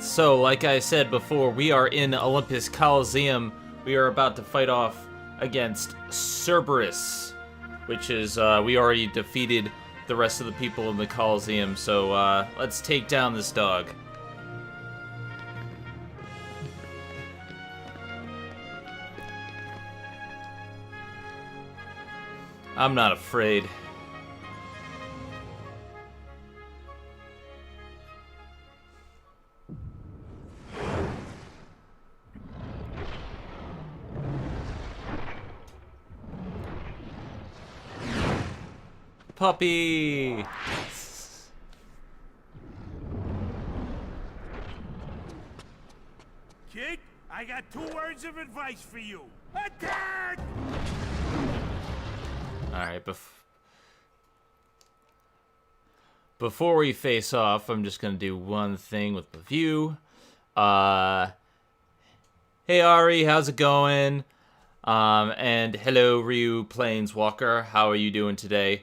So, like I said before, we are in Olympus Coliseum. We are about to fight off against Cerberus, which is, we already defeated the rest of the people in the Coliseum, so, let's take down this dog. I'm not afraid. Puppy! Kid, I got 2 words of advice for you. Attack! Alright, before we face off, I'm just gonna do one thing with the view. Hey Ari, how's it going? And hello Ryu Planeswalker, how are you doing today?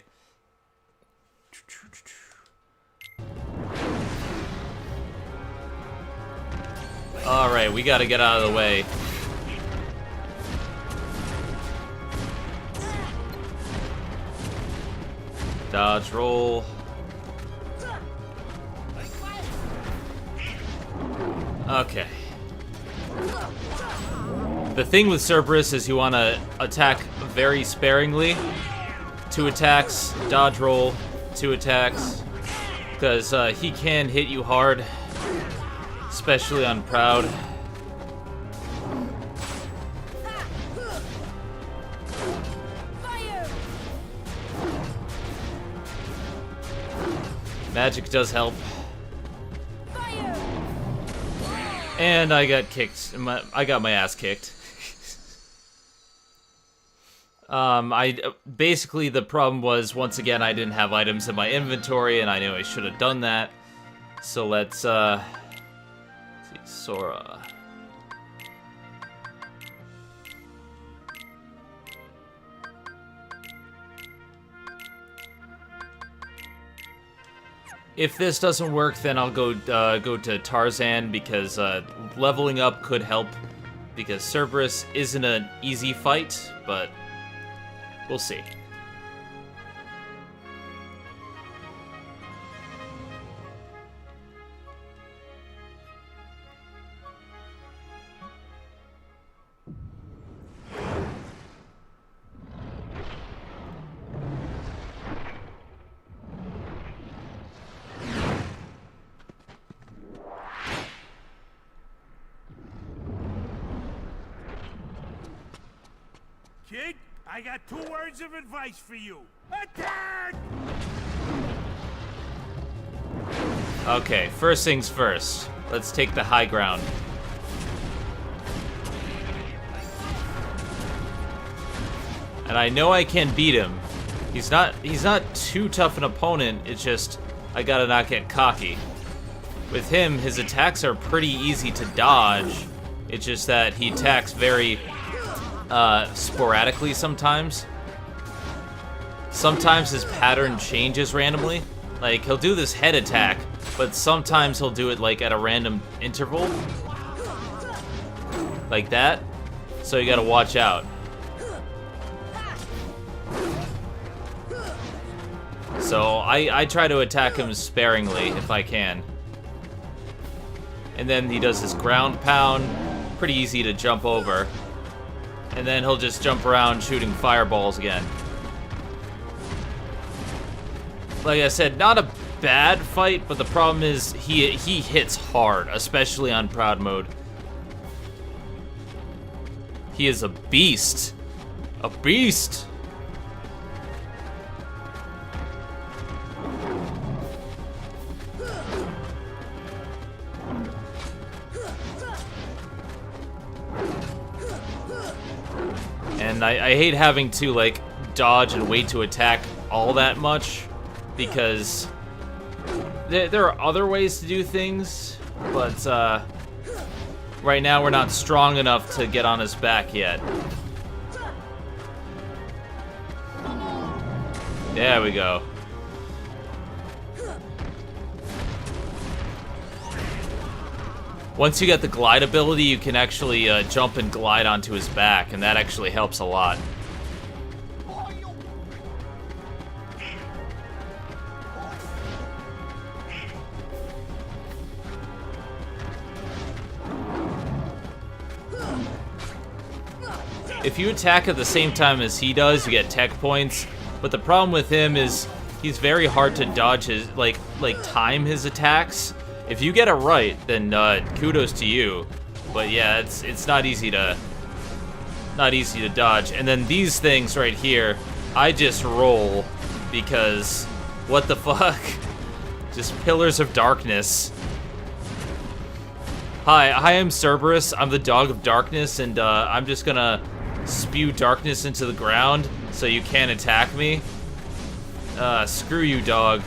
Alright, we gotta get out of the way. Dodge roll. Okay. The thing with Cerberus is you want to attack very sparingly. 2 attacks, dodge roll, 2 attacks. Because he can hit you hard. Especially on Proud. Magic does help. And I got kicked. I got my ass kicked. Basically the problem was, once again, I didn't have items in my inventory, and I knew I should have done that. So let's see, Sora. If this doesn't work, then I'll go to Tarzan, because leveling up could help, because Cerberus isn't an easy fight, but we'll see. Kid, I got 2 words of advice for you. Attack! Okay, first things first. Let's take the high ground. And I know I can beat him. He's not too tough an opponent, it's just I gotta not get cocky. With him, his attacks are pretty easy to dodge. It's just that he attacks very sporadically sometimes. Sometimes his pattern changes randomly. Like, he'll do this head attack, but sometimes he'll do it like at a random interval. Like that. So you gotta watch out. So I try to attack him sparingly if I can. And then he does his ground pound. Pretty easy to jump over. And then he'll just jump around shooting fireballs again. Like I said, not a bad fight, but the problem is he hits hard, especially on Proud mode. He is a beast. A beast! And I hate having to, like, dodge and wait to attack all that much, because there are other ways to do things, but right now we're not strong enough to get on his back yet. There we go. Once you get the glide ability, you can actually jump and glide onto his back, and that actually helps a lot. If you attack at the same time as he does, you get tech points. But the problem with him is he's very hard to dodge his, like time his attacks. If you get it right, then kudos to you. But yeah, it's not easy to dodge. And then these things right here, I just roll because what the fuck? Just pillars of darkness. Hi, I'm Cerberus. I'm the dog of darkness, and I'm just gonna spew darkness into the ground so you can't attack me. Screw you, dog.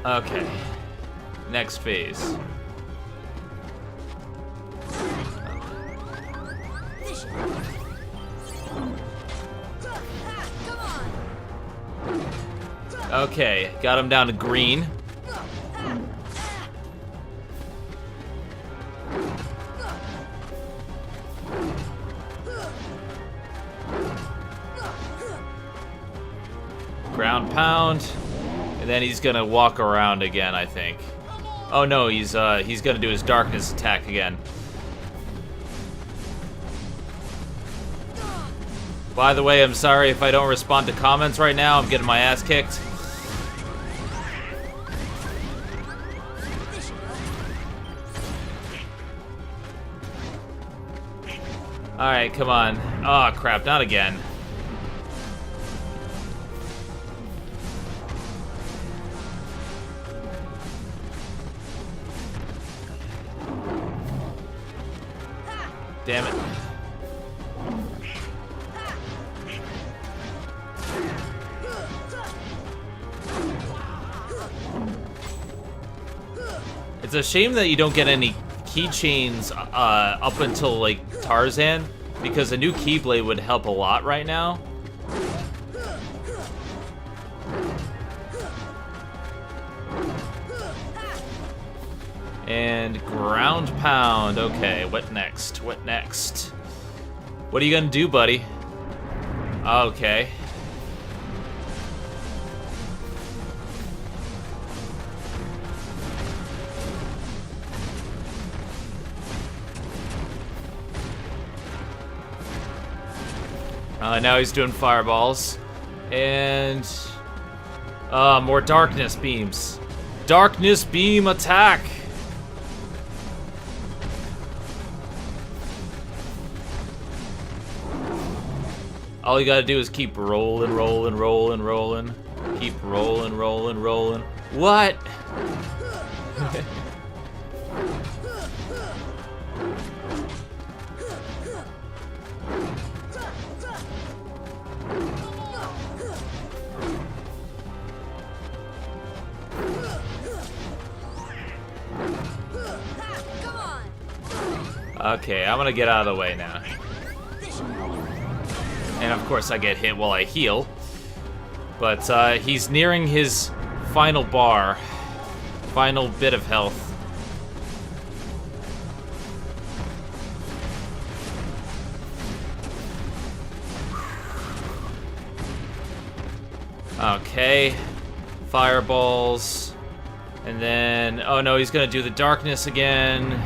Okay. Next phase. Okay, got him down to green. Ground pound, and then he's gonna walk around again, I think. Oh no, he's gonna do his darkness attack again. By the way, I'm sorry if I don't respond to comments right now. I'm getting my ass kicked. Alright, come on. Oh crap, not again. Damn it. It's a shame that you don't get any keychains up until, like, Tarzan, because a new Keyblade would help a lot right now. And ground pound. Okay, what next? What next? What are you gonna do, buddy? Okay. Now he's doing fireballs. And more darkness beams. Darkness beam attack! All you gotta do is keep rolling, rolling, rolling, rolling. Keep rolling, rolling, rolling. What? Okay, I'm gonna get out of the way now. And of course I get hit while I heal. But he's nearing his final bar. Final bit of health. Okay. Fireballs. And then, oh no, he's gonna do the darkness again.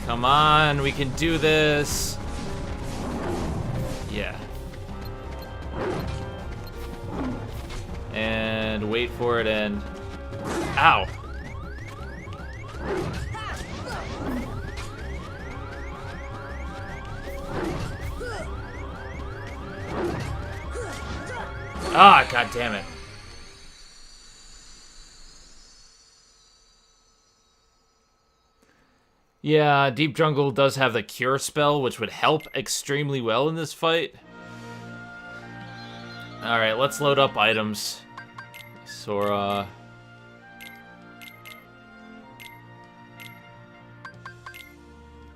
Come on, we can do this. Yeah. And wait for it and... Ow! Ah, god damn it. Yeah, Deep Jungle does have the Cure spell, which would help extremely well in this fight. Alright, let's load up items. Sora.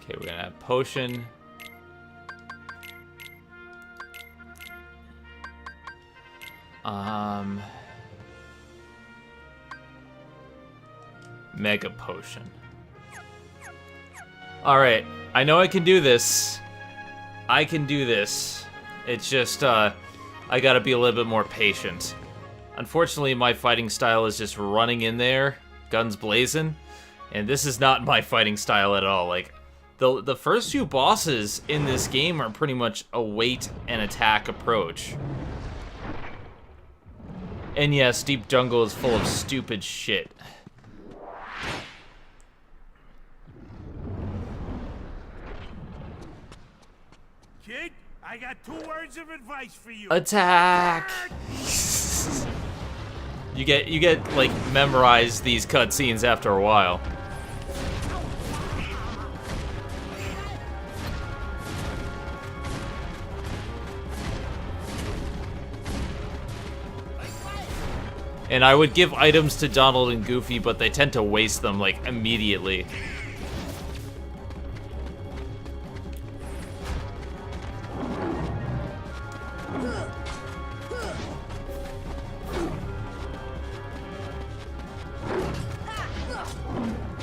Okay, we're gonna have Potion. Mega Potion. Alright, I know I can do this. I can do this. It's just, I gotta be a little bit more patient. Unfortunately, my fighting style is just running in there, guns blazing, and this is not my fighting style at all. Like, the first few bosses in this game are pretty much a wait and attack approach. And yes, Deep Jungle is full of stupid shit. Kid, I got 2 words of advice for you. Attack! You get like memorize these cutscenes after a while. And I would give items to Donald and Goofy, but they tend to waste them like immediately.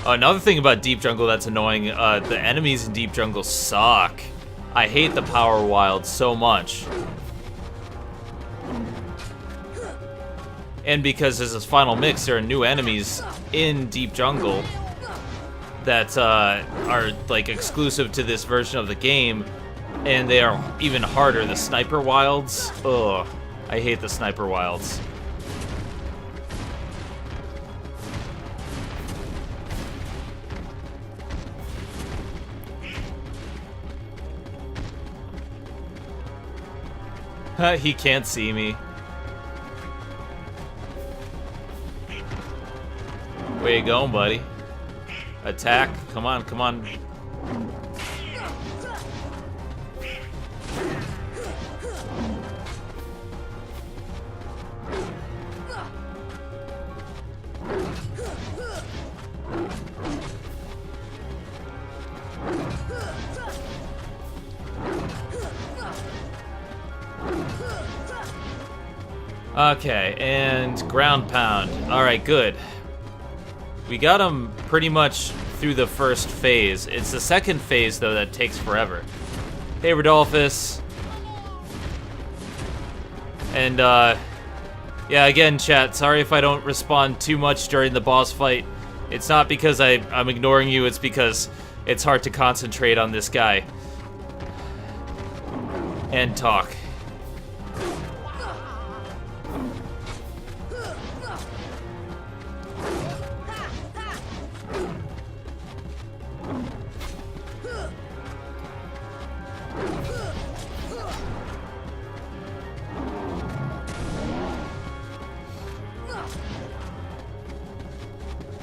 Another thing about Deep Jungle that's annoying, the enemies in Deep Jungle suck. I hate the Power Wild so much. And because as this final mix, there are new enemies in Deep Jungle that are like exclusive to this version of the game, and they are even harder. The Sniper Wilds, ugh, I hate the Sniper Wilds. He can't see me. Where you going, buddy? Attack. Come on, come on. Okay, and ground pound. Alright, good. We got him pretty much through the first phase. It's the second phase, though, that takes forever. Hey, Rodolphus. And, yeah, again, chat, sorry if I don't respond too much during the boss fight. It's not because I'm ignoring you, it's because it's hard to concentrate on this guy. And talk.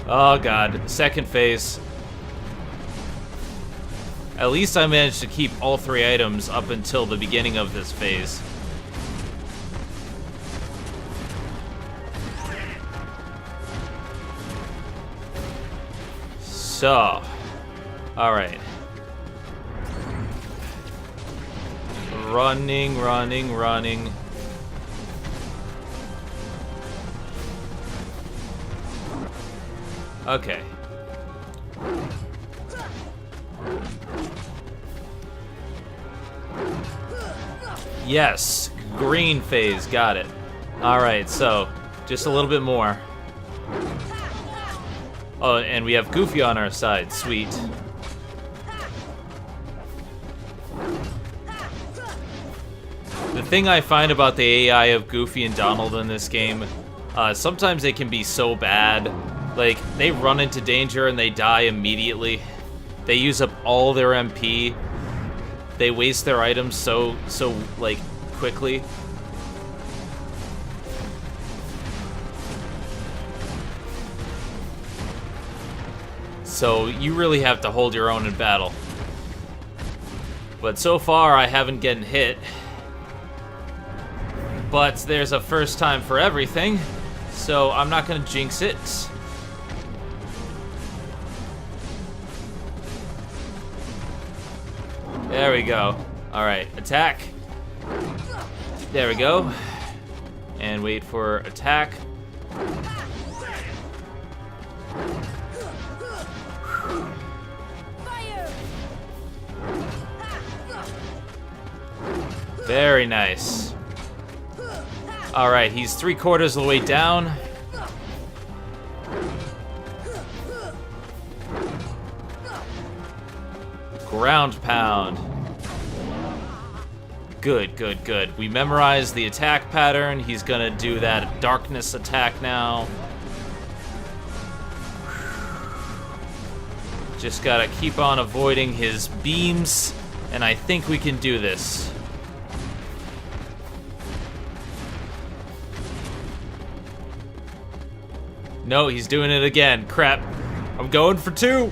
Oh god, second phase. At least I managed to keep all 3 items up until the beginning of this phase. So, alright. Running, running, running. Okay. Yes, green phase, got it. Alright, so, just a little bit more. Oh, and we have Goofy on our side, sweet. The thing I find about the AI of Goofy and Donald in this game, sometimes they can be so bad. Like, they run into danger and they die immediately. They use up all their MP. They waste their items so like, quickly. So, you really have to hold your own in battle. But so far, I haven't gotten hit. But there's a first time for everything, so I'm not gonna jinx it. There we go. Alright, attack. There we go. and wait for attack. Very nice. All right, he's 3/4 of the way down. Ground pound. Good, good, good. We memorized the attack pattern. He's gonna do that darkness attack now. Just gotta keep on avoiding his beams, and I think we can do this. No, he's doing it again. Crap. I'm going for 2.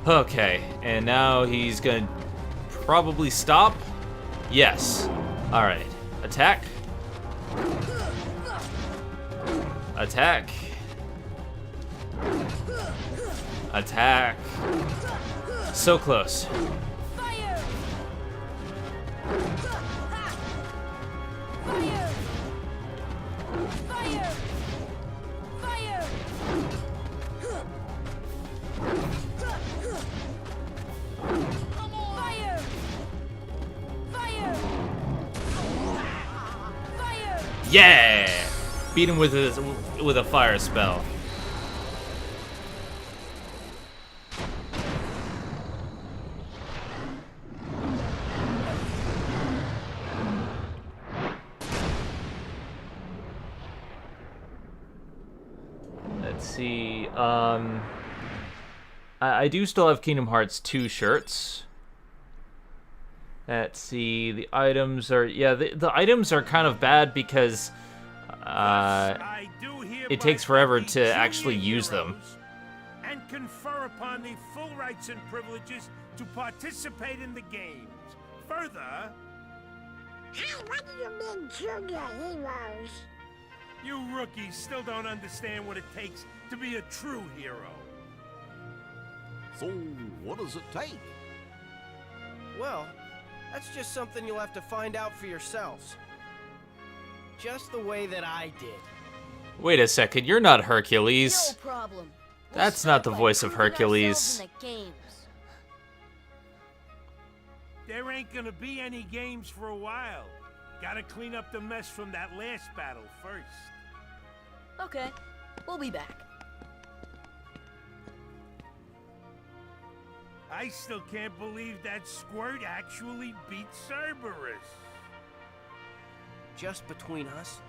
Okay, and now he's gonna probably stop. Yes. All right. Attack. Attack. Attack. So close. Fire! Fire! Fire! Fire! Fire! Fire! Yeah! Beat him with a fire spell. Let's see. I do still have Kingdom Hearts 2 shirts. Let's see. The items are the items are kind of bad because it takes forever to actually use them. And confer upon the full rights and privileges to participate in the games. Further, Hey, what do you mean, junior heroes? you rookies still don't understand what it takes to be a true hero. So, what does it take? Well, that's just something you'll have to find out for yourselves. Just the way that I did. Wait a second, you're not Hercules. No problem. That's not the voice of Hercules. In the games. There ain't gonna be any games for a while. Gotta clean up the mess from that last battle first. Okay, we'll be back. I still can't believe that Squirt actually beat Cerberus. Just between us,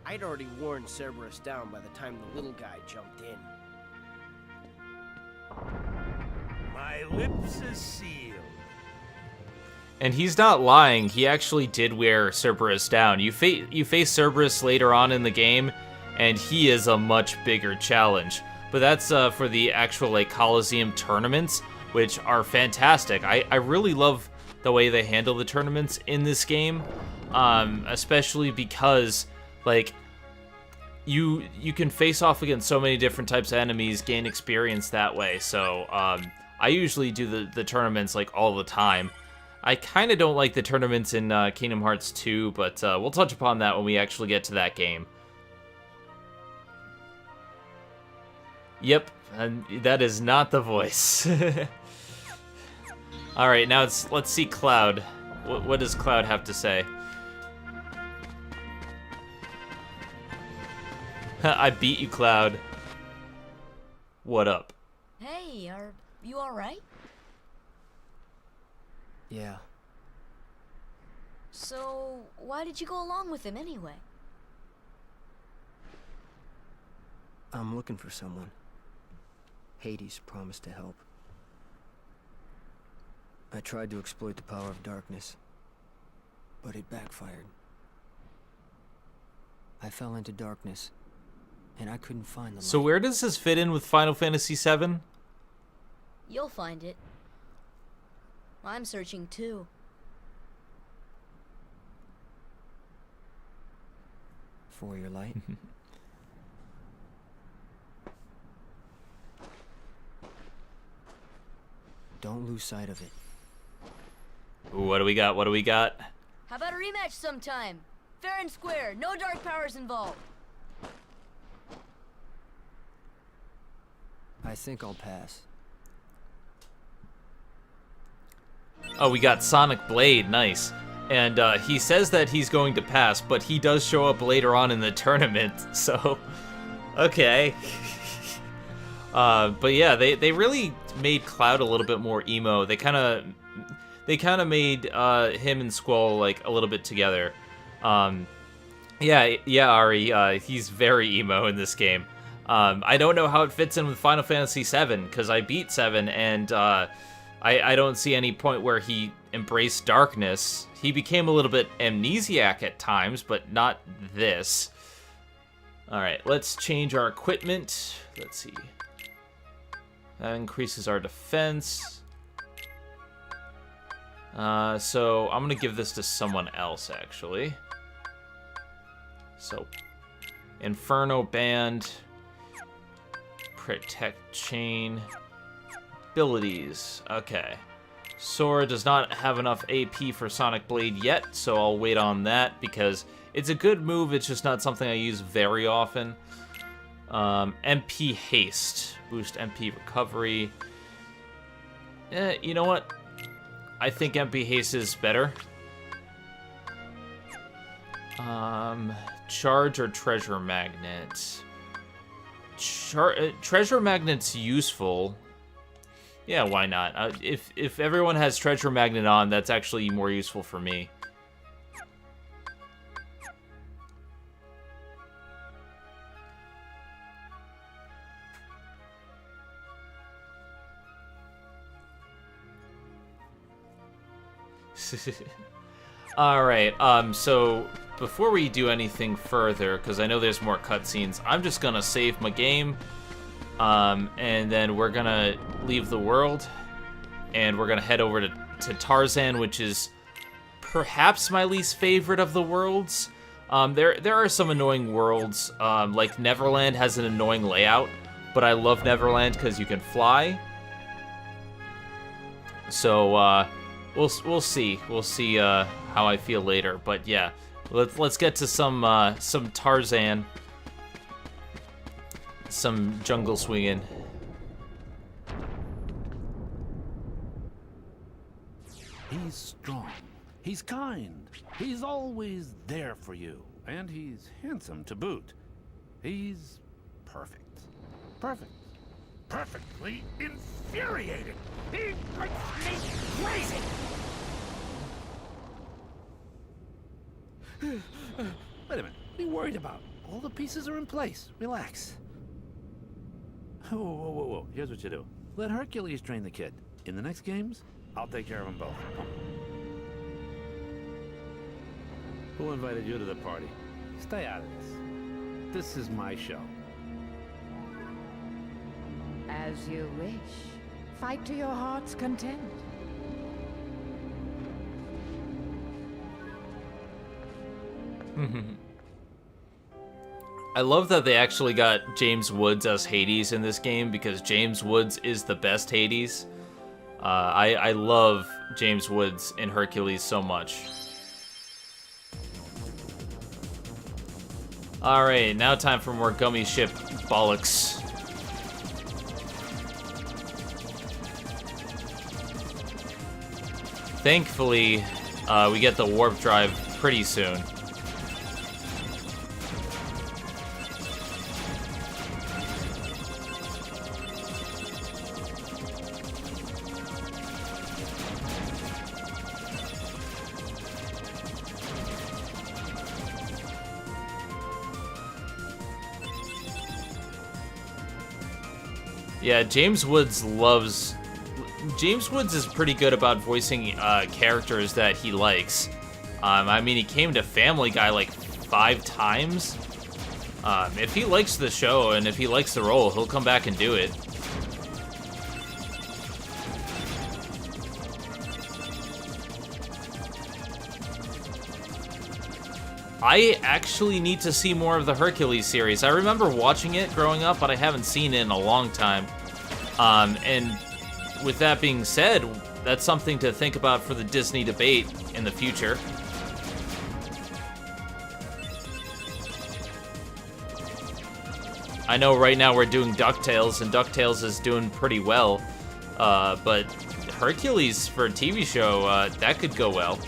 I'd already worn Cerberus down by the time the little guy jumped in. My lips are sealed. And he's not lying. He actually did wear Cerberus down. You face Cerberus later on in the game, and he is a much bigger challenge. But that's for the actual like Coliseum tournaments, which are fantastic. I really love the way they handle the tournaments in this game, especially because like you can face off against so many different types of enemies, gain experience that way. So I usually do the tournaments like all the time. I kind of don't like the tournaments in Kingdom Hearts 2, but we'll touch upon that when we actually get to that game. Yep, and that is not the voice. All right, now let's see Cloud. What does Cloud have to say? I beat you, Cloud. What up? Hey, are you alright? Yeah. So, why did you go along with him anyway? I'm looking for someone. Hades promised to help. I tried to exploit the power of darkness, but it backfired. I fell into darkness, and I couldn't find the light. So where does this fit in with Final Fantasy VII? You'll find it. I'm searching too. For your light? Don't lose sight of it. Ooh, what do we got? What do we got? How about a rematch sometime? Fair and square, no dark powers involved. I think I'll pass. Oh, we got Sonic Blade, nice. And he says that he's going to pass, but he does show up later on in the tournament, so okay. But yeah, they really made Cloud a little bit more emo. They kind of made him and Squall like a little bit together. Yeah, Ari, he's very emo in this game. I don't know how it fits in with Final Fantasy VII, because I beat 7, and I don't see any point where he embraced darkness. He became a little bit amnesiac at times, but not this. Alright, let's change our equipment. Let's see. That increases our defense. So I'm going to give this to someone else, actually. So, Inferno Band, Protect Chain, abilities. Okay. Sora does not have enough AP for Sonic Blade yet, so I'll wait on that because it's a good move, it's just not something I use very often. MP Haste, boost MP recovery. You know what? I think MP Haste is better. Charge or Treasure Magnet? Treasure Magnet's useful. Yeah, why not? If everyone has Treasure Magnet on, that's actually more useful for me. Alright, so before we do anything further, because I know there's more cutscenes, I'm just gonna save my game, and then we're gonna leave the world, and we're gonna head over to Tarzan, which is perhaps my least favorite of the worlds. There are some annoying worlds, like Neverland has an annoying layout, but I love Neverland because you can fly. So, we'll see. We'll see how I feel later. But yeah, let's get to some Tarzan, some jungle swinging. He's strong. He's kind. He's always there for you, and he's handsome to boot. He's perfect. Perfect. Perfectly infuriating. He makes me crazy. Wait a minute. What are you worried about? All the pieces are in place. Relax. Whoa, whoa, whoa, whoa. Here's what you do. Let Hercules train the kid. In the next games, I'll take care of them both. Who invited you to the party? Stay out of this. This is my show. As you wish. Fight to your heart's content. I love that they actually got James Woods as Hades in this game, because James Woods is the best Hades. I love James Woods in Hercules so much. Alright, now time for more gummy ship bollocks. Thankfully, we get the warp drive pretty soon. Yeah, James Woods is pretty good about voicing characters that he likes. I mean, he came to Family Guy like 5 times. If he likes the show and if he likes the role, he'll come back and do it. I actually need to see more of the Hercules series. I remember watching it growing up, but I haven't seen it in a long time. And with that being said, that's something to think about for the Disney debate in the future. I know right now we're doing DuckTales, and DuckTales is doing pretty well, but Hercules for a TV show, that could go well.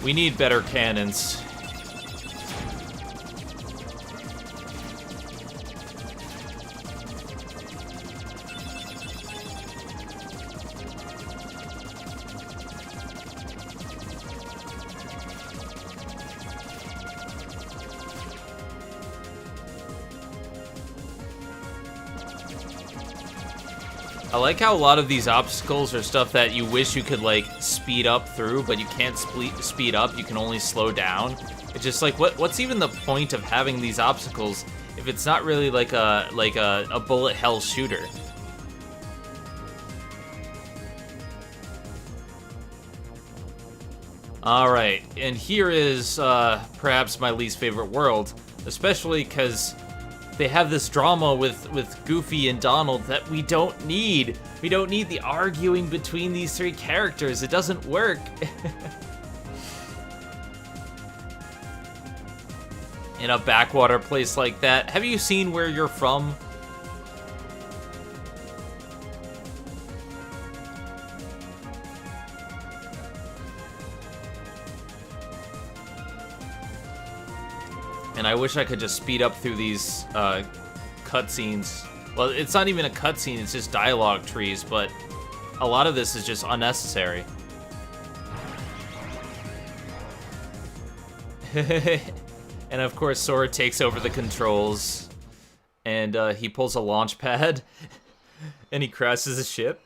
We need better cannons. I like how a lot of these obstacles are stuff that you wish you could, like, speed up through, but you can't speed up, you can only slow down. It's just like, what's even the point of having these obstacles if it's not really like a bullet hell shooter? Alright, and here is perhaps my least favorite world, especially because they have this drama with Goofy and Donald that we don't need. We don't need the arguing between these three characters. It doesn't work. In a backwater place like that. Have you seen where you're from? And I wish I could just speed up through these cutscenes. Well, it's not even a cutscene, it's just dialogue trees, but a lot of this is just unnecessary. And of course, Sora takes over the controls, and he pulls a launch pad, and he crashes a ship.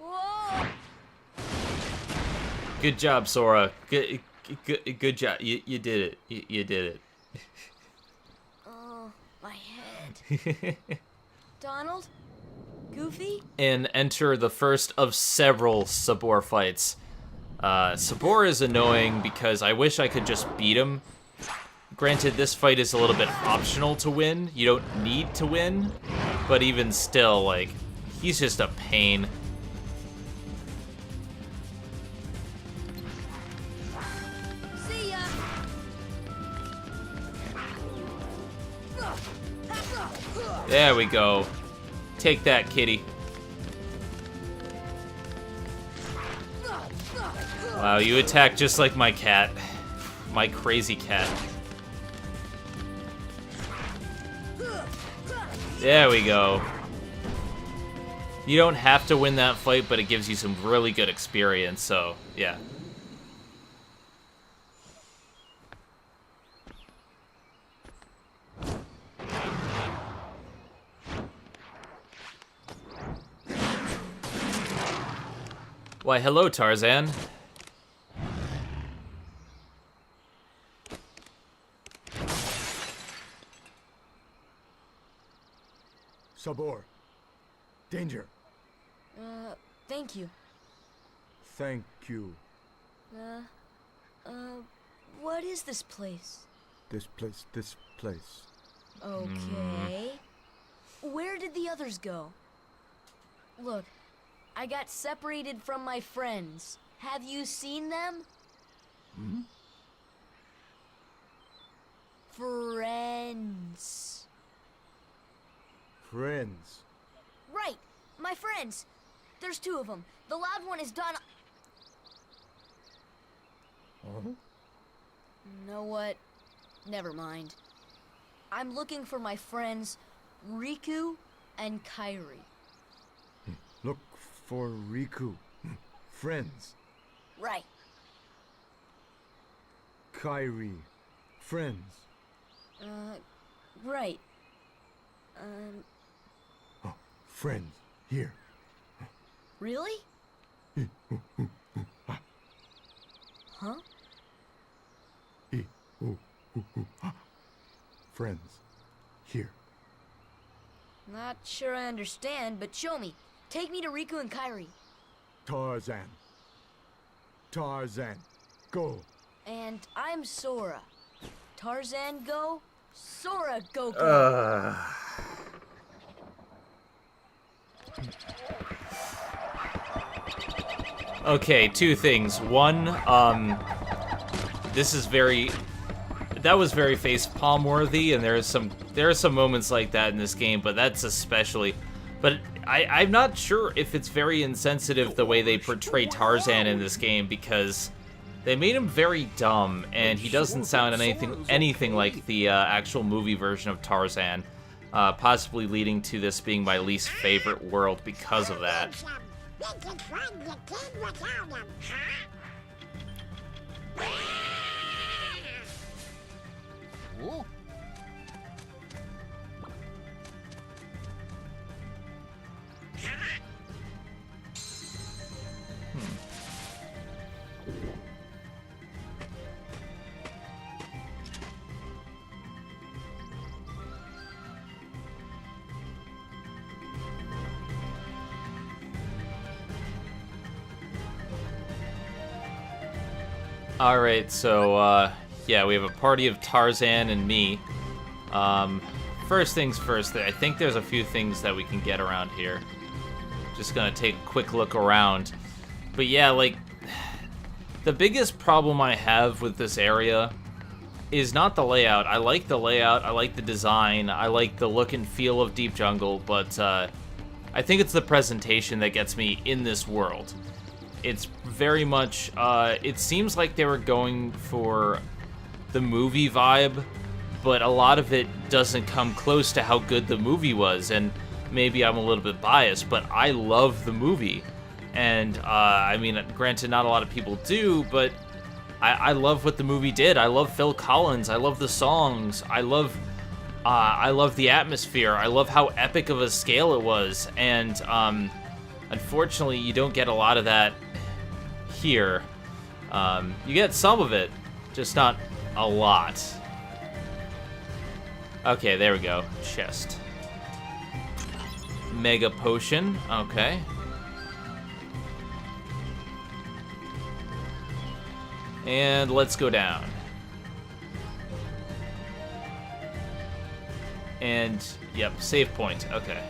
Whoa! Good job, Sora. Good job. You did it. You did it. Oh, my head. Donald? Goofy? And enter the first of several Sabor fights. Sabor is annoying because I wish I could just beat him. Granted, this fight is a little bit optional to win. You don't need to win. But even still, like, he's just a pain. See ya! There we go. Take that, kitty. Wow, you attack just like my cat. My crazy cat. There we go. You don't have to win that fight, but it gives you some really good experience, so, yeah. Why, hello, Tarzan. Sabor. Danger. Thank you. Thank you. What is this place? This place. Okay. Where did the others go? Look, I got separated from my friends. Have you seen them? Hmm? Friends. Friends. Right, my friends. There's two of them. The loud one is Donald. Huh? Know what? Never mind. I'm looking for my friends, Riku and Kairi. Look for Riku. Friends. Right. Kairi. Friends. Right. Oh, friends. Here. Really? Huh? Friends. Here. Not sure I understand, but show me. Take me to Riku and Kairi. Tarzan. Tarzan, go. And I'm Sora. Tarzan go, Sora go. Okay, two things. One, this is that was very facepalm worthy, and there are some moments like that in this game, but that's especially. But I'm not sure if it's very insensitive the way they portray Tarzan in this game, because they made him very dumb, and he doesn't sound anything like the actual movie version of Tarzan, possibly leading to this being my least favorite world because of that. We can find the kid without him, huh? Oh. Alright, so, yeah, we have a party of Tarzan and me. First things first, I think there's a few things that we can get around here. Just gonna take a quick look around. But yeah, like, the biggest problem I have with this area is not the layout. I like the layout, I like the design, I like the look and feel of Deep Jungle, but, I think it's the presentation that gets me in this world. It's very much, it seems like they were going for the movie vibe, but a lot of it doesn't come close to how good the movie was, and maybe I'm a little bit biased, but I love the movie. And, I mean, granted, not a lot of people do, but I love what the movie did. I love Phil Collins, I love the songs, I love the atmosphere, I love how epic of a scale it was, and, unfortunately, you don't get a lot of that here. You get some of it, just not a lot. Okay, there we go. Chest. Mega potion. Okay. And let's go down. And, yep, save point. Okay.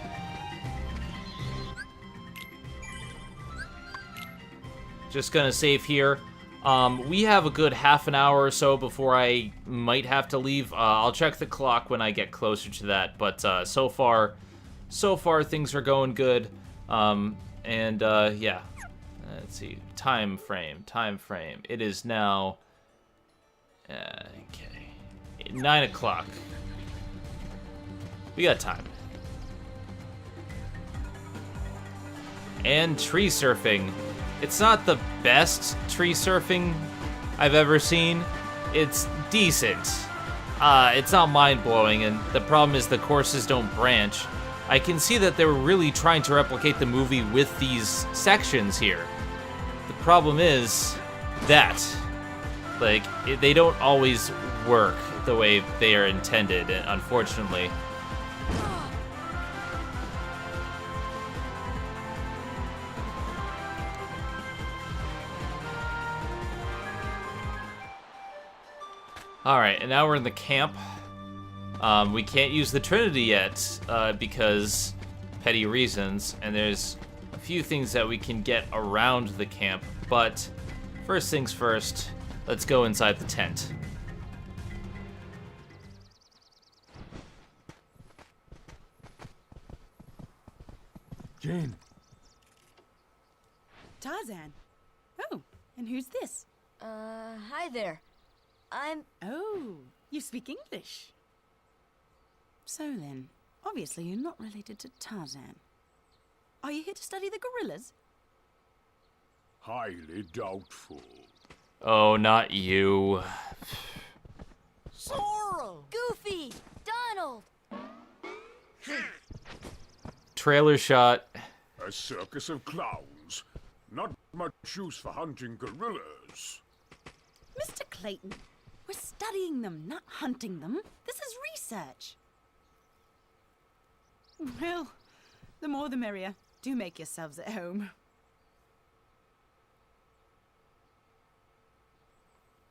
Just gonna save here. We have a good half an hour or so before I might have to leave. I'll check the clock when I get closer to that, but so far things are going good. Yeah. Let's see. Time frame. It is now... okay. 9 o'clock. We got time. And tree surfing. It's not the best tree surfing I've ever seen. It's decent. It's not mind-blowing, and the problem is the courses don't branch. I can see that they were really trying to replicate the movie with these sections here. The problem is that, like, they don't always work the way they are intended, unfortunately. Alright, and now we're in the camp. We can't use the Trinity yet, because petty reasons, and there's a few things that we can get around the camp, but first things first, let's go inside the tent. Jane. Tarzan. Oh, and who's this? Hi there. Oh, you speak English. So then, obviously you're not related to Tarzan. Are you here to study the gorillas? Highly doubtful. Oh, not you. Sora! Goofy! Donald! Trailer shot. A circus of clowns. Not much use for hunting gorillas. Mr. Clayton, we're studying them, not hunting them. This is research. Well, the more the merrier. Do make yourselves at home.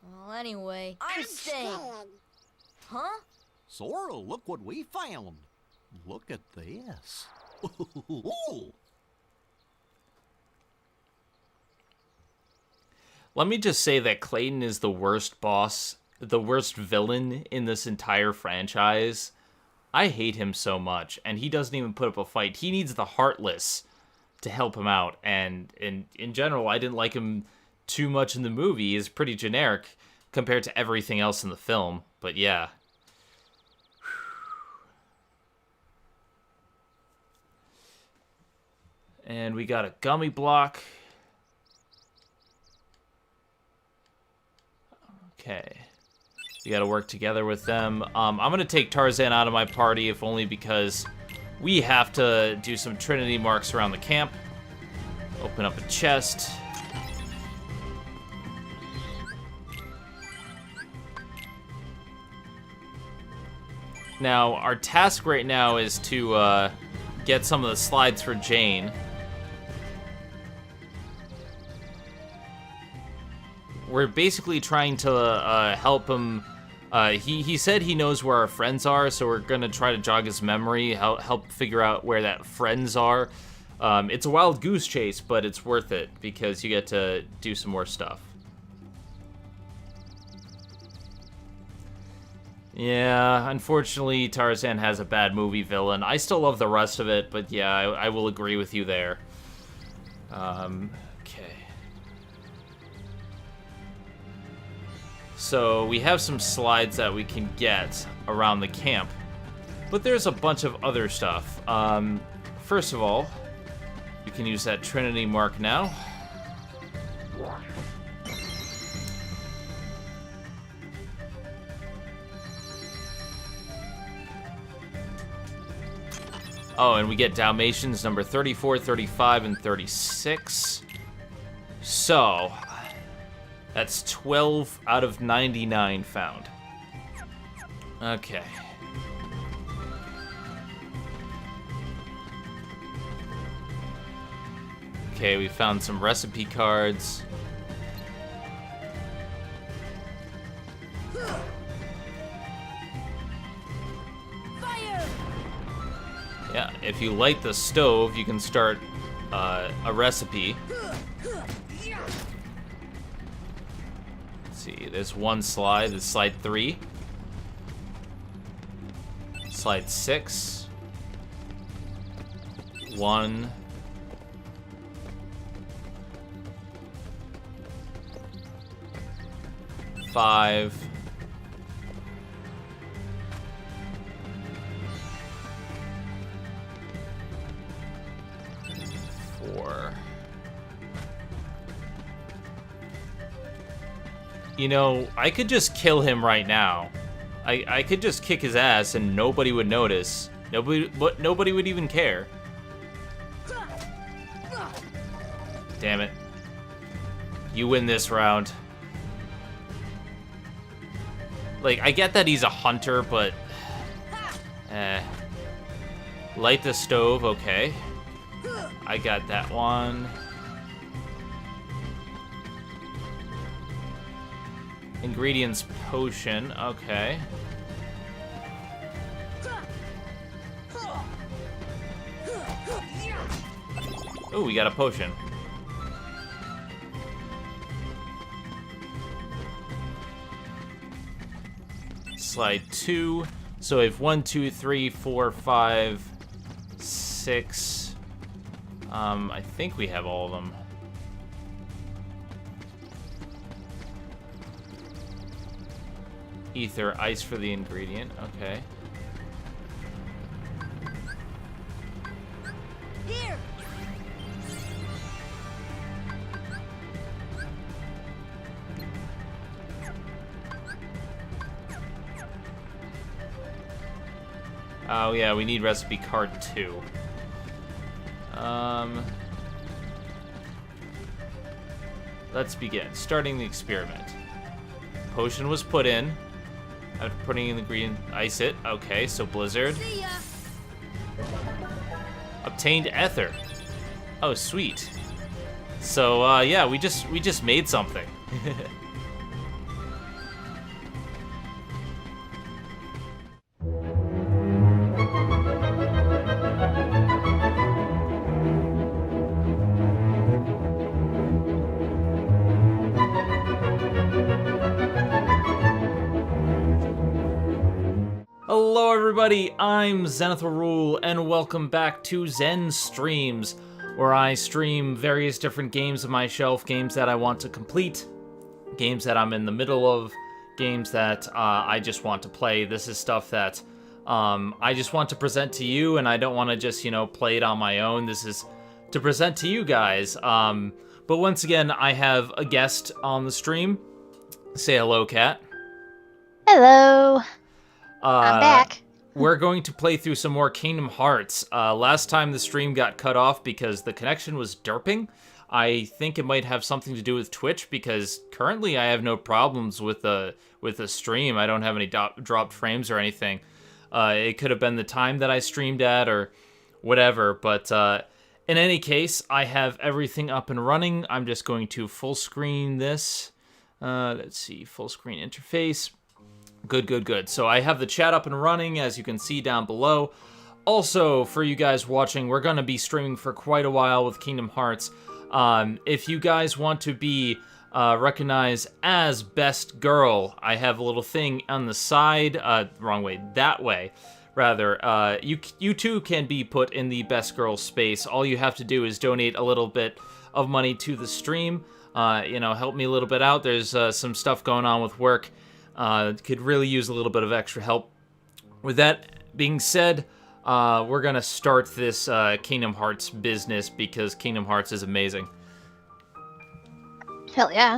Well, anyway, I'm staying. Huh? Sora, look what we found. Look at this. Let me just say that Clayton is the worst boss, the worst villain in this entire franchise. I hate him so much, and he doesn't even put up a fight. He needs the Heartless to help him out, and in general, I didn't like him too much in the movie. He's pretty generic compared to everything else in the film, but yeah. And we got a gummy block. Okay. We gotta work together with them. I'm gonna take Tarzan out of my party, if only because we have to do some Trinity marks around the camp. Open up a chest. Now, our task right now is to get some of the slides for Jane. We're basically trying to help him. He said he knows where our friends are, so we're gonna try to jog his memory, help figure out where that friends are. It's a wild goose chase, but it's worth it because you get to do some more stuff. Yeah, unfortunately, Tarzan has a bad movie villain. I still love the rest of it, but yeah, I will agree with you there. Okay. So we have some slides that we can get around the camp, but there's a bunch of other stuff. First of all, we can use that Trinity mark now. Oh, and we get Dalmatians number 34, 35, and 36. So, that's 12 out of 99 found. Okay. Okay, we found some recipe cards. Yeah, if you light the stove, you can start a recipe. Let's see, there's one slide. There's slide 3. Slide 6. 1. Five. 4. You know, I could just kill him right now. I could just kick his ass and nobody would notice. Nobody would even care. Damn it. You win this round. Like, I get that he's a hunter, but... Light the stove, okay. I got that one. Ingredients potion, okay. Ooh, we got a potion. Slide 2. So we have 1, 2, 3, 4, 5, 6. I think we have all of them. Ether, ice for the ingredient, okay. Here. Oh yeah, we need recipe card 2. Let's begin. Starting the experiment. Potion was put in. After putting in the ingredient, ice it. Okay, so blizzard. See ya. Obtained ether. Oh, sweet. So yeah, we just made something. Hello everybody, I'm Zenith Warrior, and welcome back to Zen Streams, where I stream various different games of my shelf, games that I want to complete, games that I'm in the middle of, games that I just want to play. This is stuff that I just want to present to you, and I don't want to just, you know, play it on my own. This is to present to you guys. But once again, I have a guest on the stream. Say hello, Kat. Hello. I'm back. We're going to play through some more Kingdom Hearts. Last time the stream got cut off because the connection was derping. I think it might have something to do with Twitch, because currently I have no problems with the stream. I don't have any dropped frames or anything. It could have been the time that I streamed at or whatever, but in any case, I have everything up and running. I'm just going to full screen this. Let's see, full screen interface. Good. So I have the chat up and running, as you can see down below. Also, for you guys watching, we're going to be streaming for quite a while with Kingdom Hearts. If you guys want to be recognized as Best Girl, I have a little thing on the side, wrong way, that way, rather. You too can be put in the Best Girl space. All you have to do is donate a little bit of money to the stream. You know, help me a little bit out. There's some stuff going on with work. Could really use a little bit of extra help. With that being said, we're gonna start this Kingdom Hearts business, because Kingdom Hearts is amazing. Hell yeah.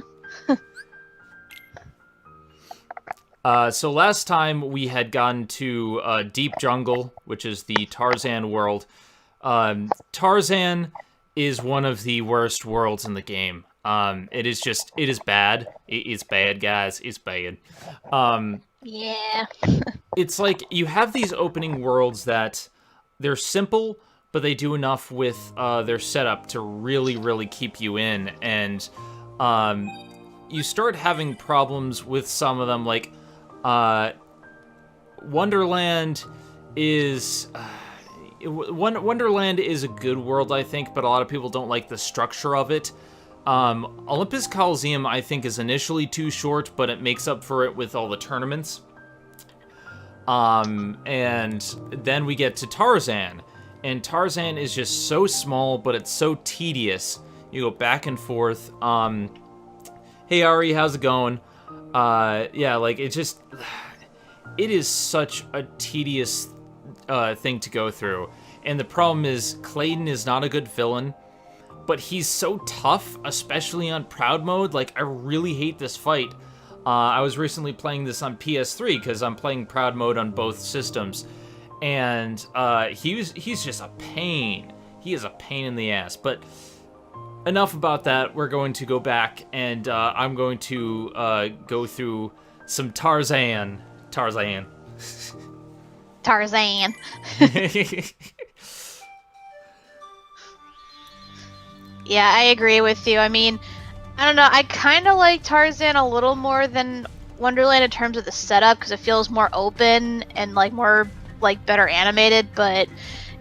So last time we had gone to Deep Jungle, which is the Tarzan world. Tarzan is one of the worst worlds in the game. It is bad. It's bad, guys. It's bad. Yeah. It's like you have these opening worlds that they're simple, but they do enough with their setup to really keep you in. And you start having problems with some of them, like Wonderland is... Wonderland is a good world, I think, but a lot of people don't like the structure of it. Olympus Coliseum, I think, is initially too short, but it makes up for it with all the tournaments. And then we get to Tarzan, and Tarzan is just so small, but it's so tedious. You go back and forth. Hey Ari, how's it going? Yeah, like, it is such a tedious thing to go through. And the problem is, Clayton is not a good villain, but he's so tough, especially on Proud Mode. Like, I really hate this fight. I was recently playing this on PS3, because I'm playing Proud Mode on both systems. And he's just a pain. He is a pain in the ass. But enough about that. We're going to go back, and I'm going to go through some Tarzan. Yeah, I agree with you. I mean, I don't know, I kind of like Tarzan a little more than Wonderland in terms of the setup, because it feels more open and, like, more, like, better animated, but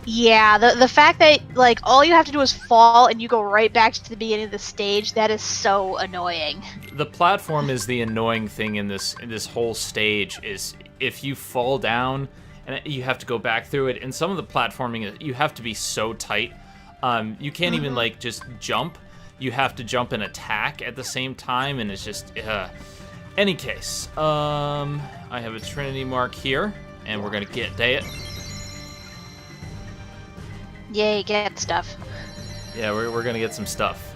yeah, the fact that, like, all you have to do is fall and you go right back to the beginning of the stage, that is so annoying. The platform is the annoying thing in this whole stage. Is if you fall down and you have to go back through it, and some of the platforming, you have to be so tight. You can't even, like, just jump. You have to jump and attack at the same time, and it's just, Any case, I have a Trinity mark here, and we're gonna get that. Yay, get stuff. Yeah, we're gonna get some stuff.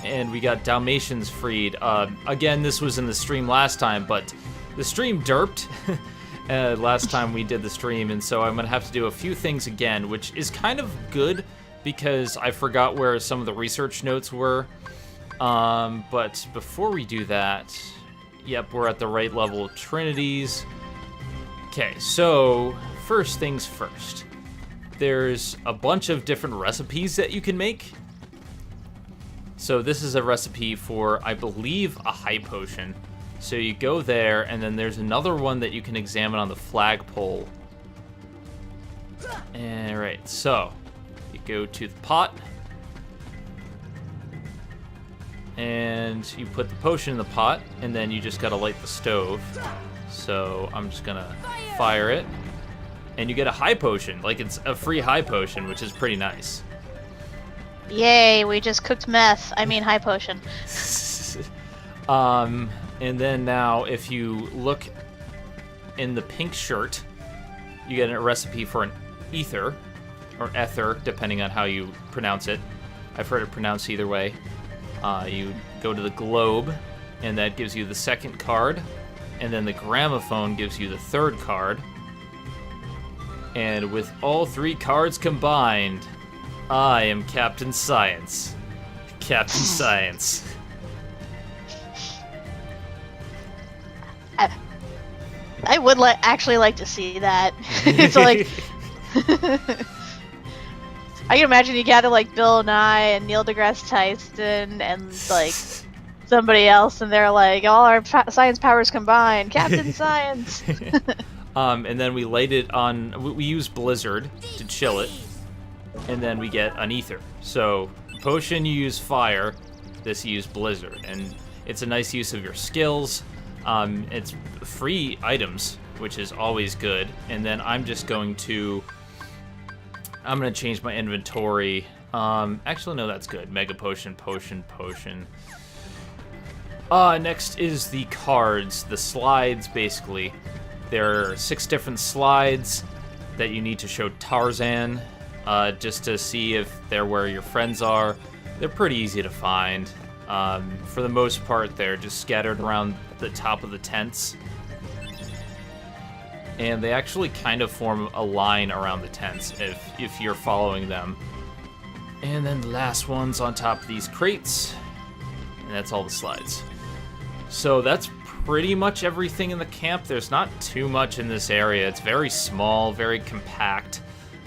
And we got Dalmatians freed. Again, this was in the stream last time, but the stream derped. Last time we did the stream, and so I'm gonna have to do a few things again, which is kind of good because I forgot where some of the research notes were. But before we do that, yep, we're at the right level of Trinities. Okay, so first things first. There's a bunch of different recipes that you can make. So this is a recipe for, I believe, a high potion. So you go there, and then there's another one that you can examine on the flagpole. Alright, so you go to the pot. and you put the potion in the pot, and then you just gotta light the stove. So I'm just gonna fire it, and you get a high potion. Like, it's a free high potion, which is pretty nice. Yay, we just cooked meth. I mean high potion. And then now if you look in the pink shirt, you get a recipe for an ether, or ether, depending on how you pronounce it. I've heard it pronounced either way. You go to the globe, and that gives you the second card, and then the gramophone gives you the third card. And with all 3 cards combined, I am Captain Science. Captain Science. I would actually like to see that. It's like... I can imagine you gather like Bill Nye and Neil deGrasse Tyson and like somebody else, and they're like, all our science powers combined, Captain Science. And then we light it on. We use Blizzard to chill it, and then we get an ether. So potion you use fire, this you use Blizzard, and it's a nice use of your skills. It's free items, which is always good. And then I'm gonna change my inventory. Actually, no, that's good. Mega potion, potion. Next is the cards, the slides, basically. There are 6 different slides that you need to show Tarzan, just to see if they're where your friends are. They're pretty easy to find. For the most part, they're just scattered around the top of the tents. And they actually kind of form a line around the tents if you're following them. And then the last one's on top of these crates. And that's all the slides. So that's pretty much everything in the camp. There's not too much in this area. It's very small, very compact.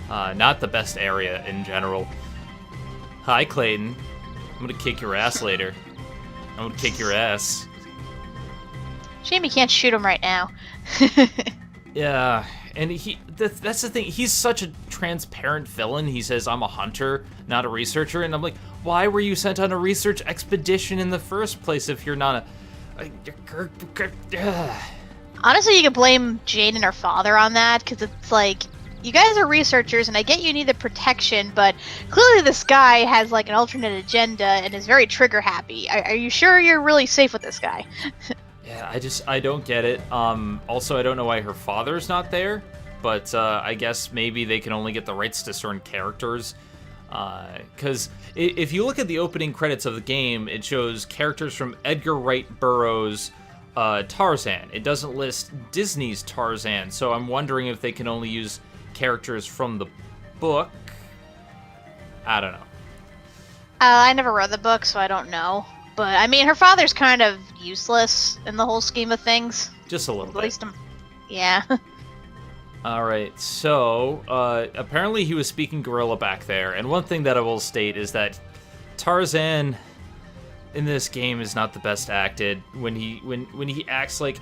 Not the best area in general. Hi, Clayton. I'm gonna kick your ass later. I'm gonna kick your ass. Shame you can't shoot him right now. Yeah, and that's the thing. He's such a transparent villain. He says, I'm a hunter, not a researcher. And I'm like, why were you sent on a research expedition in the first place if you're not Honestly, you could blame Jane and her father on that, because it's like, you guys are researchers, and I get you need the protection, but clearly this guy has like an alternate agenda and is very trigger happy. Are you sure you're really safe with this guy? Yeah, I don't get it. Also, I don't know why her father's not there, but I guess maybe they can only get the rights to certain characters. Because if you look at the opening credits of the game, it shows characters from Edgar Wright Burroughs' Tarzan. It doesn't list Disney's Tarzan, so I'm wondering if they can only use characters from the book. I don't know. I never read the book, so I don't know. But, I mean, her father's kind of useless in the whole scheme of things. Just a little bit. At least yeah. Alright, so, apparently he was speaking gorilla back there, and one thing that I will state is that Tarzan in this game is not the best acted. When he acts, like,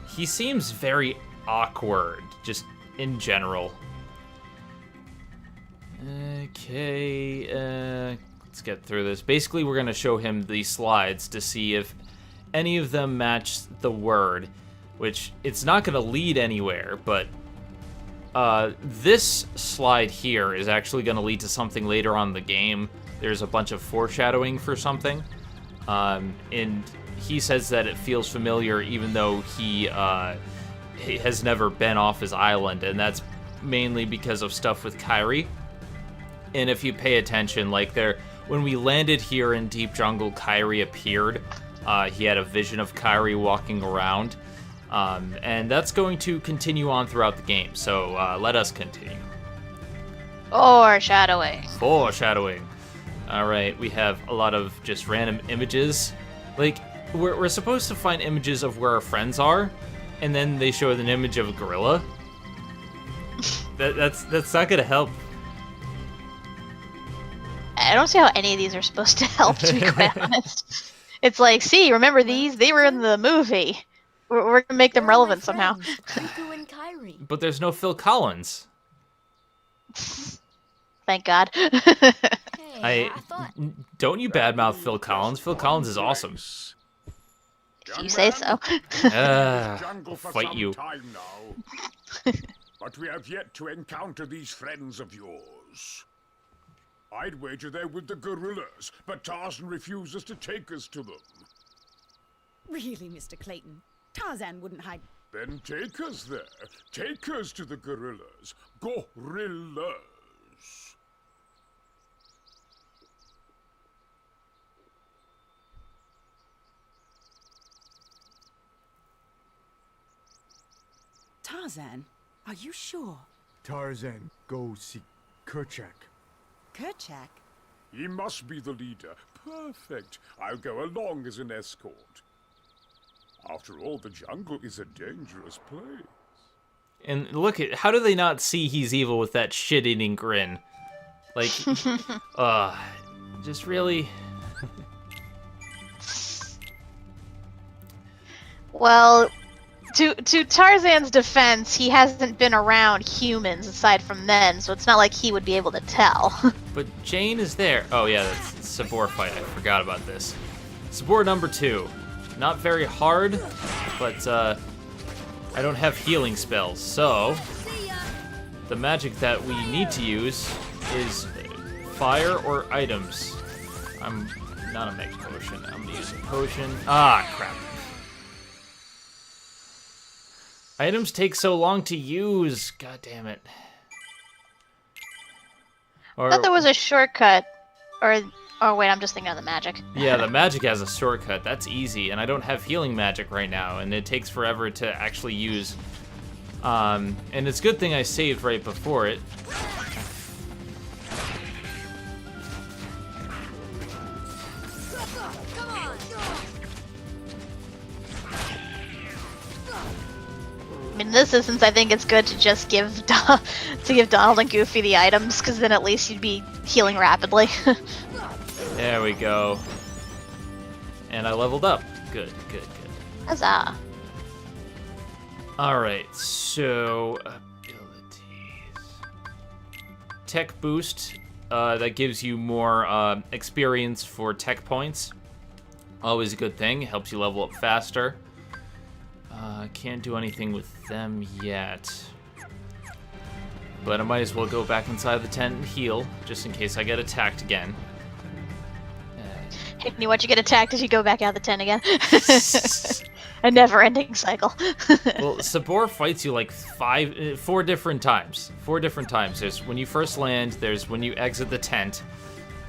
he seems very awkward, just in general. Okay, let's get through this. Basically, we're going to show him these slides to see if any of them match the word, which it's not going to lead anywhere, but this slide here is actually going to lead to something later on in the game. There's a bunch of foreshadowing for something, and he says that it feels familiar even though he has never been off his island, and that's mainly because of stuff with Kyrie. And if you pay attention, like when we landed here in Deep Jungle, Kyrie appeared. He had a vision of Kyrie walking around. And that's going to continue on throughout the game, so let us continue. Foreshadowing. Foreshadowing. Alright, we have a lot of just random images. Like, we're supposed to find images of where our friends are, and then they show an image of a gorilla. That's not gonna help. I don't see how any of these are supposed to help, to be quite honest. It's like, see, remember these? They were in the movie. We're gonna make them relevant somehow. Riku and Kyrie. But there's no Phil Collins. Thank God. Hey, Hey, I thought... Don't you badmouth Phil Collins. Phil Collins is awesome. If you say so. Jungle for fight some you. time now. But we have yet to encounter these friends of yours. I'd wager they're with the gorillas, but Tarzan refuses to take us to them. Really, Mr. Clayton? Tarzan wouldn't hide. Then take us there. Take us to the gorillas. Gorillas. Tarzan, are you sure? Tarzan, go see Kerchak. Kerchak? He must be the leader. Perfect. I'll go along as an escort. After all, the jungle is a dangerous place. And look at, how do they not see he's evil with that shit-eating grin? Like, just really... Well, to Tarzan's defense, he hasn't been around humans aside from then, so it's not like he would be able to tell. But Jane is there. Oh yeah, that's Sabor fight. I forgot about this. Sabor number 2. Not very hard, but I don't have healing spells, so the magic that we need to use is fire or items. I'm not a mega potion. I'm gonna use a potion. Ah, crap. Items take so long to use. God damn it. I thought there was a shortcut. Or wait, I'm just thinking of the magic. Yeah, the magic has a shortcut. That's easy, and I don't have healing magic right now, and it takes forever to actually use. And it's a good thing I saved right before it. In this instance, I think it's good to just give Donald and Goofy the items, because then at least you'd be healing rapidly. There we go. And I leveled up. Good, good, good. Huzzah. Alright, so abilities. Tech boost, that gives you more experience for tech points. Always a good thing, helps you level up faster. Can't do anything with them yet. But I might as well go back inside the tent and heal, just in case I get attacked again. And you watch you get attacked as you go back out the tent again. A never-ending cycle. Well, Sabor fights you like 4 different times. 4 different times. There's when you first land, there's when you exit the tent,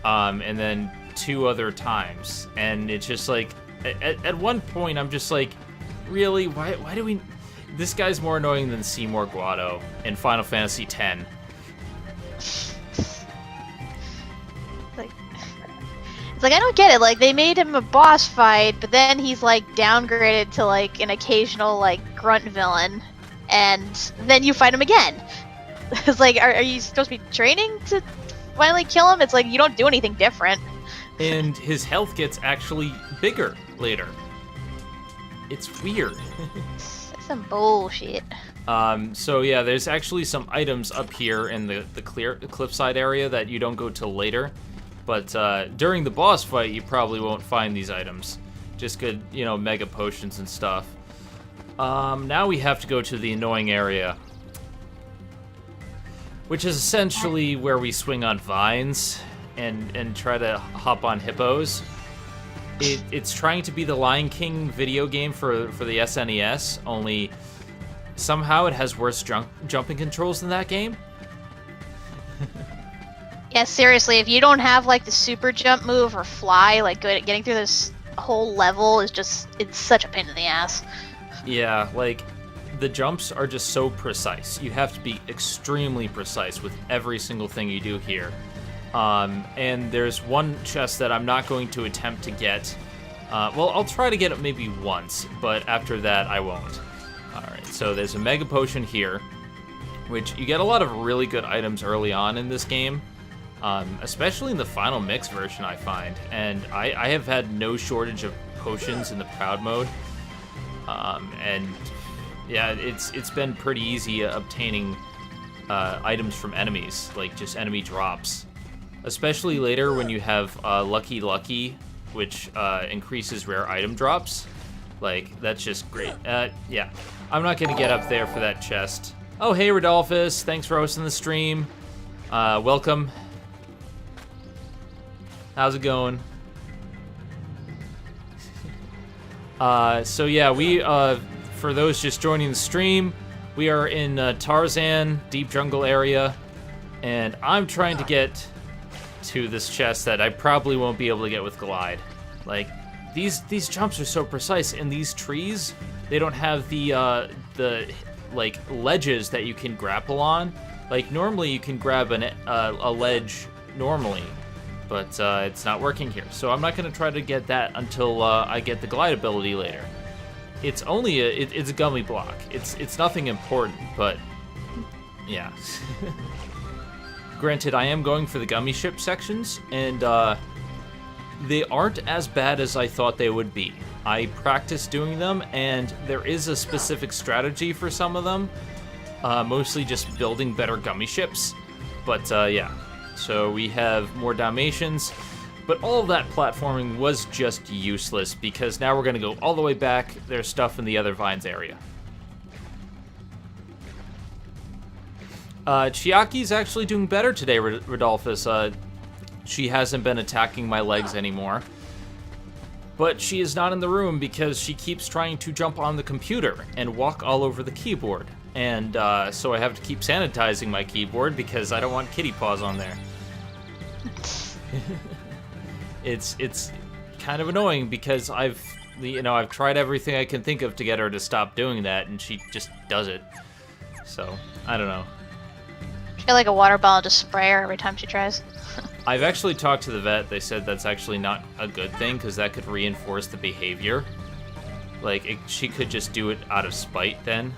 and then 2 other times. And it's just like, at one point, I'm just like, really? Why do we... This guy's more annoying than Seymour Guado in Final Fantasy X. It's like, I don't get it. Like, they made him a boss fight, but then he's, like, downgraded to, like, an occasional, like, grunt villain. And then you fight him again. It's like, are you supposed to be training to finally kill him? It's like, you don't do anything different. And his health gets actually bigger later. It's weird. That's some bullshit. So yeah, there's actually some items up here in the cliffside area that you don't go till later. But during the boss fight, you probably won't find these items. Just good, mega potions and stuff. Now we have to go to the annoying area, which is essentially where we swing on vines and try to hop on hippos. It's trying to be the Lion King video game for the SNES, only somehow it has worse jumping controls than that game. Yeah, seriously, if you don't have, like, the super jump move or fly, like, getting through this whole level is just, it's such a pain in the ass. Yeah, like, the jumps are just so precise. You have to be extremely precise with every single thing you do here. And there's one chest that I'm not going to attempt to get. Well, I'll try to get it maybe once, but after that, I won't. Alright, so there's a Mega Potion here, which you get a lot of really good items early on in this game. Especially in the Final Mix version, I find. And I have had no shortage of potions in the Proud mode. And yeah, it's been pretty easy obtaining items from enemies, like just enemy drops. especially later when you have Lucky Lucky, which increases rare item drops. Like, that's just great. Yeah, I'm not gonna get up there for that chest. Oh, hey, Rodolphus, thanks for hosting the stream. Welcome. How's it going? So yeah, we, for those just joining the stream, we are in Tarzan, deep jungle area, and I'm trying to get to this chest that I probably won't be able to get with Glide. Like, these jumps are so precise, and these trees, they don't have the like, ledges that you can grapple on. Like, normally you can grab a ledge normally, but it's not working here. So I'm not going to try to get that until I get the glide ability later. It's only it's a gummy block. It's nothing important, but yeah. Granted, I am going for the gummy ship sections, and they aren't as bad as I thought they would be. I practiced doing them, and there is a specific strategy for some of them, mostly just building better gummy ships. But yeah, so we have more Dalmatians, but all of that platforming was just useless because now we're going to go all the way back. There's stuff in the other vines area. Chiaki's actually doing better today, Rodolphus. She hasn't been attacking my legs anymore. But she is not in the room because she keeps trying to jump on the computer and walk all over the keyboard. And so I have to keep sanitizing my keyboard because I don't want kitty paws on there. It's kind of annoying because I've tried everything I can think of to get her to stop doing that, and she just does it. So, I don't know. She got like a water bottle to spray her every time she tries. I've actually talked to the vet. They said that's actually not a good thing because that could reinforce the behavior. Like, she could just do it out of spite then.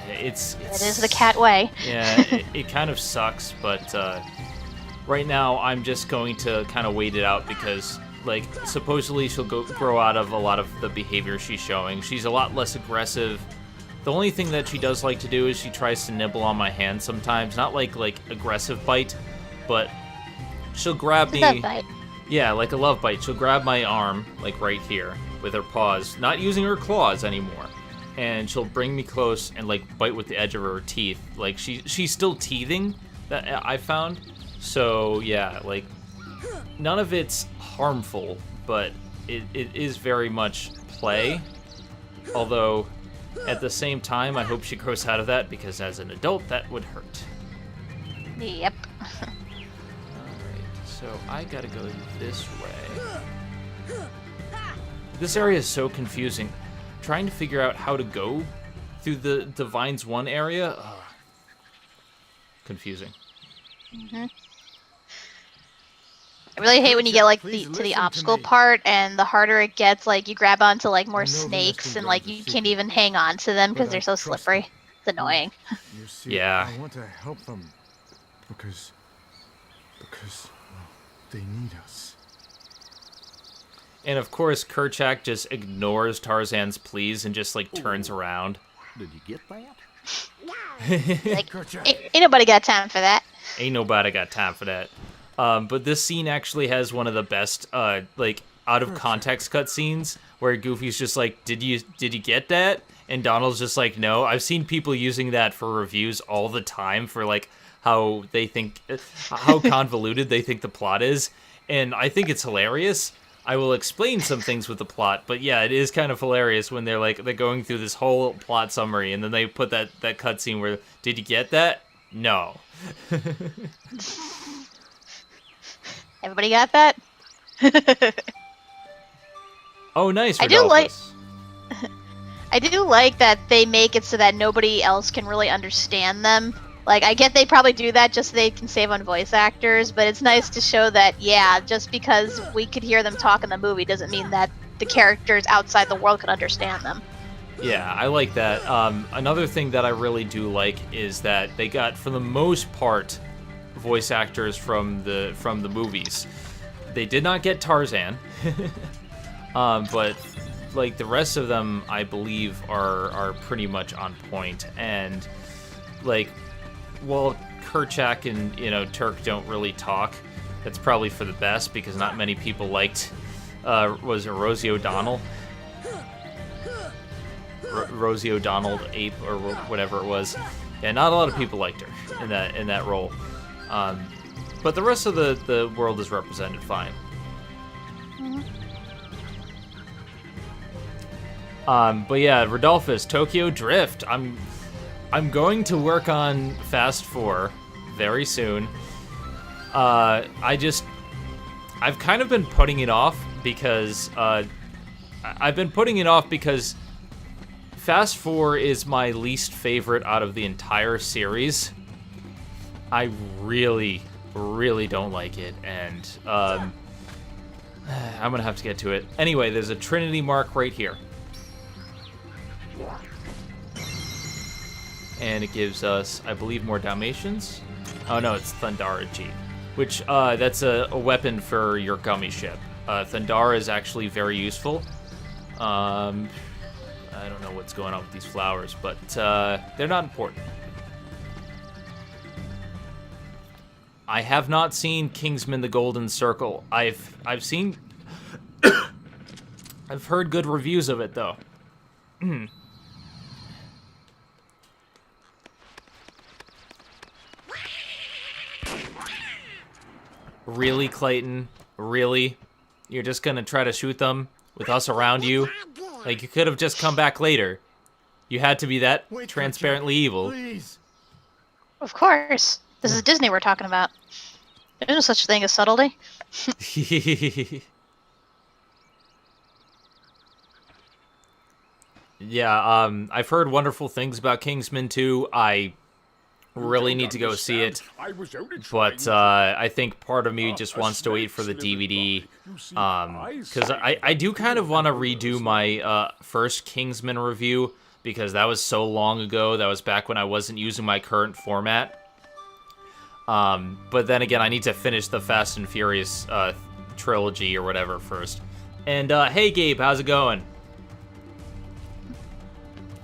It is the cat way. Yeah, it kind of sucks, but right now I'm just going to kind of wait it out because, like, supposedly she'll grow out of a lot of the behavior she's showing. She's a lot less aggressive. The only thing that she does like to do is she tries to nibble on my hand sometimes. Not like aggressive bite, but she'll grab me. Love bite. Yeah, like a love bite. She'll grab my arm, like right here, with her paws, not using her claws anymore. And she'll bring me close and like bite with the edge of her teeth. Like she's still teething, that I found. So yeah, like none of it's harmful, but it is very much play. Although at the same time, I hope she grows out of that because as an adult, that would hurt. Yep. Alright, so I gotta go this way. This area is so confusing. Trying to figure out how to go through the Vines 1 area. Confusing. Mm-hmm. I really hate when you get like to the obstacle part, and the harder it gets, like you grab onto like more snakes, and like you can't even hang on to them because they're so slippery. It's annoying. You see, yeah. I want to help them because well, they need us. And of course, Kerchak just ignores Tarzan's pleas and just like turns around. Did you get that? Like, ain't nobody got time for that. Ain't nobody got time for that. But this scene actually has one of the best, like, out-of-context cutscenes where Goofy's just like, did you get that? And Donald's just like, no. I've seen people using that for reviews all the time for, like, how convoluted they think the plot is. And I think it's hilarious. I will explain some things with the plot, but yeah, it is kind of hilarious when they're going through this whole plot summary, and then they put that cutscene where, did you get that? No. Everybody got that? Oh, nice. I do like that they make it so that nobody else can really understand them. Like, I get they probably do that just so they can save on voice actors, but it's nice to show that, yeah, just because we could hear them talk in the movie doesn't mean that the characters outside the world can understand them. Yeah, I like that. Another thing that I really do like is that they got, for the most part, voice actors from the movies. They did not get Tarzan, but like the rest of them, I believe are pretty much on point. And like, well, Kerchak and, Turk don't really talk. That's probably for the best, because not many people liked, was it Rosie O'Donnell? Rosie O'Donnell, Ape, or whatever it was. Yeah, not a lot of people liked her in that role. But the rest of the world is represented fine. But yeah, Rodolphus, Tokyo Drift. I'm going to work on Fast 4 very soon. I've kind of been putting it off because Fast 4 is my least favorite out of the entire series. I really, really don't like it, and I'm gonna have to get to it. Anyway, there's a Trinity mark right here. And it gives us, I believe, more Dalmatians. Oh no, it's Thundara G, which that's a weapon for your gummy ship. Thundara is actually very useful. I don't know what's going on with these flowers, but they're not important. I have not seen Kingsman: The Golden Circle. I've seen I've heard good reviews of it though. Really, Clayton? Really? You're just gonna try to shoot them with us around you? Like, you could have just come back later. You had to be that transparently evil. Please. Of course. This is Disney we're talking about. There's no such thing as subtlety. Yeah, I've heard wonderful things about Kingsman 2. I really need to go see it, but I think part of me just wants to wait for the DVD, because I do kind of want to redo my first Kingsman review, because that was so long ago. That was back when I wasn't using my current format. But then again, I need to finish the Fast and Furious trilogy or whatever first. And hey Gabe, how's it going?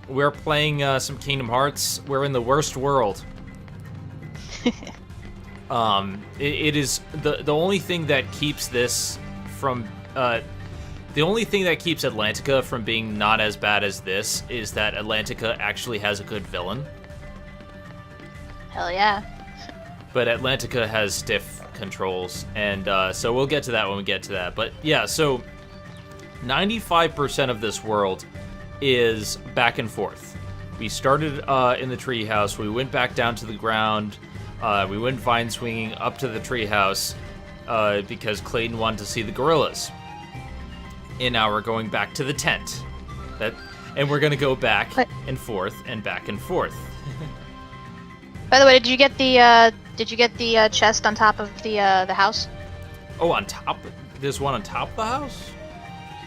We're playing some Kingdom Hearts. We're in the worst world. It is the only thing that keeps this from the only thing that keeps Atlantica from being not as bad as this is that Atlantica actually has a good villain. Hell yeah. But Atlantica has stiff controls, and so we'll get to that when we get to that. But yeah, so 95% of this world is back and forth. We started in the treehouse, we went back down to the ground, we went vine swinging up to the treehouse because Clayton wanted to see the gorillas. And now we're going back to the tent. And we're gonna go back and forth and back and forth. By the way, did you get the chest on top of the house? Oh, on top? There's one on top of the house?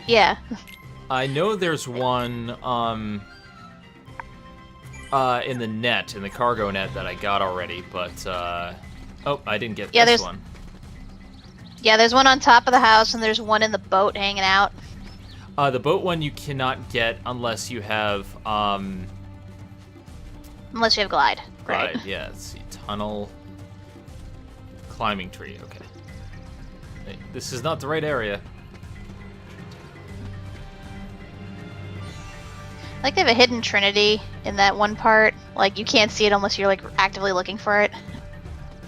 Yeah. I know there's one in the net, in the cargo net that I got already, but oh, I didn't get this one. Yeah, there's one on top of the house, and there's one in the boat hanging out. The boat one you cannot get unless you have Unless you have glide. Right. Yeah, let's see. Tunnel. Climbing tree, okay. Hey, this is not the right area. Like, they have a hidden trinity in that one part. Like, you can't see it unless you're, like, actively looking for it.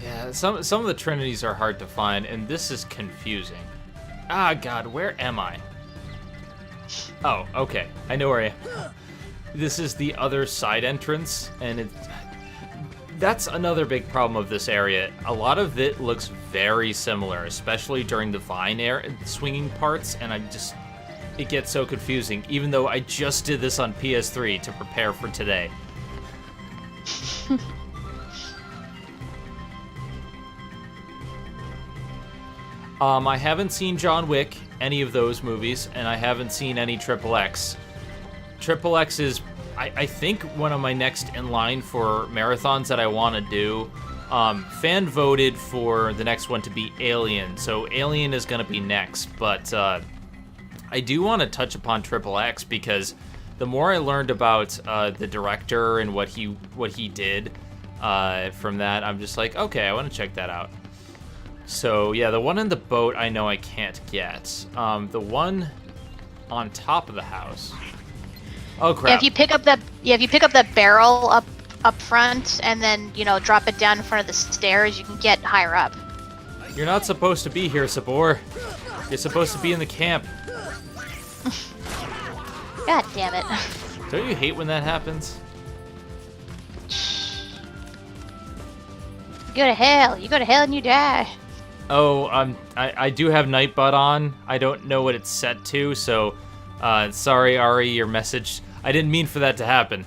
Yeah, some of the trinities are hard to find, and this is confusing. Ah, God, where am I? Oh, okay. I know where I am. This is the other side entrance, and that's another big problem of this area. A lot of it looks very similar, especially during the vine swinging parts, and it gets so confusing, even though I just did this on PS3 to prepare for today. I haven't seen John Wick, any of those movies, and I haven't seen any XXX. XXX is, I think, one of my next in line for marathons that I want to do. Fan voted for the next one to be Alien, so Alien is going to be next, but I do want to touch upon XXX because the more I learned about the director and what he did, from that, I'm just like, okay, I want to check that out. So yeah, the one in the boat I know I can't get. The one on top of the house. Oh crap! Yeah, if you pick up that barrel up front and then drop it down in front of the stairs, you can get higher up. You're not supposed to be here, Sabor. You're supposed to be in the camp. God damn it! Don't you hate when that happens? You go to hell. You go to hell and you die. Oh, I do have Nightbot on. I don't know what it's set to, so sorry, Ari, your message. I didn't mean for that to happen.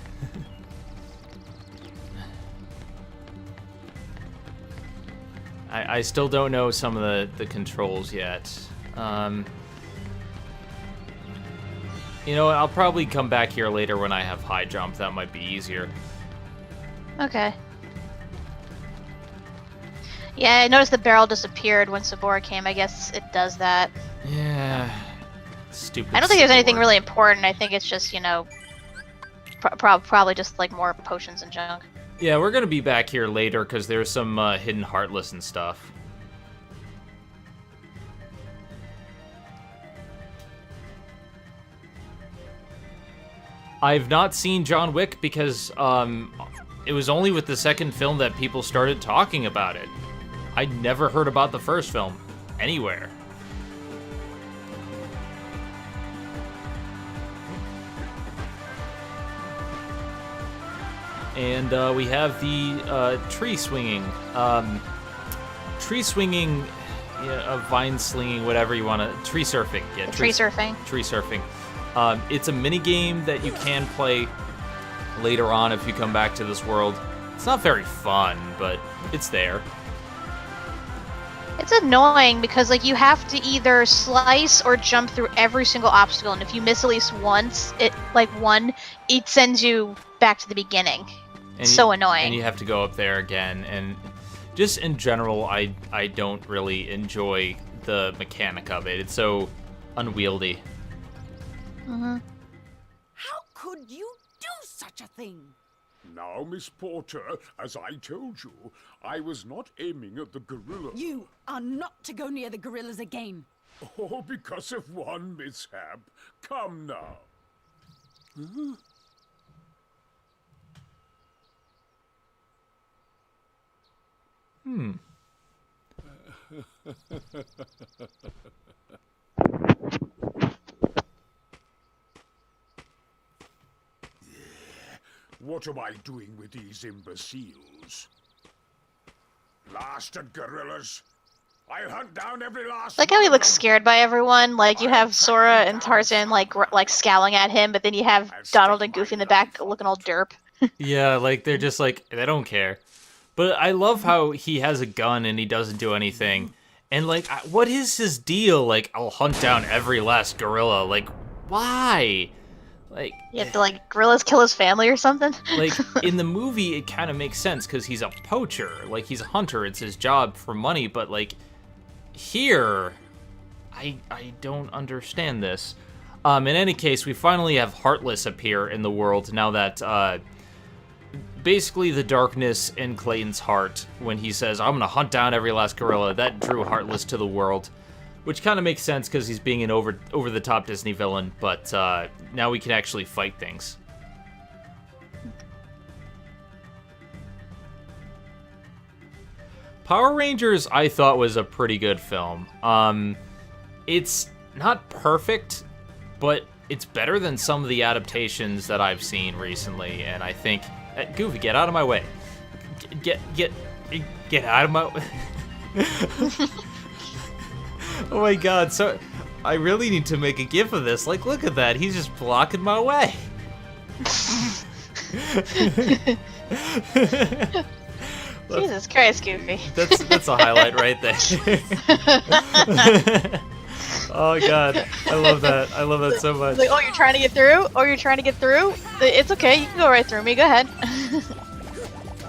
I still don't know some of the controls yet. You know what? I'll probably come back here later when I have high jump. That might be easier. Okay. Yeah, I noticed the barrel disappeared when Sabora came. I guess it does that. Yeah. Stupid. I don't think there's anything Sabor. really important. I think it's just, probably just like more potions and junk. Yeah, we're gonna be back here later because there's some hidden Heartless and stuff. I've not seen John Wick because it was only with the second film that people started talking about it. I'd never heard about the first film anywhere. And we have the tree swinging, vine slinging, whatever you want to, tree surfing. Yeah, tree surfing. Tree surfing. It's a mini game that you can play later on if you come back to this world. It's not very fun, but it's there. It's annoying because you have to either slice or jump through every single obstacle, and if you miss at least once, it sends you back to the beginning. It's so annoying. And you have to go up there again, and just in general, I don't really enjoy the mechanic of it. It's so unwieldy. Mm-hmm. How could you do such a thing? Now, Miss Porter, as I told you, I was not aiming at the gorilla. You are not to go near the gorillas again. Oh, because of one mishap. Come now. Huh? What am I doing with these imbeciles? Blasted gorillas! I'll hunt down every last Like how he one of looks them. scared by everyone. Like you have Sora and Tarzan like scowling at him, but then you have Donald and Goofy in the back looking all derp. Yeah, they're just they don't care. But I love how he has a gun and he doesn't do anything. And what is his deal? I'll hunt down every last gorilla. Why? You have to gorillas kill his family or something. In the movie, it kind of makes sense because he's a poacher. He's a hunter. It's his job for money. But here, I don't understand this. In any case, we finally have Heartless appear in the world now that basically the darkness in Clayton's heart when he says, I'm gonna hunt down every last gorilla, that drew Heartless to the world, which kind of makes sense because he's being an over-the-top Disney villain, but now we can actually fight things. Power Rangers, I thought, was a pretty good film. It's not perfect, but it's better than some of the adaptations that I've seen recently, and I think... Goofy, get out of my way. Get out of my way. Oh my god, so... I really need to make a gif of this. Look at that. He's just blocking my way. Jesus Christ, Goofy. That's a highlight right there. Oh god, I love that. I love that so much. Oh, you're trying to get through? Oh, you're trying to get through? It's okay. You can go right through me. Go ahead.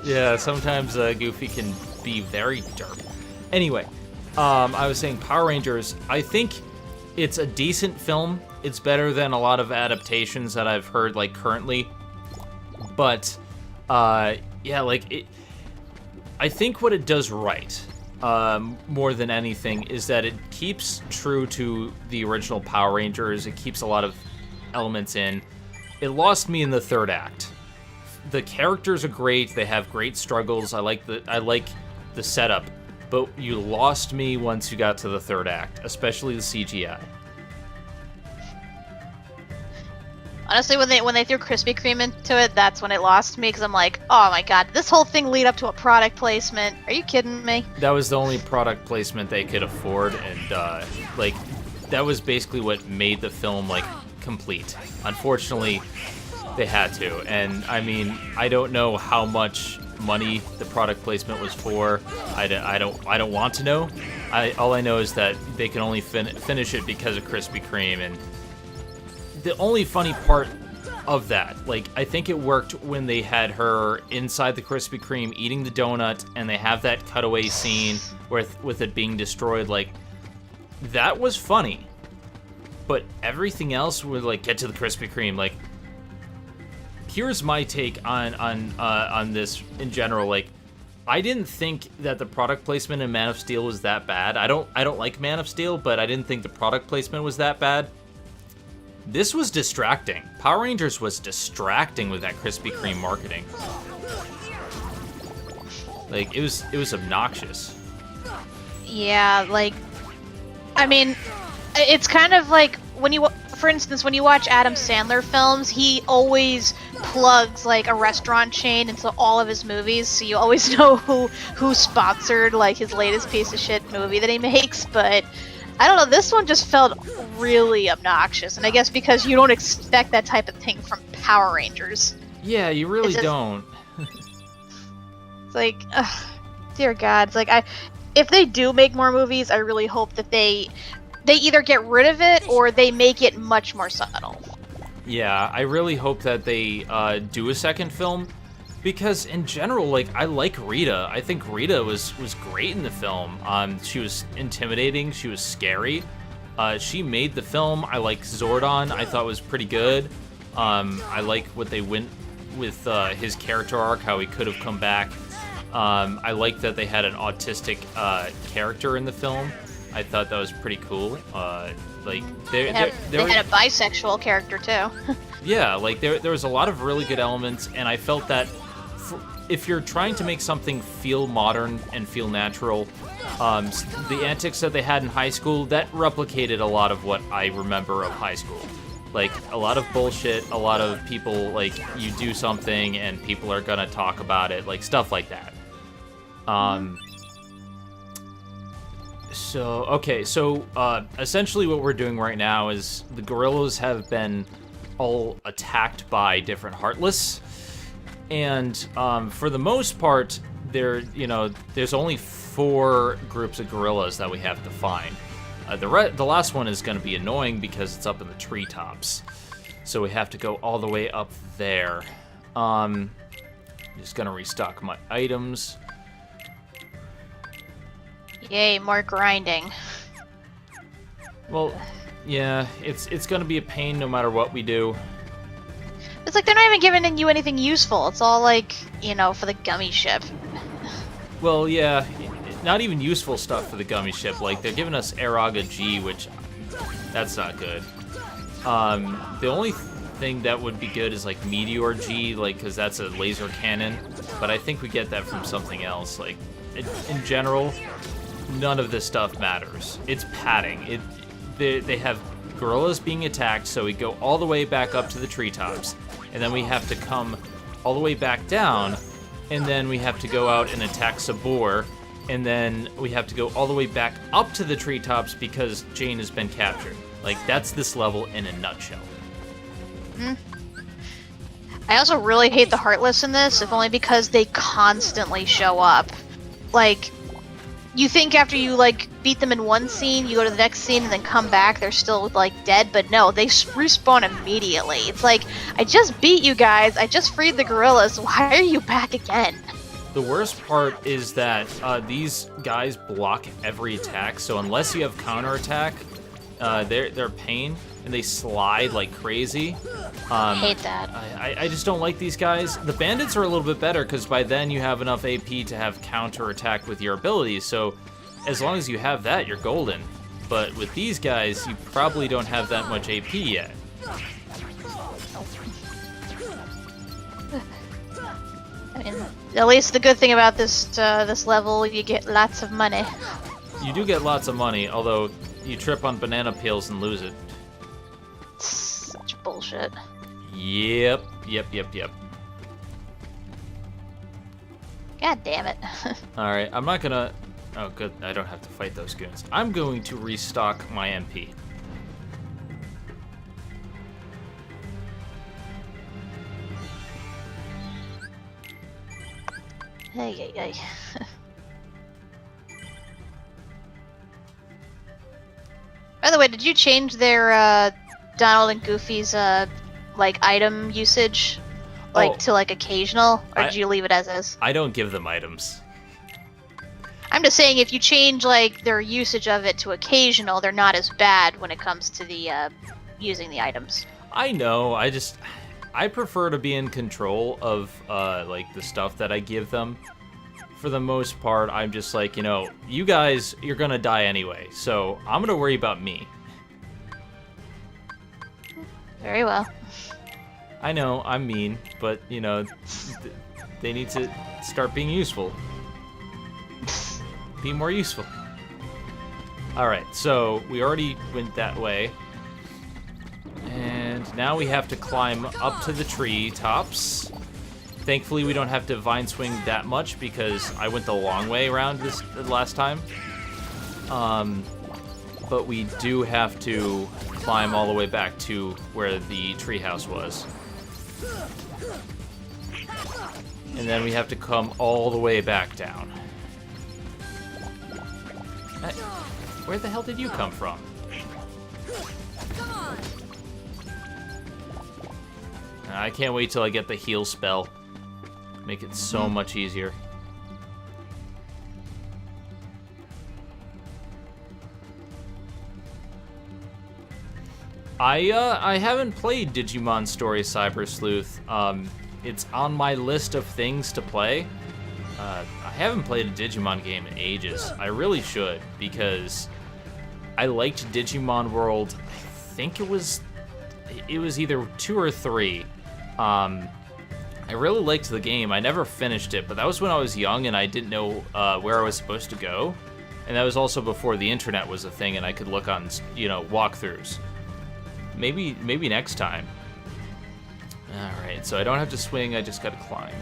Yeah, sometimes Goofy can be very derp. Anyway, I was saying Power Rangers. I think it's a decent film. It's better than a lot of adaptations that I've heard currently. But yeah, I think what it does right, more than anything, is that it keeps true to the original Power Rangers. It keeps a lot of elements in. It lost me in the third act. The characters are great. They have great struggles. I like the setup, but you lost me once you got to the third act, especially the CGI. Honestly, when they threw Krispy Kreme into it, that's when it lost me, because I'm like, oh my god, this whole thing lead up to a product placement. Are you kidding me? That was the only product placement they could afford, and like, that was basically what made the film like complete. Unfortunately, they had to, and I mean, I don't know how much money the product placement was for. I don't want to know. All I know is that they can only finish it because of Krispy Kreme, and the only funny part of that, like, I think it worked when they had her inside the Krispy Kreme eating the donut, and they have that cutaway scene with it being destroyed. Like, that was funny, but everything else would like get to the Krispy Kreme. Like, here's my take on this in general. Like, I didn't think that the product placement in Man of Steel was that bad. I don't like Man of Steel, but I didn't think the product placement was that bad. This was distracting. Power Rangers was distracting with that Krispy Kreme marketing. Like, it was obnoxious. Yeah, like, I mean, it's kind of like when you, for instance, when you watch Adam Sandler films, he always plugs like a restaurant chain into all of his movies, so you always know who sponsored like his latest piece of shit movie that he makes. But I don't know, this one just felt really obnoxious, and I guess because you don't expect that type of thing from Power Rangers. Yeah, you really don't. It's like, ugh, dear God, it's like, if they do make more movies, I really hope that they either get rid of it or they make it much more subtle. Yeah, I really hope that they do a second film, because in general, like, I like Rita. I think Rita was great in the film. She was intimidating. She was scary. She made the film. I like Zordon. I thought was pretty good. I like what they went with his character arc, how he could have come back. I like that they had an autistic character in the film. I thought that was pretty cool. Like they had a bisexual character too. Yeah, like there was a lot of really good elements, and I felt that if you're trying to make something feel modern and feel natural, the antics that they had in high school, that replicated a lot of what I remember of high school. Like, a lot of bullshit, a lot of people, like, you do something and people are gonna talk about it, like, stuff like that. So essentially what we're doing right now is the gorillas have been all attacked by different Heartless, and for the most part, there's only 4 groups of gorillas that we have to find. The last one is going to be annoying because it's up in the treetops, so we have to go all the way up there. I'm just going to restock my items. Yay, more grinding. Well, yeah, it's going to be a pain no matter what we do. It's like they're not even giving you anything useful. It's all like, for the gummy ship. Well, yeah, not even useful stuff for the gummy ship. Like, they're giving us Araga G, which, that's not good. The only thing that would be good is, like, Meteor G, like, because that's a laser cannon. But I think we get that from something else. Like, in general, none of this stuff matters. It's padding. They have gorillas being attacked, so we go all the way back up to the treetops. And then we have to come all the way back down, and then we have to go out and attack Sabor, and then we have to go all the way back up to the treetops because Jane has been captured. Like, that's this level in a nutshell. I also really hate the Heartless in this, if only because they constantly show up. Like, you think after you, like, beat them in one scene, you go to the next scene and then come back, they're still, like, dead, but no, they respawn immediately. It's like, I just beat you guys, I just freed the gorillas, why are you back again? The worst part is that these guys block every attack, so unless you have counterattack, they're pain. and they slide like crazy. I hate that. I just don't like these guys. The bandits are a little bit better because by then you have enough AP to have counter attack with your abilities. So as long as you have that, you're golden. But with these guys, you probably don't have that much AP yet. I mean, at least the good thing about this this level, you get lots of money. You do get lots of money, although you trip on banana peels and lose it. Such bullshit. Yep. God damn it. Alright, I'm not gonna... Oh, good. I don't have to fight those goons. I'm going to restock my MP. Hey. By the way, did you change their Donald and Goofy's like item usage, like to like occasional, or did you leave it as is? I don't give them items. I'm just saying, if you change like their usage of it to occasional, they're not as bad when it comes to the using the items. I know. I prefer to be in control of like the stuff that I give them. For the most part, I'm just like, you know, you guys, you're gonna die anyway, so I'm gonna worry about me. Very well. I know, I'm mean, but, you know, they need to start being useful. Be more useful. Alright, so we already went that way. And now we have to climb up to the tree tops. Thankfully, we don't have to vine swing that much because I went the long way around this last time. But we do have to climb all the way back to where the treehouse was. And then we have to come all the way back down. Where the hell did you come from? I can't wait till I get the heal spell. Make it so much easier. I haven't played Digimon Story Cyber Sleuth. It's on my list of things to play. I haven't played a Digimon game in ages. I really should, because I liked Digimon World. I think it was either 2 or 3. I really liked the game. I never finished it, but that was when I was young and I didn't know where I was supposed to go. And that was also before the internet was a thing and I could look on, you know, walkthroughs. Maybe next time. Alright, so I don't have to swing, I just gotta climb.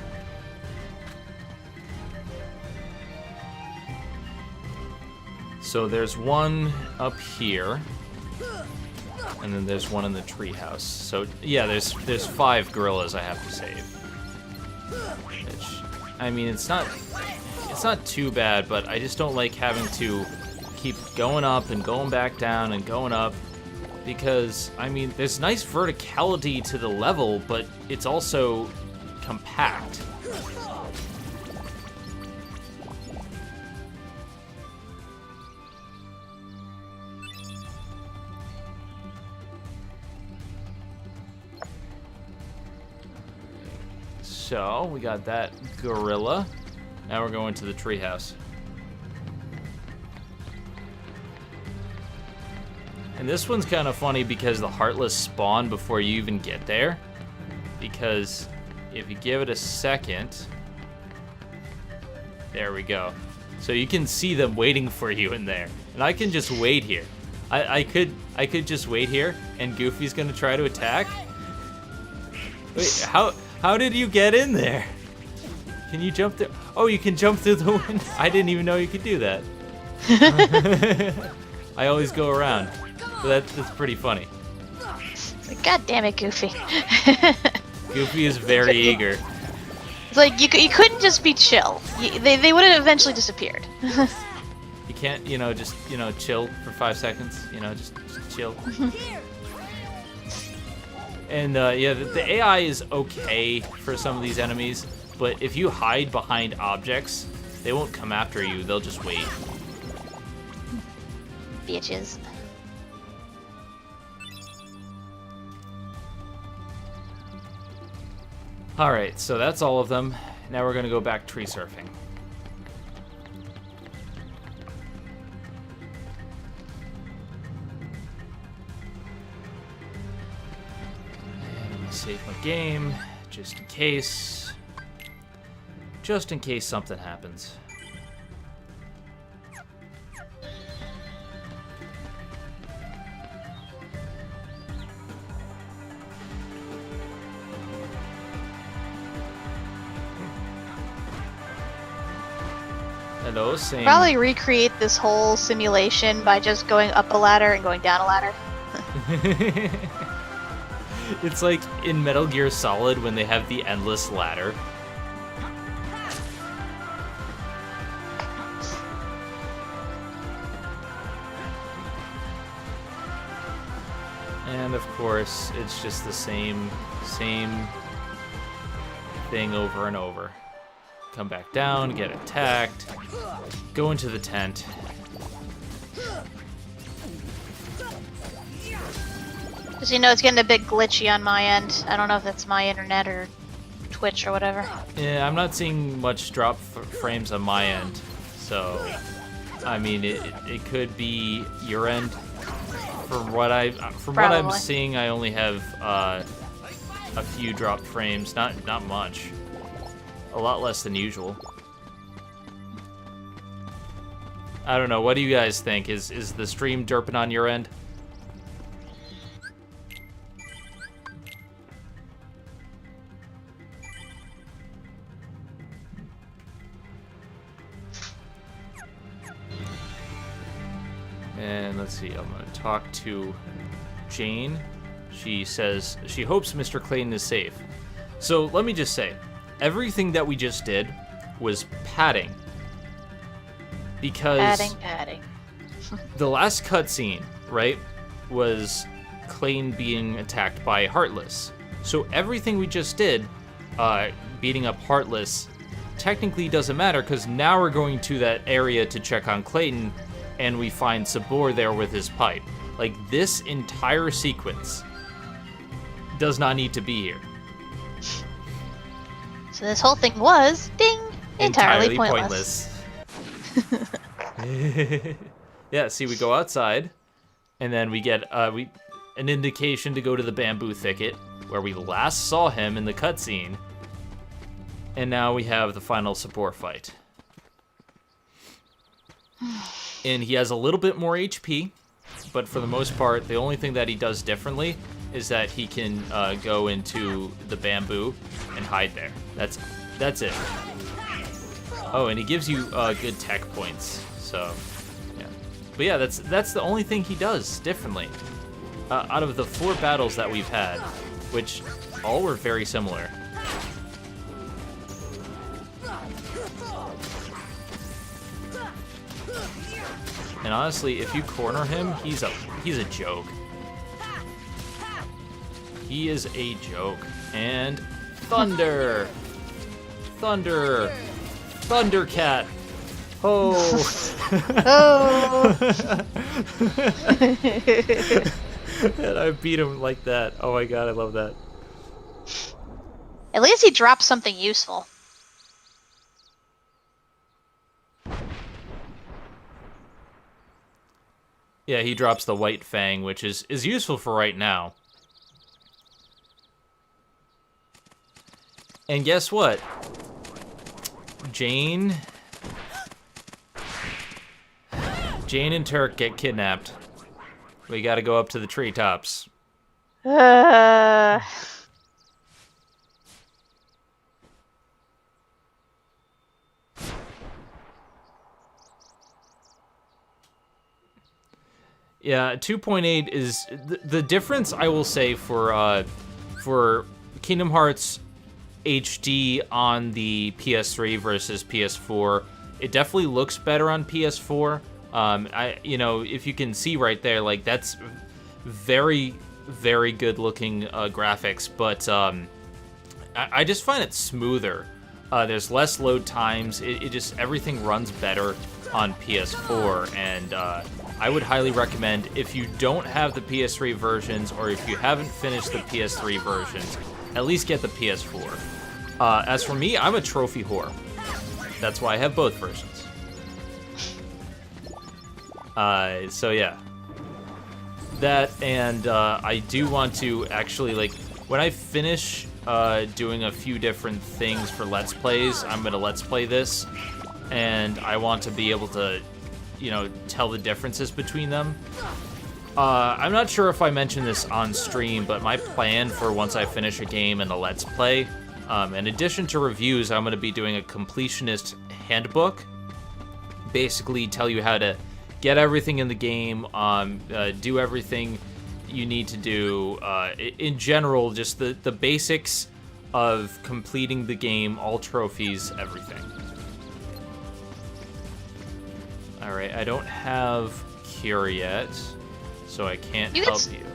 So there's one up here. And then there's one in the treehouse. So yeah, there's 5 gorillas I have to save. Which, I mean, it's not too bad, but I just don't like having to keep going up and going back down and going up, because I mean, there's nice verticality to the level, but it's also compact. So, we got that gorilla. Now we're going to the treehouse. And this one's kind of funny because the Heartless spawn before you even get there. Because if you give it a second... There we go. So you can see them waiting for you in there. And I can just wait here. I could just wait here and Goofy's gonna try to attack. Wait, how did you get in there? Can you jump through? Oh, you can jump through the window. I didn't even know you could do that. I always go around. So that's pretty funny. God damn it, Goofy. Goofy is very eager. It's like, you couldn't just be chill. They would have eventually disappeared. You can't, you know, just, you know, chill for 5 seconds. You know, just chill. And yeah, the AI is okay for some of these enemies, but if you hide behind objects, they won't come after you, they'll just wait. Alright, so that's all of them. Now we're gonna go back tree surfing. And I'm gonna save my game, just in case. Just in case something happens. Hello, same. Probably recreate this whole simulation by just going up a ladder and going down a ladder. It's like in Metal Gear Solid when they have the endless ladder. And of course, it's just the same thing over and over. Come back down, get attacked, go into the tent. Just, you know, it's getting a bit glitchy on my end. I don't know if that's my internet or Twitch or whatever. Yeah, I'm not seeing much drop frames on my end, so I mean, it could be your end. From what I'm seeing, I only have a few drop frames, not much. A lot less than usual. I don't know. What do you guys think? Is the stream derping on your end? And let's see. I'm going to talk to Jane. She says she hopes Mr. Clayton is safe. So let me just say, everything that we just did was padding. Because Padding. the last cutscene, right, was Clayton being attacked by Heartless. So everything we just did, beating up Heartless, technically doesn't matter because now we're going to that area to check on Clayton and we find Sabor there with his pipe. Like, this entire sequence does not need to be here. So this whole thing was, ding, entirely pointless. Yeah, see, we go outside, and then we get an indication to go to the bamboo thicket, where we last saw him in the cutscene, and now we have the final Sabor fight. And he has a little bit more HP, but for the most part, the only thing that he does differently is that he can go into the bamboo and hide there. That's it. Oh, and he gives you good tech points. So, yeah. But yeah, that's the only thing he does differently. Out of the 4 battles that we've had, which all were very similar. And honestly, if you corner him, he's a joke. He is a joke. And Thunder! Thunder! Thundercat! Oh! Oh! And I beat him like that. Oh my god, I love that. At least he dropped something useful. Yeah, he drops the White Fang, which is useful for right now. And guess what? Jane and Turk get kidnapped. We gotta go up to the treetops. Yeah, 2.8 is the difference. I will say for Kingdom Hearts HD on the PS3 versus PS4, it definitely looks better on PS4. If you can see right there, like, that's very, very good looking graphics, but I just find it smoother. There's less load times. It just, everything runs better on PS4, and I would highly recommend, if you don't have the PS3 versions, or if you haven't finished the PS3 versions, at least get the PS4. As for me, I'm a trophy whore. That's why I have both versions. So yeah. That, and I do want to actually, like, when I finish doing a few different things for Let's Plays, I'm going to Let's Play this, and I want to be able to, you know, tell the differences between them. I'm not sure if I mentioned this on stream, but my plan for once I finish a game and a Let's Play, in addition to reviews, I'm going to be doing a completionist handbook. Basically tell you how to get everything in the game, do everything you need to do. In general, just the basics of completing the game, all trophies, everything. Alright, I don't have Cure yet, so I can't help you.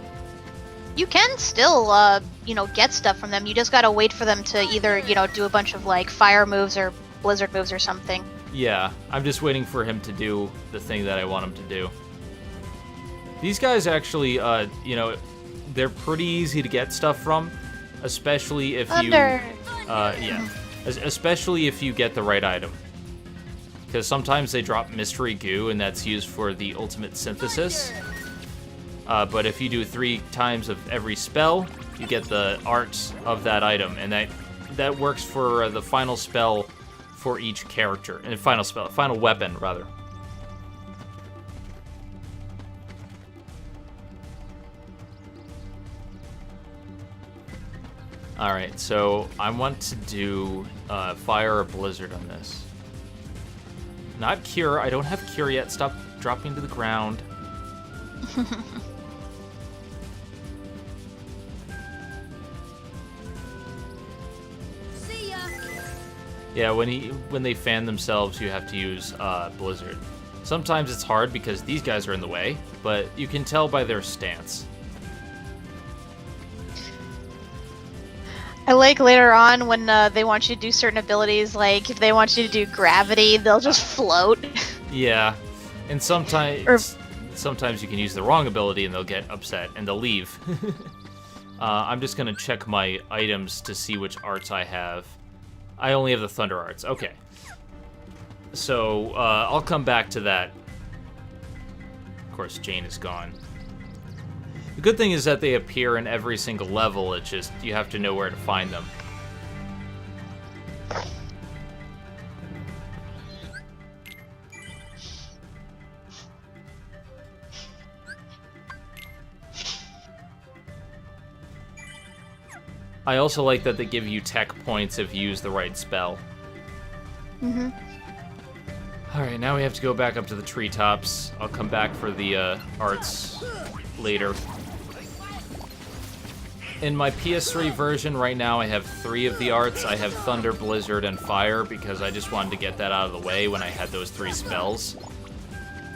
You can still, you know, get stuff from them. You just gotta wait for them to either, you know, do a bunch of, like, fire moves or blizzard moves or something. Yeah, I'm just waiting for him to do the thing that I want him to do. These guys actually, you know, they're pretty easy to get stuff from, especially if especially if you get the right item. Because sometimes they drop mystery goo, and that's used for the ultimate synthesis. But if you do 3 times of every spell, you get the arts of that item, and that works for the final spell for each character, and final weapon rather. All right, so I want to do fire or blizzard on this. Not cure. I don't have cure yet. Stop dropping to the ground. Yeah, when they fan themselves, you have to use Blizzard. Sometimes it's hard because these guys are in the way, but you can tell by their stance. I like later on when they want you to do certain abilities, like if they want you to do gravity, they'll just float. Yeah, and sometimes you can use the wrong ability and they'll get upset and they'll leave. I'm just gonna check my items to see which arts I have. I only have the Thunder Arts. Okay. So, I'll come back to that. Of course, Jane is gone. The good thing is that they appear in every single level. It's just, you have to know where to find them. I also like that they give you tech points if you use the right spell. Mm-hmm. Alright, now we have to go back up to the treetops. I'll come back for the arts later. In my PS3 version right now, I have 3 of the arts. I have Thunder, Blizzard, and Fire because I just wanted to get that out of the way when I had those 3 spells.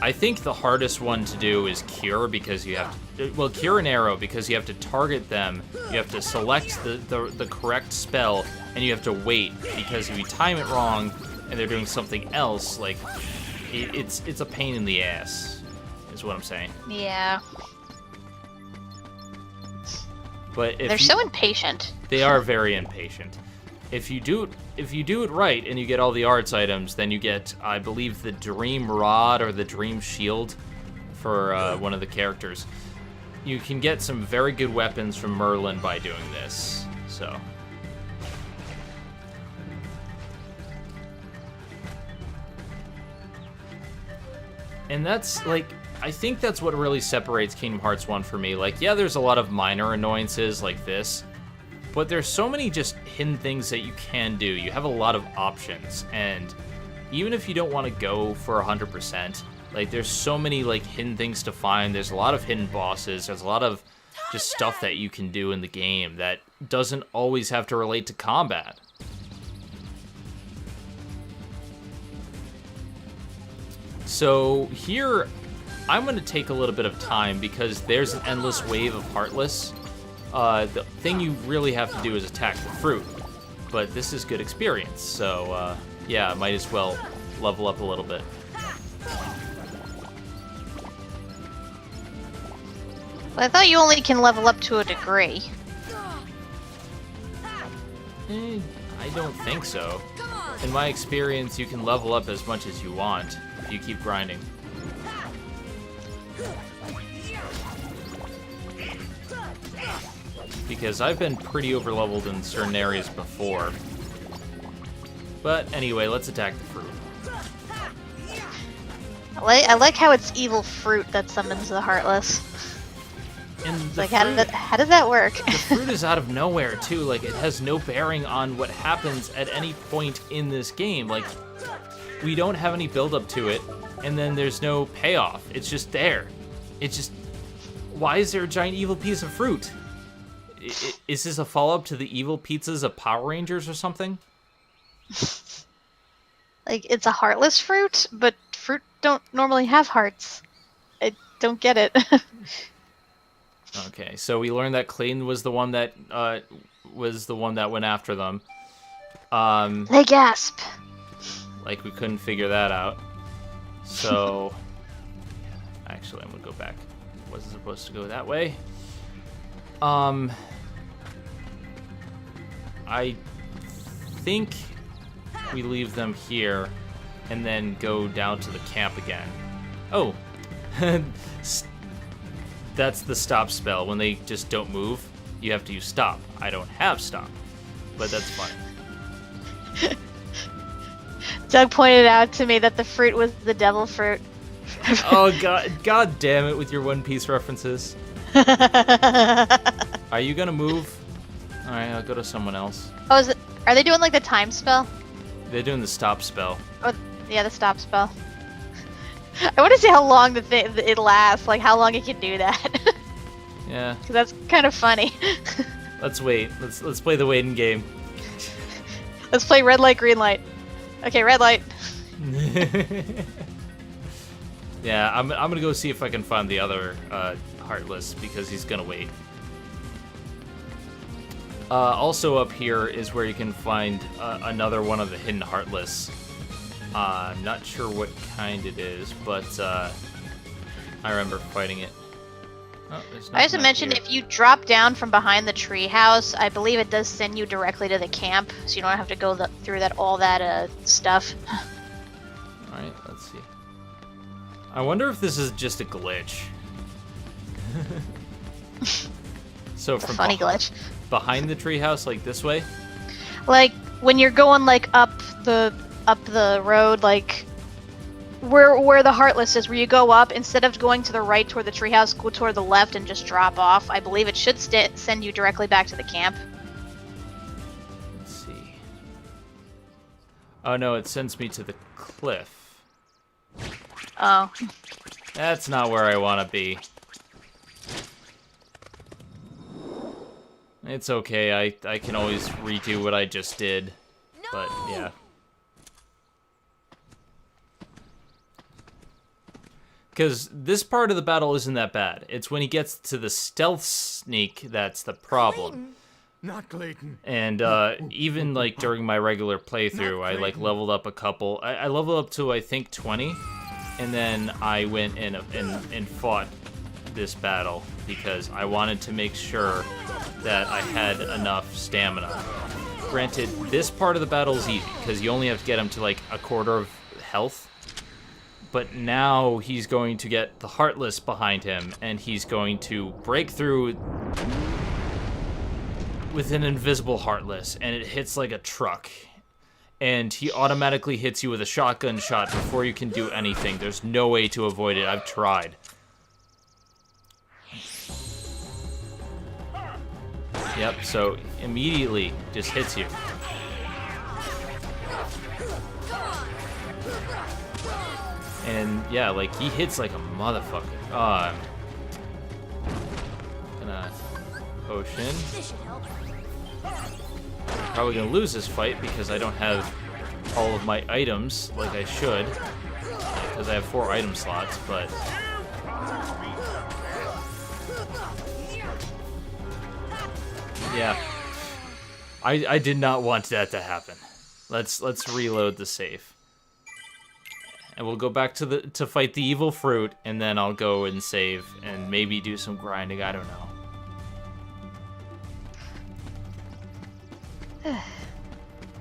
I think the hardest one to do is Cure because you have to, well, Cure and Arrow because you have to target them, you have to select the correct spell, and you have to wait because if you time it wrong and they're doing something else, like, it's a pain in the ass, is what I'm saying. Yeah. But if they're so impatient. They are very impatient. If you do it right and you get all the arts items, then you get, I believe, the Dream Rod or the Dream Shield for one of the characters. You can get some very good weapons from Merlin by doing this, so. And that's, like, I think that's what really separates Kingdom Hearts 1 for me. Like, yeah, there's a lot of minor annoyances like this, but there's so many just hidden things that you can do. You have a lot of options, and even if you don't want to go for 100%, like, there's so many, like, hidden things to find. There's a lot of hidden bosses. There's a lot of just stuff that you can do in the game that doesn't always have to relate to combat. So here, I'm going to take a little bit of time because there's an endless wave of Heartless. The thing you really have to do is attack the fruit, but this is good experience, so yeah, might as well level up a little bit. Well, I thought you only can level up to a degree. I don't think so. In my experience, you can level up as much as you want if you keep grinding. Because I've been pretty overleveled in certain areas before. But anyway, let's attack the fruit. I like how it's evil fruit that summons the Heartless. And the Like, fruit, how does that work? the fruit is out of nowhere, too. Like, it has no bearing on what happens at any point in this game. Like, we don't have any build-up to it, and then there's no payoff. It's just there. It's just... Why is there a giant evil piece of fruit? Is this a follow-up to the evil pizzas of Power Rangers or something? Like, it's a heartless fruit, but fruit don't normally have hearts. I don't get it. Okay, so we learned that Clayton was the one that went after them. They gasp. Like we couldn't figure that out. So, actually, I'm gonna go back. Wasn't supposed to go that way. I think we leave them here and then go down to the camp again. Oh, that's the stop spell. When they just don't move, you have to use stop. I don't have stop, but that's fine. Doug pointed out to me that the fruit was the devil fruit. Oh god damn it with your One Piece references. Are you gonna move? Alright, I'll go to someone else. Oh, are they doing like the time spell? They're doing the stop spell. Oh, yeah, the stop spell. I want to see how long it lasts, like how long it can do that. Yeah. Because that's kind of funny. Let's wait. Let's play the waiting game. Let's play red light, green light. Okay, red light. Yeah, I'm gonna go see if I can find the other Heartless because he's gonna wait. Also up here is where you can find another one of the hidden Heartless. I'm not sure what kind it is, but I remember fighting it. Oh, I also mentioned if you drop down from behind the treehouse, I believe it does send you directly to the camp, so you don't have to go through all that stuff. All right, let's see. I wonder if this is just a glitch. So from funny glitch. Behind the treehouse, like this way. Like when you're going like up the road, like where the Heartless is, where you go up, instead of going to the right toward the treehouse, go toward the left and just drop off. I believe it should send you directly back to the camp. Let's see. Oh no, it sends me to the cliff. Oh. That's not where I want to be. It's okay, I can always redo what I just did. No! But, yeah. Because this part of the battle isn't that bad. It's when he gets to the stealth sneak that's the problem. Not Clayton. And even like during my regular playthrough, I like leveled up a couple. I leveled up to I think 20, and then I went in and fought this battle because I wanted to make sure that I had enough stamina. Granted, this part of the battle is easy because you only have to get him to like a quarter of health. But now he's going to get the Heartless behind him, and he's going to break through with an invisible Heartless, and it hits like a truck. And he automatically hits you with a shotgun shot before you can do anything. There's no way to avoid it. I've tried. Yep, so immediately just hits you. And yeah, like he hits like a motherfucker. Oh, I'm gonna potion. Probably gonna lose this fight because I don't have all of my items like I should. Because I have 4 item slots, but yeah. I did not want that to happen. Let's reload the save. And we'll go back to fight the evil fruit, and then I'll go and save and maybe do some grinding. I don't know.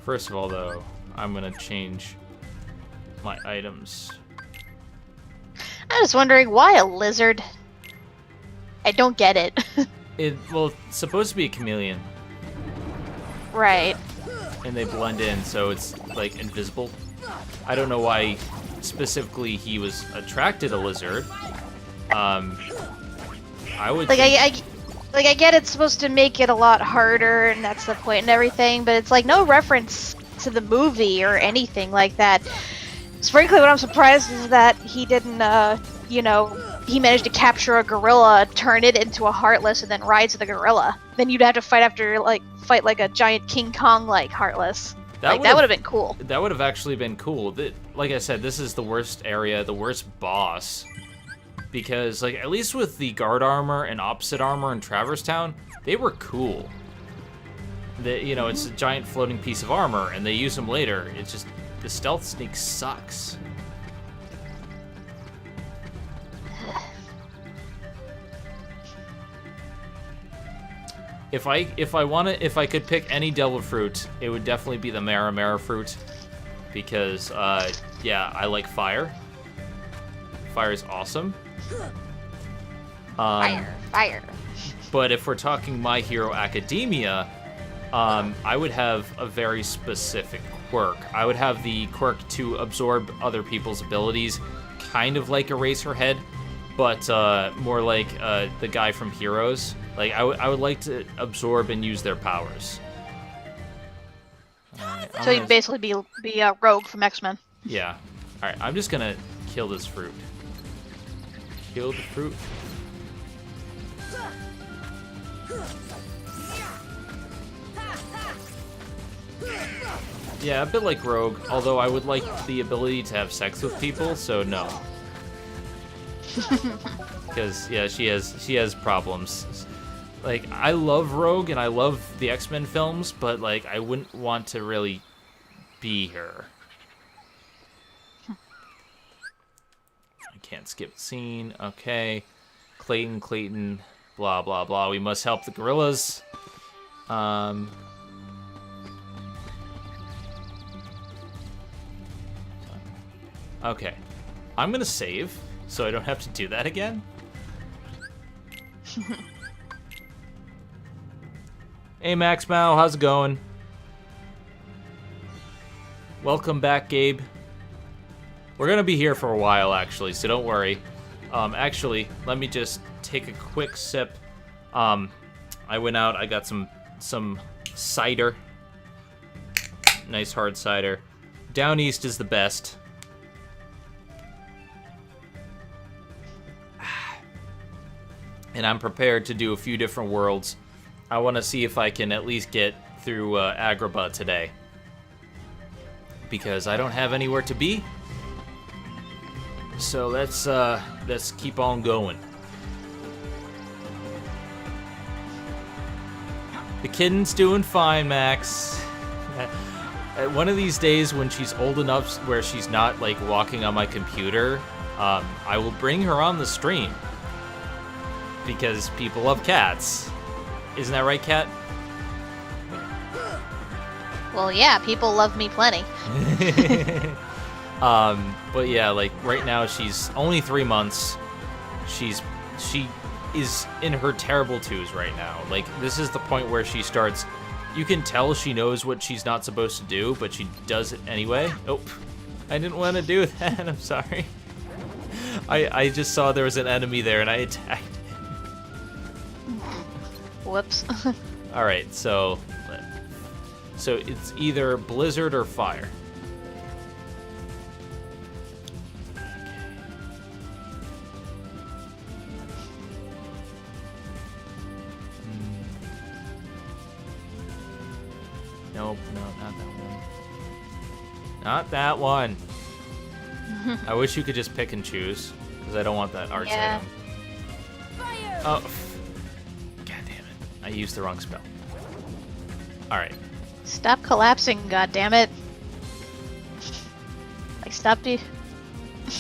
First of all, though, I'm gonna change my items. I'm just wondering why a lizard. I don't get it. Well, it's supposed to be a chameleon, Right. and they blend in, so it's like invisible. I don't know why specifically he was attracted to lizard. I would Like think- I get it's supposed to make it a lot harder, and that's the point and everything, but it's like no reference to the movie or anything like that. So frankly, what I'm surprised is that he didn't, you know, he managed to capture a gorilla, turn it into a Heartless, and then ride to the gorilla. Then you'd have to fight like a giant King Kong like Heartless. That would have been cool. That would have actually been cool. Like I said, this is the worst area, the worst boss. Because, like, at least with the guard armor and opposite armor in Traverse Town, they were cool. You know, it's a giant floating piece of armor, and they use them later. It's just, the stealth sneak sucks. If I could pick any devil fruit, it would definitely be the Maramara fruit. Because, yeah, I like fire. Fire is awesome. Fire. But if we're talking My Hero Academia, I would have a very specific quirk. I would have the quirk to absorb other people's abilities, kind of like Eraserhead, but more like the guy from Heroes. Like, I would like to absorb and use their powers. So you'd basically be a rogue from X-Men. Yeah. Alright, I'm just gonna kill this fruit. Kill the fruit. Yeah, a bit like Rogue, although I would like the ability to have sex with people, so no. Because, yeah, she has problems. Like, I love Rogue and I love the X-Men films, but, like, I wouldn't want to really be her. I can't skip the scene. Okay. Clayton, blah, blah, blah. We must help the gorillas. Okay. I'm gonna save, so I don't have to do that again. Hey, Max Mao, how's it going? Welcome back, Gabe. We're gonna be here for a while, actually, so don't worry. Actually, let me just take a quick sip. I went out, I got some cider. Nice hard cider. Down East is the best. And I'm prepared to do a few different worlds. I want to see if I can at least get through Agrabah today. Because I don't have anywhere to be. So let's keep on going. The kitten's doing fine, Max. One of these days when she's old enough where she's not like walking on my computer, I will bring her on the stream. Because people love cats. Isn't that right, Cat? Well, yeah, people love me plenty. But yeah, like right now she's only 3 months. She is in her terrible twos right now. Like, this is the point where she starts. You can tell she knows what she's not supposed to do, but she does it anyway. Oh, I didn't want to do that. I'm sorry. I just saw there was an enemy there and I attacked. Whoops. Alright, so it's either blizzard or fire. Nope, no, not that one. Not that one. I wish you could just pick and choose, because I don't want that arts item. Fire! Oh. God damn it. I used the wrong spell. Alright. Stop collapsing, goddammit. Like, stop the...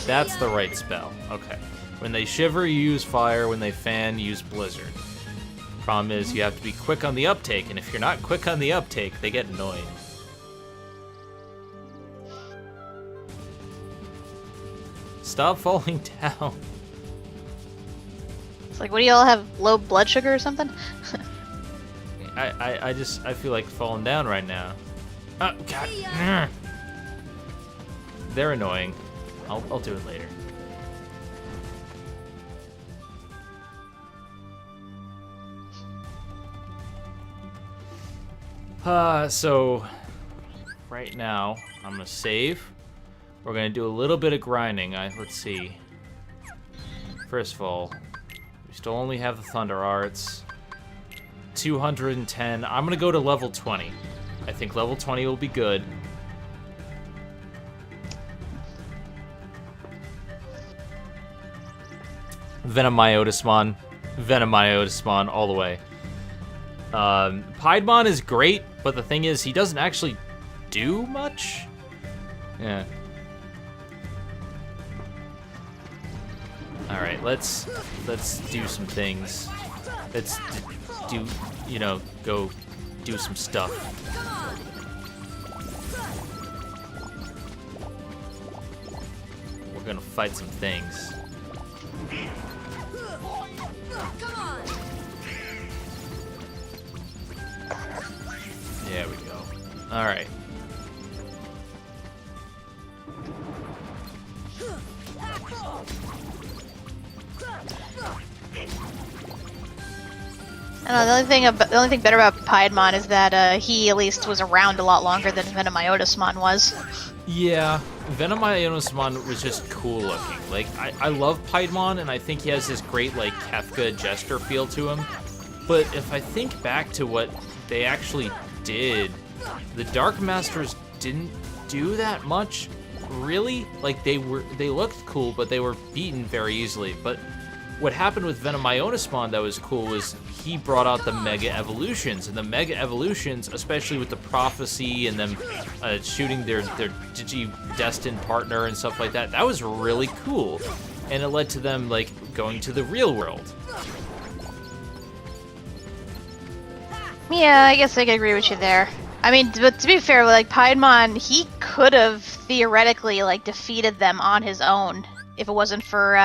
That's the right spell. Okay. When they shiver, you use fire. When they fan, you use blizzard. Problem is, you have to be quick on the uptake, and if you're not quick on the uptake, they get annoying. Stop falling down. It's like, what do y'all have, low blood sugar or something? I feel like falling down right now. Oh, God. They're annoying. I'll do it later. So right now I'm gonna save. We're gonna do a little bit of grinding. Let's see. First of all, we still only have the Thunder Arts. 210. I'm gonna go to level 20. I think level 20 will be good. Venomiotismon. Venomiotismon all the way. Piedmon is great, but the thing is, he doesn't actually do much. Yeah. All right, let's do some things. Let's do, you know, go do some stuff. We're gonna fight some things. There we go. All right. I don't know, the only thing better about Piedmon is that he at least was around a lot longer than Venomiotismon was. Yeah, Venomiotismon was just cool looking. Like, I love Piedmon, and I think he has this great, like, Kefka jester feel to him. But if I think back to what they actually did, the Dark Masters didn't do that much, really. Like, they looked cool, but they were beaten very easily. But what happened with Venomiotismon that was cool was he brought out the Mega Evolutions, and the Mega Evolutions, especially with the Prophecy and them shooting their Digi-destined partner and stuff like that, that was really cool. And it led to them, like, going to the real world. Yeah, I guess I could agree with you there. I mean, but to be fair, like, Piedmon, he could have theoretically, like, defeated them on his own if it wasn't for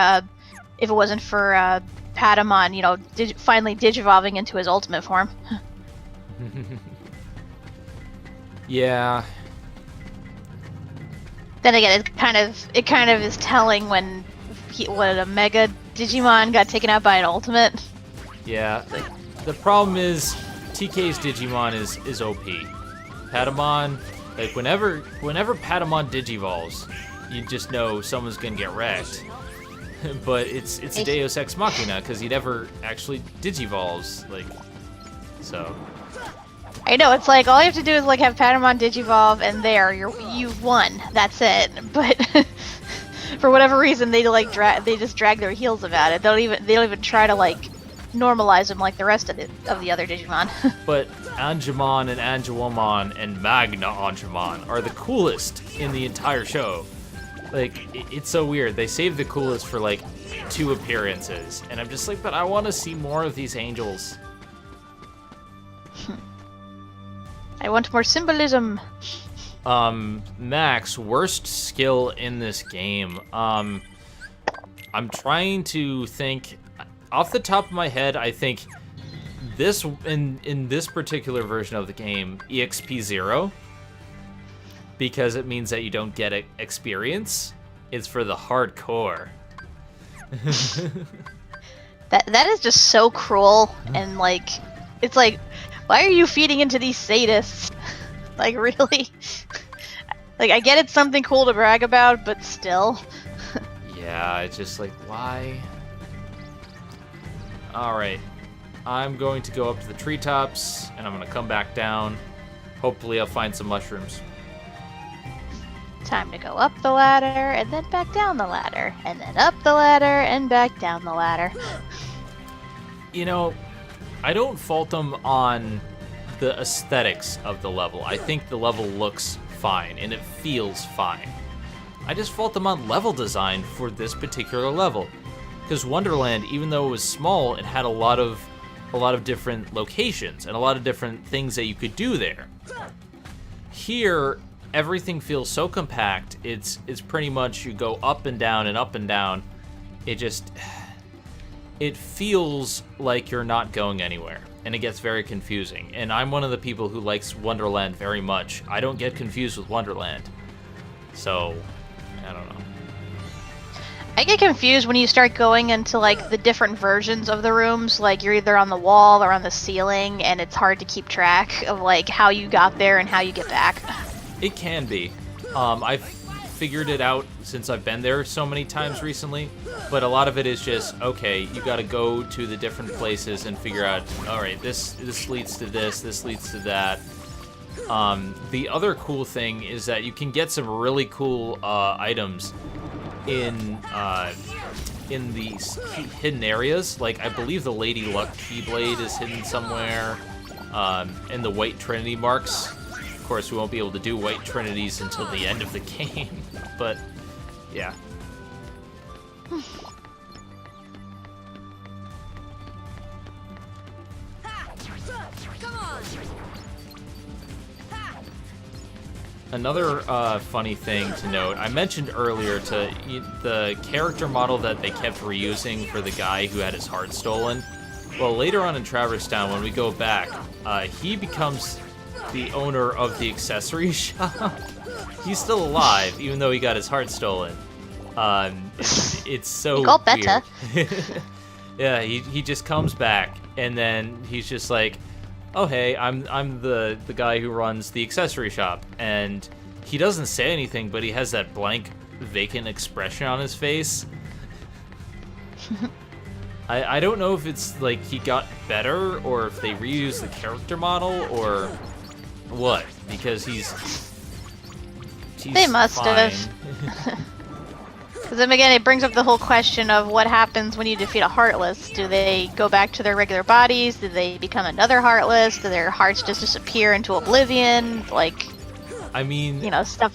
Patamon, you know, finally digivolving into his ultimate form. Yeah. Then again, it kind of is telling when a Mega Digimon got taken out by an ultimate. Yeah. The problem is TK's Digimon is OP. Patamon, like whenever Patamon digivolves, you just know someone's gonna get wrecked. But it's a Deus Ex Machina because he never actually digivolves, like, so. I know, it's like all you have to do is like have Patamon digivolve and there you've won. That's it. But for whatever reason they just drag their heels about it. They don't even try to like normalize them like the rest of the other Digimon. But Angemon and Angewomon and Magna Angemon are the coolest in the entire show. Like, it's so weird. They save the coolest for, like, 2 appearances. And I'm just like, but I want to see more of these angels. I want more symbolism. Max, worst skill in this game. I'm trying to think. Off the top of my head, I think this, in this particular version of the game, EXP 0. Because it means that you don't get experience. It's for the hardcore. That is just so cruel, and like, it's like, why are you feeding into these sadists? Like, really? Like, I get it's something cool to brag about, but still. Yeah, it's just like, why? Alright. I'm going to go up to the treetops, and I'm going to come back down. Hopefully I'll find some mushrooms. Time to go up the ladder, and then back down the ladder, and then up the ladder, and back down the ladder. You know, I don't fault them on the aesthetics of the level. I think the level looks fine, and it feels fine. I just fault them on level design for this particular level. Because Wonderland, even though it was small, it had a lot of a lot of different locations and a lot of different things that you could do there. Here, everything feels so compact. It's pretty much you go up and down and up and down. It feels like you're not going anywhere, and it gets very confusing. And I'm one of the people who likes Wonderland very much. I don't get confused with Wonderland. So, I don't know. I get confused when you start going into like the different versions of the rooms. Like you're either on the wall or on the ceiling, and it's hard to keep track of like how you got there and how you get back. It can be. I've figured it out since I've been there so many times recently, but a lot of it is just, okay, you gotta go to the different places and figure out, alright, this leads to this leads to that. The other cool thing is that you can get some really cool items in these hidden areas. Like, I believe the Lady Luck Keyblade is hidden somewhere, and the White Trinity marks. Of course, we won't be able to do White Trinities until the end of the game, but yeah. Another funny thing to note, I mentioned earlier the character model that they kept reusing for the guy who had his heart stolen. Well, later on in Traverse Town, when we go back, he becomes the owner of the accessory shop. He's still alive, even though he got his heart stolen. It's so weird. Yeah, he just comes back, and then he's just like, oh hey, I'm the guy who runs the accessory shop, and he doesn't say anything, but he has that blank, vacant expression on his face. I don't know if it's like he got better, or if they reused the character model, or what, because he's they must fine. have. Because then again, it brings up the whole question of what happens when you defeat a Heartless. Do they go back to their regular bodies? Do they become another Heartless? Do their hearts just disappear into oblivion? Like, I mean, you know, stuff.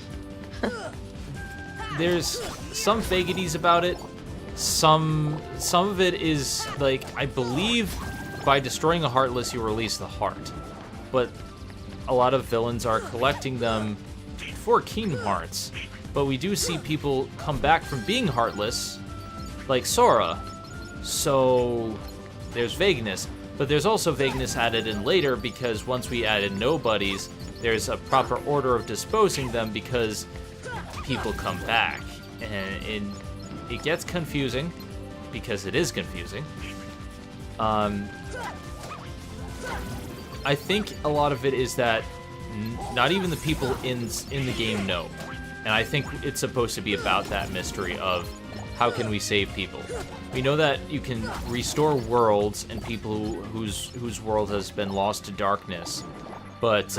There's some vaguities about it. Some of it is like, I believe by destroying a Heartless you release the heart, but a lot of villains are collecting them for Kingdom Hearts. But we do see people come back from being Heartless, like Sora. So there's vagueness, but there's also vagueness added in later, because once we added nobodies, there's a proper order of disposing them because people come back, and it gets confusing, because it is confusing. I think a lot of it is that not even the people in the game know. And I think it's supposed to be about that mystery of how can we save people. We know that you can restore worlds and people whose world has been lost to darkness, but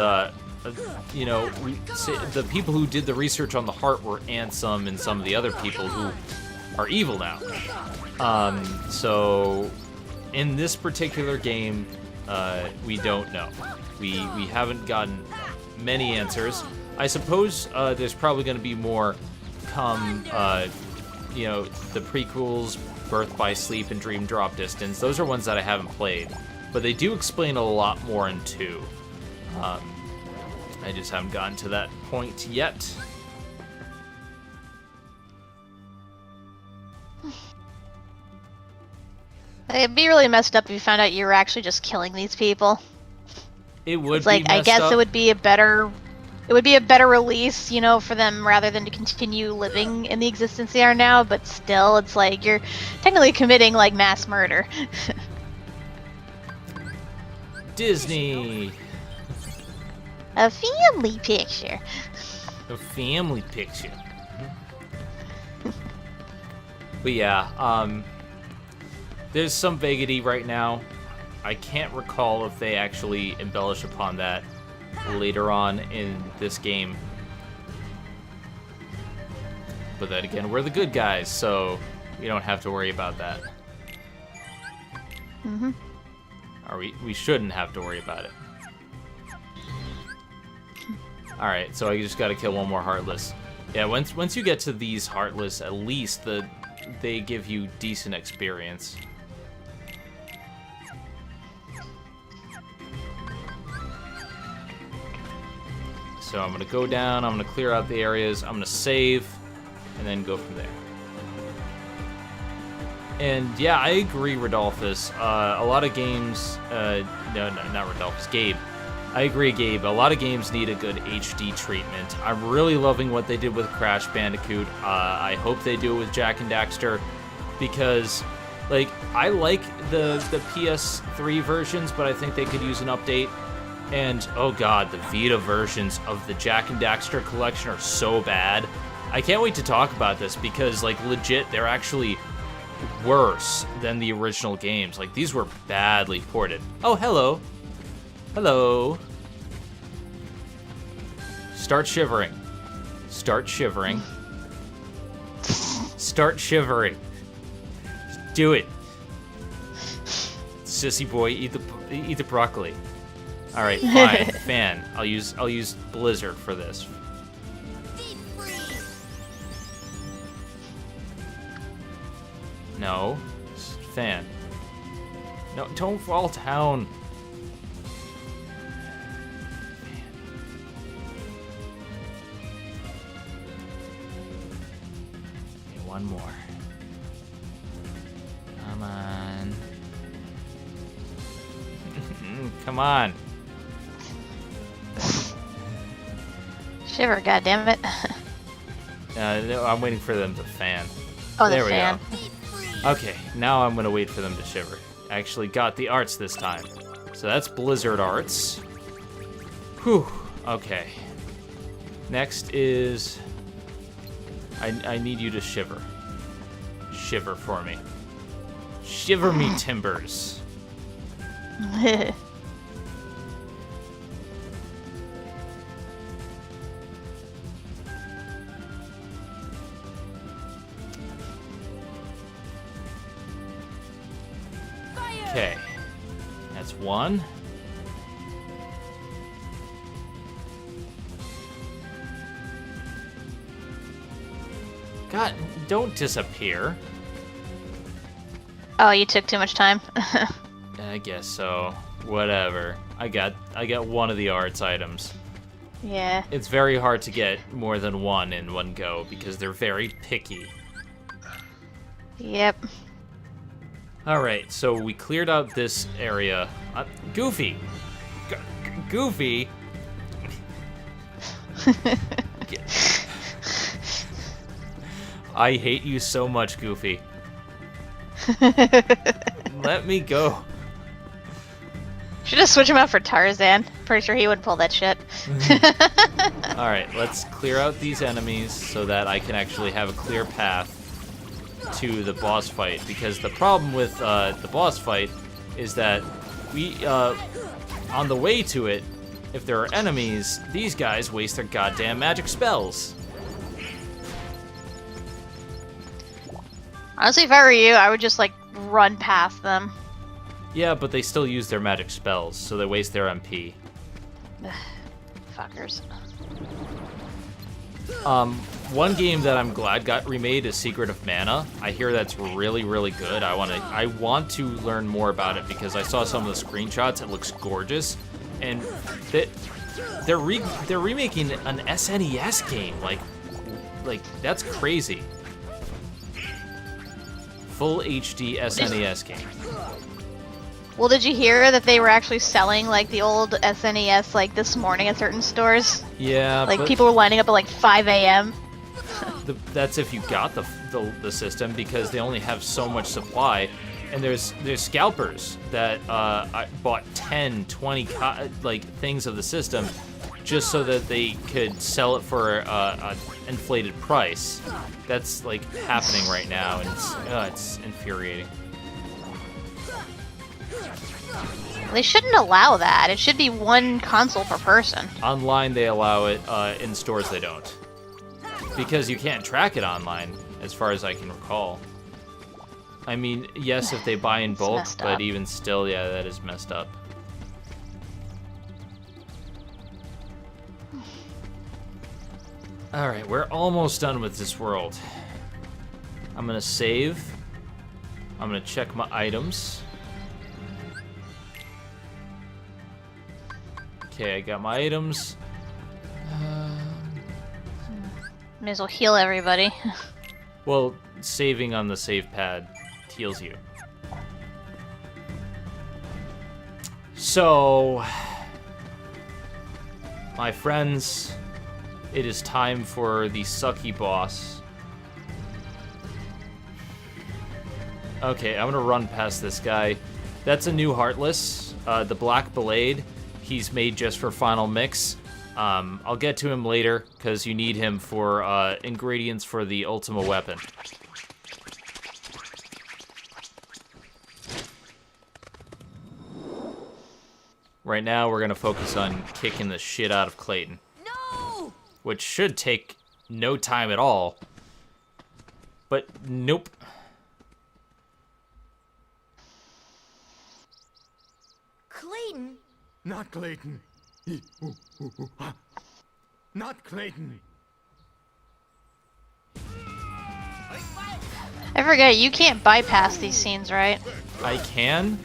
you know, the people who did the research on the heart were Ansem and some of the other people who are evil now. So in this particular game, we don't know. We haven't gotten many answers. I suppose there's probably going to be more come, you know, the prequels, Birth by Sleep and Dream Drop Distance. Those are ones that I haven't played, but they do explain a lot more in 2. I just haven't gotten to that point yet. It'd be really messed up if you found out you were actually just killing these people. It would be like, I guess up. It would be a better release, you know, for them, rather than to continue living in the existence they are now. But still, it's like you're technically committing like mass murder. Disney. A family picture. A family picture. But yeah, there's some vaguity right now. I can't recall if they actually embellish upon that later on in this game. But then again, we're the good guys, so we don't have to worry about that. Mm-hmm. Or we shouldn't have to worry about it. Alright, so I just gotta kill one more Heartless. Yeah, once you get to these Heartless, at least they give you decent experience. So I'm gonna go down, I'm gonna clear out the areas, I'm gonna save, and then go from there. And yeah, I agree, Rodolphus. A lot of games, no, not Rodolphus, Gabe. I agree, Gabe. A lot of games need a good HD treatment. I'm really loving what they did with Crash Bandicoot. I hope they do it with Jak and Daxter, because, like, I like the PS3 versions, but I think they could use an update. And, oh god, the Vita versions of the Jak and Daxter collection are so bad. I can't wait to talk about this, because, like, legit, they're actually worse than the original games. Like, these were badly ported. Oh, hello. Hello. Start shivering. Start shivering. Start shivering. Do it. Sissy boy, eat the broccoli. All right, fine. Fan. I'll use Blizzard for this. No. Fan. No, don't fall down. Okay, one more. Come on. Come on. Shiver, goddammit. No, I'm waiting for them to fan. Oh, there the fan. We go. Okay, now I'm gonna wait for them to shiver. I actually got the arts this time. So that's Blizzard arts. Whew. Okay. Next is... I need you to shiver. Shiver for me. Shiver me timbers. Okay, that's one. God, don't disappear. Oh, you took too much time. I guess so. Whatever. I got one of the arts items. Yeah. It's very hard to get more than one in one go because they're very picky. Yep. Alright, so we cleared out this area. Goofy! Goofy! I hate you so much, Goofy. Let me go. Should just switch him out for Tarzan. Pretty sure he would pull that shit. Alright, let's clear out these enemies so that I can actually have a clear path to the boss fight, because the problem with the boss fight is that we on the way to it, if there are enemies, these guys waste their goddamn magic spells. Honestly, if I were you, I would just like run past them. Yeah, but they still use their magic spells, so they waste their MP. Fuckers. One game that I'm glad got remade is Secret of Mana. I hear that's really, really good. I want to learn more about it because I saw some of the screenshots. It looks gorgeous, and they're remaking an SNES game. Like that's crazy. Full HD SNES game. Well, did you hear that they were actually selling like the old SNES like this morning at certain stores? Yeah, like but people were lining up at like 5 a.m. That's if you got the system, because they only have so much supply, and there's scalpers that I bought 10, 20 things of the system just so that they could sell it for an inflated price. That's like happening right now, and it's infuriating. They shouldn't allow that. It should be one console per person. Online they allow it, in stores they don't. Because you can't track it online, as far as I can recall. I mean, yes, if they buy in bulk, but even still, yeah, that is messed up. Alright, we're almost done with this world. I'm gonna save. I'm gonna check my items. Okay, I got my items. May as well heal everybody. Well, saving on the save pad heals you. So, my friends, it is time for the sucky boss. Okay, I'm gonna run past this guy. That's a new Heartless, the Black Blade. He's made just for Final Mix. I'll get to him later, because you need him for ingredients for the Ultima weapon. Right now, we're gonna focus on kicking the shit out of Clayton. No! Which should take no time at all. But nope. Clayton? Not Clayton. Not Clayton. I forget, you can't bypass these scenes, right? I can,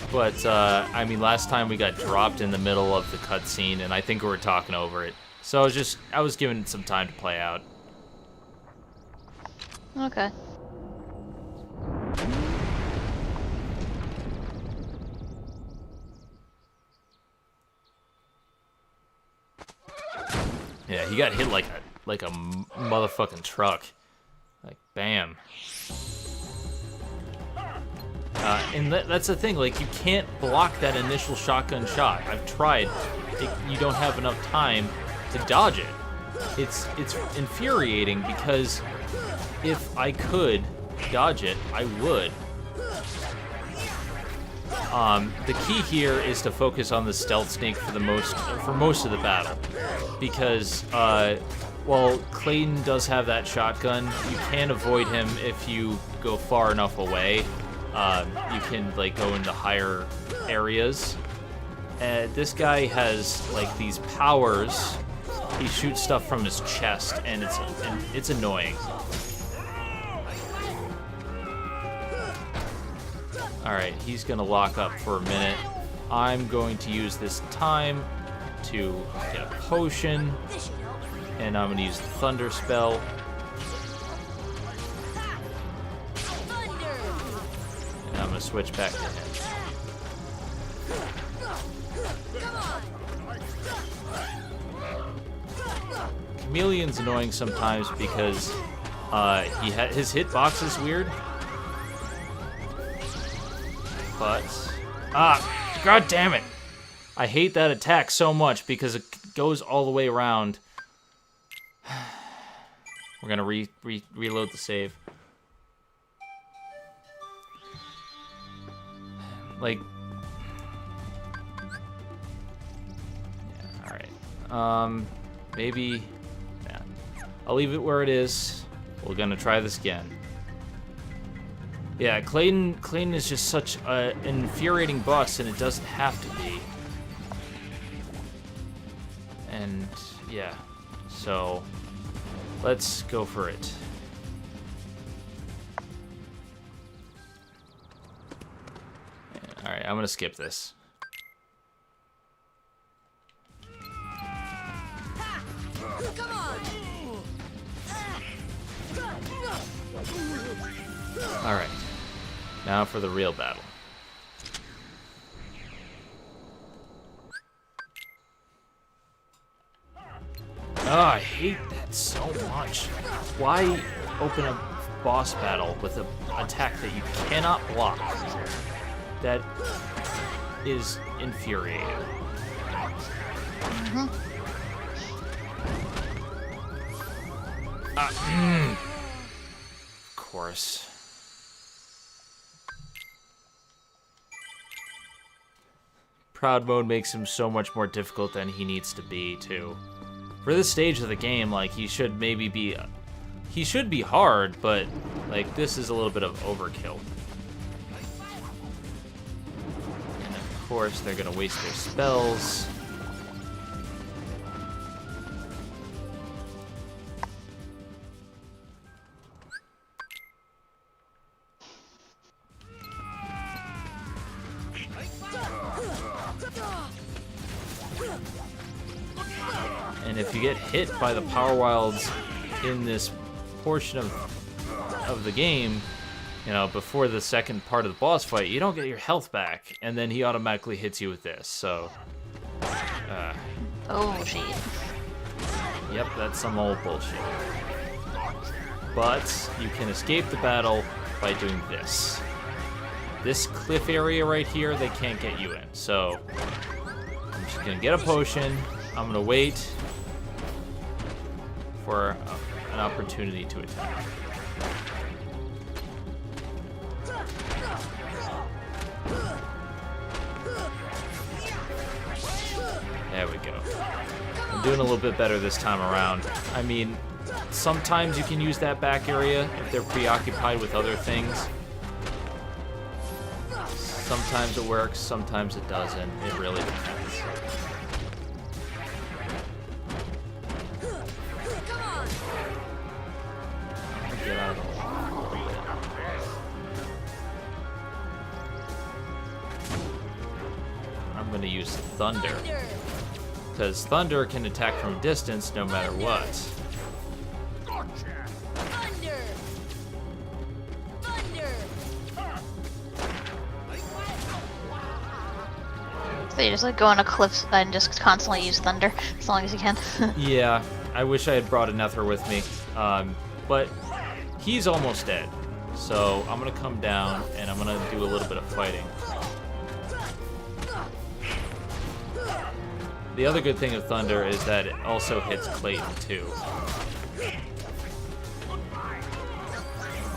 but I mean, last time we got dropped in the middle of the cutscene, and I think we were talking over it. So I was giving it some time to play out. Okay. Yeah, he got hit like a motherfucking truck. Like, bam. And that's the thing, like, you can't block that initial shotgun shot. I've tried. You don't have enough time to dodge it. It's infuriating because if I could dodge it, I would. The key here is to focus on the stealth snake for most of the battle, because while Clayton does have that shotgun, you can avoid him if you go far enough away. You can like go into higher areas. This guy has like these powers. He shoots stuff from his chest, and it's annoying. Alright, he's gonna lock up for a minute. I'm going to use this time to get a potion, and I'm gonna use the Thunder spell. And I'm gonna switch back to him. Chameleon's annoying sometimes because his hitbox is weird. But god damn it! I hate that attack so much because it goes all the way around. We're gonna reload the save. Like, yeah, all right. Maybe. Yeah. I'll leave it where it is. We're gonna try this again. Yeah, Clayton is just such an infuriating boss, and it doesn't have to be. And yeah, so let's go for it. All right, I'm gonna skip this. Come on! All right, now for the real battle. Oh, I hate that so much. Why open a boss battle with an attack that you cannot block? That is infuriating. Mm-hmm. Of course. Proud mode makes him so much more difficult than he needs to be, too. For this stage of the game, like, he should maybe be... he should be hard, but, like, this is a little bit of overkill. And of course, they're gonna waste their spells. And if you get hit by the Power Wilds in this portion of the game, you know, before the second part of the boss fight, you don't get your health back, and then he automatically hits you with this, so... oh, shit. Yep, that's some old bullshit. But you can escape the battle by doing this. This cliff area right here, they can't get you in, so... I'm just gonna get a potion, I'm gonna wait for an opportunity to attack. There we go. I'm doing a little bit better this time around. I mean, sometimes you can use that back area if they're preoccupied with other things. Sometimes it works, sometimes it doesn't. It really depends. Get out of the way a little bit. I'm gonna use Thunder. Because Thunder can attack from a distance no matter what. Thunder! Thunder! So you just like go on a cliff and just constantly use thunder as long as you can. Yeah, I wish I had brought a Nether with me. But he's almost dead. So I'm gonna come down and I'm gonna do a little bit of fighting. The other good thing of Thunder is that it also hits Clayton too.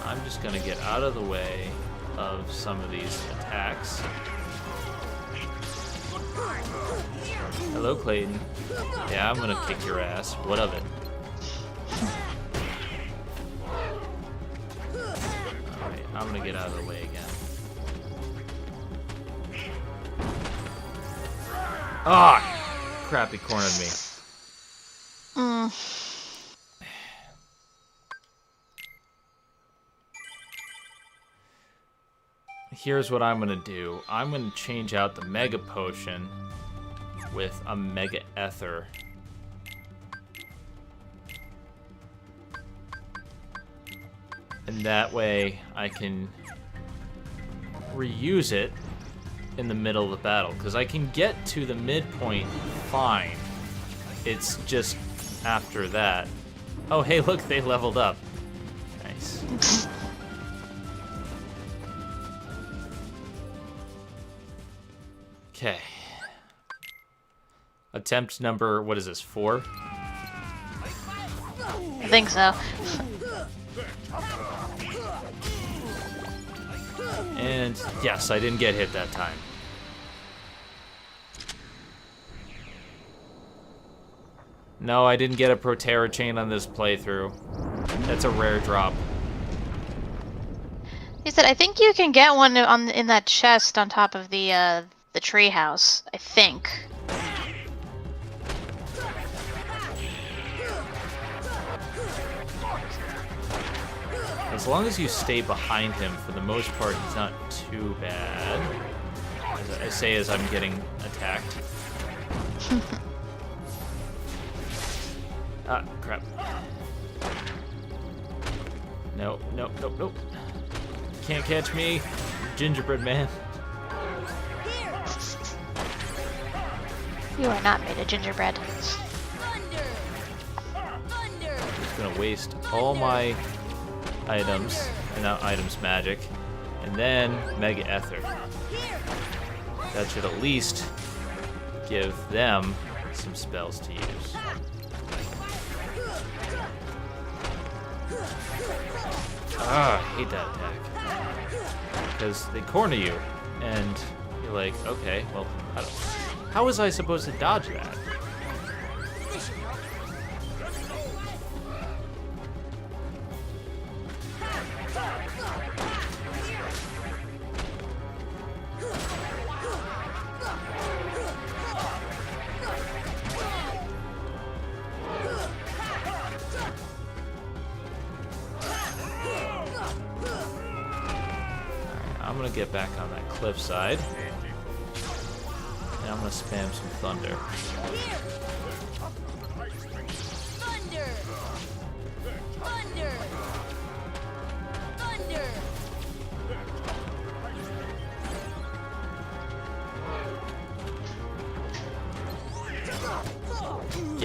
I'm just gonna get out of the way of some of these attacks. Hello, Clayton. Yeah, I'm gonna kick your ass. What of it? Alright, I'm gonna get out of the way again. Ah! Crap, he cornered me. Here's what I'm gonna do. I'm gonna change out the Mega Potion with a Mega Ether. And that way I can reuse it in the middle of the battle, because I can get to the midpoint fine. It's just after that. Oh, hey, look, they leveled up. Nice. Okay. Attempt number, what is this, 4? I think so. And yes, I didn't get hit that time. No, I didn't get a Proterra chain on this playthrough. That's a rare drop. He said, I think you can get one in that chest on top of the tree house. I think. As long as you stay behind him, for the most part, he's not too bad. As I say as I'm getting attacked. Ah, crap. Nope, nope, nope, nope. Can't catch me, gingerbread man. You are not made of gingerbread. Just gonna waste all my items, and not items magic, and then Mega Ether. That should at least give them some spells to use. Ah, I hate that attack. Because they corner you, and you're like, okay, well, how was I supposed to dodge that? I'm gonna get back on that cliffside, and I'm gonna spam some thunder. Thunder!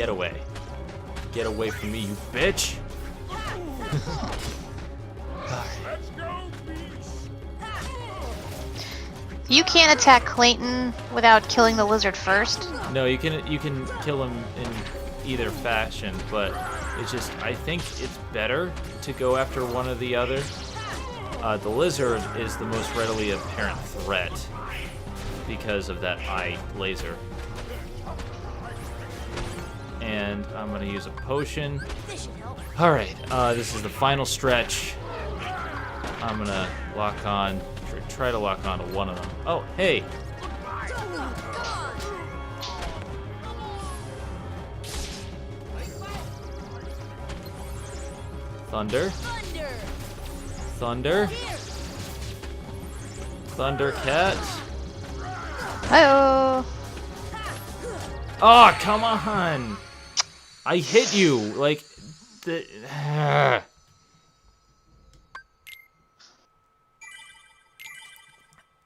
Get away. Get away from me, you bitch! Let's go, beast. You can't attack Clayton without killing the lizard first. No, you can kill him in either fashion, but it's just, I think it's better to go after one or the other. The lizard is the most readily apparent threat because of that eye laser. And I'm gonna use a potion. Alright, this is the final stretch. I'm gonna lock on, try to lock on to one of them. Oh, hey! Thunder. Thunder. Thundercat. Hi-oh. Oh, come on! I hit you! Like, the...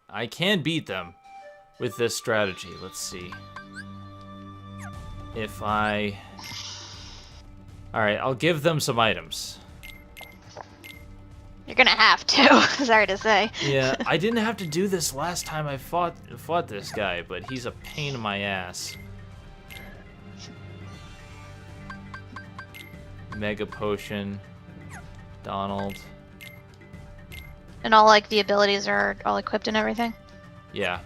I can beat them with this strategy. Let's see. If I... Alright, I'll give them some items. You're gonna have to, sorry to say. Yeah, I didn't have to do this last time I fought this guy, but he's a pain in my ass. Mega Potion. Donald. And all, like, the abilities are all equipped and everything? Yeah.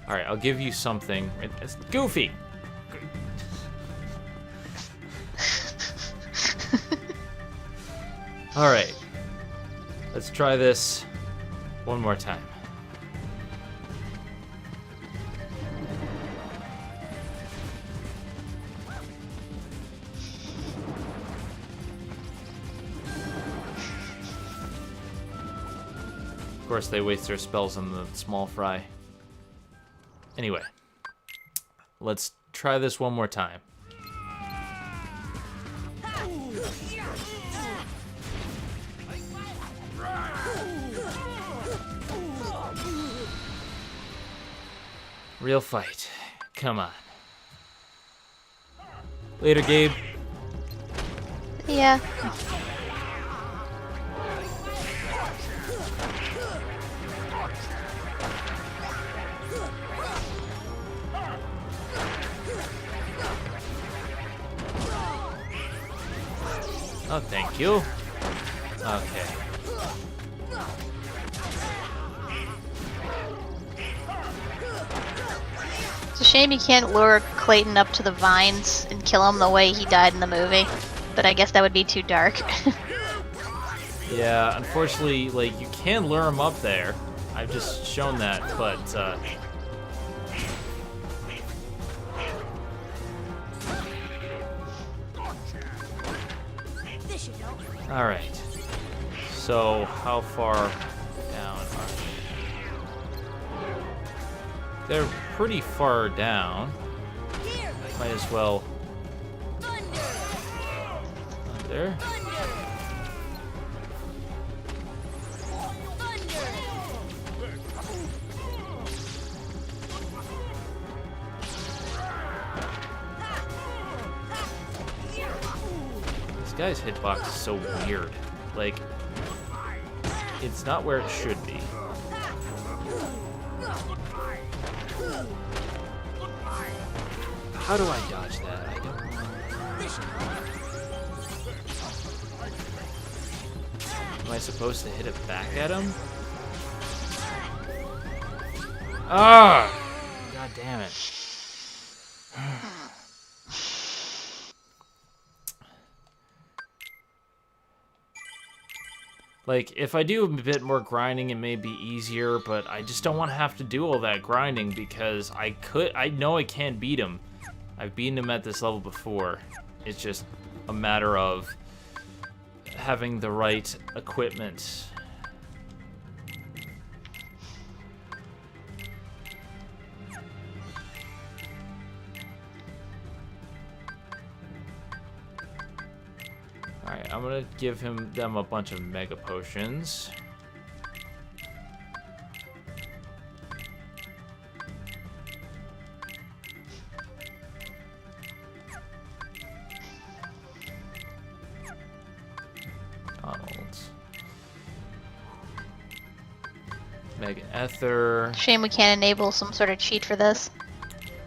Alright, I'll give you something. It's Goofy! Alright. Let's try this one more time. Of course, they waste their spells on the small fry. Anyway, let's try this one more time. Real fight. Come on. Later, Gabe. Yeah. Oh, thank you. Okay. It's a shame you can't lure Clayton up to the vines and kill him the way he died in the movie. But I guess that would be too dark. Yeah, unfortunately, like, you can lure him up there. I've just shown that, but, Alright. So, how far down are they? They're pretty far down. Might as well... Thunder. This guy's hitbox is so weird. Like, it's not where it should be. How do I dodge that? I don't know. Am I supposed to hit it back at him? Ah! God damn it. Like, if I do a bit more grinding, it may be easier, but I just don't want to have to do all that grinding because I know I can beat him. I've beaten him at this level before. It's just a matter of having the right equipment. Alright, I'm gonna give them a bunch of mega potions. Mega Ether. Shame we can't enable some sort of cheat for this.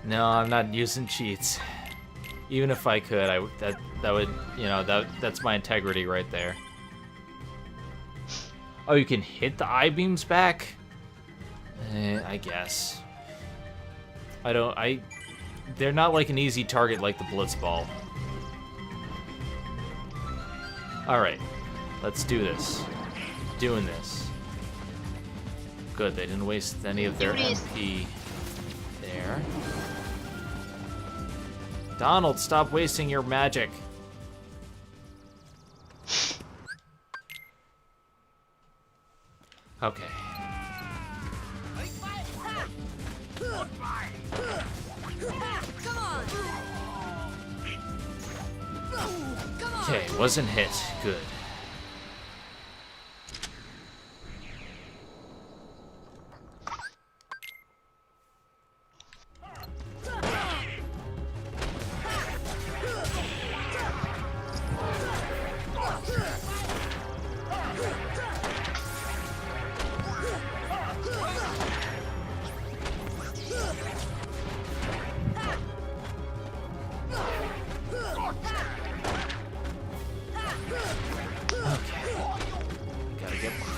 No, I'm not using cheats. Even if I could, that would, you know, that's my integrity right there. Oh, you can hit the I-beams back? I guess. They're not like an easy target like the Blitzball. Alright, let's do this. Doing this. Good, they didn't waste any of their MP there. Donald, stop wasting your magic. Okay. Okay, wasn't hit. Good.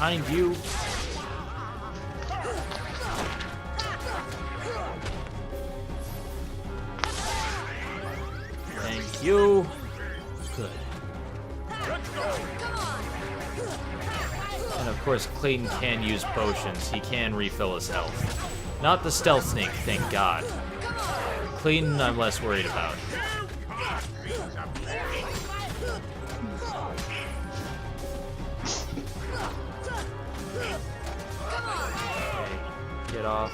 Behind you. Thank you. Good. And of course, Clayton can use potions. He can refill his health. Not the stealth snake, thank God. Clayton, I'm less worried about. Get off.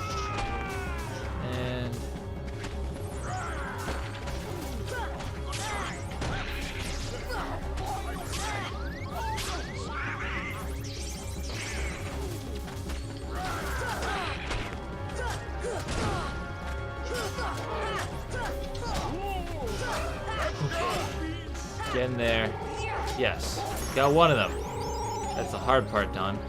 And get in there. Yes. Got one of them. That's the hard part done.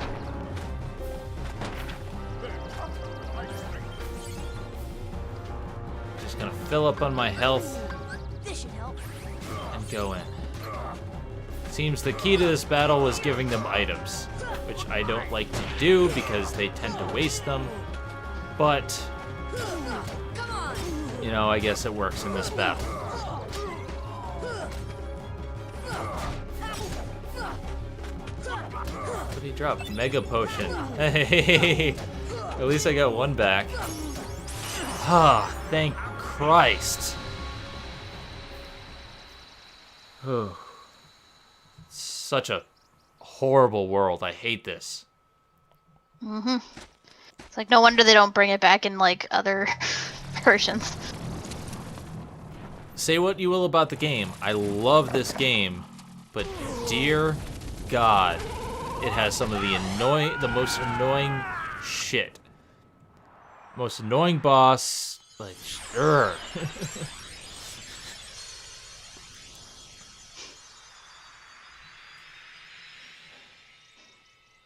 Gonna fill up on my health and go in. Seems the key to this battle was giving them items, which I don't like to do because they tend to waste them, but you know, I guess it works in this battle. What did he drop? Mega potion. Hey, at least I got one back. Ah, thank Christ. Such a horrible world. I hate this. It's like no wonder they don't bring it back in like other versions. Say what you will about the game. I love this game, but dear God, it has some of the most annoying shit. Most annoying boss. Like, sure.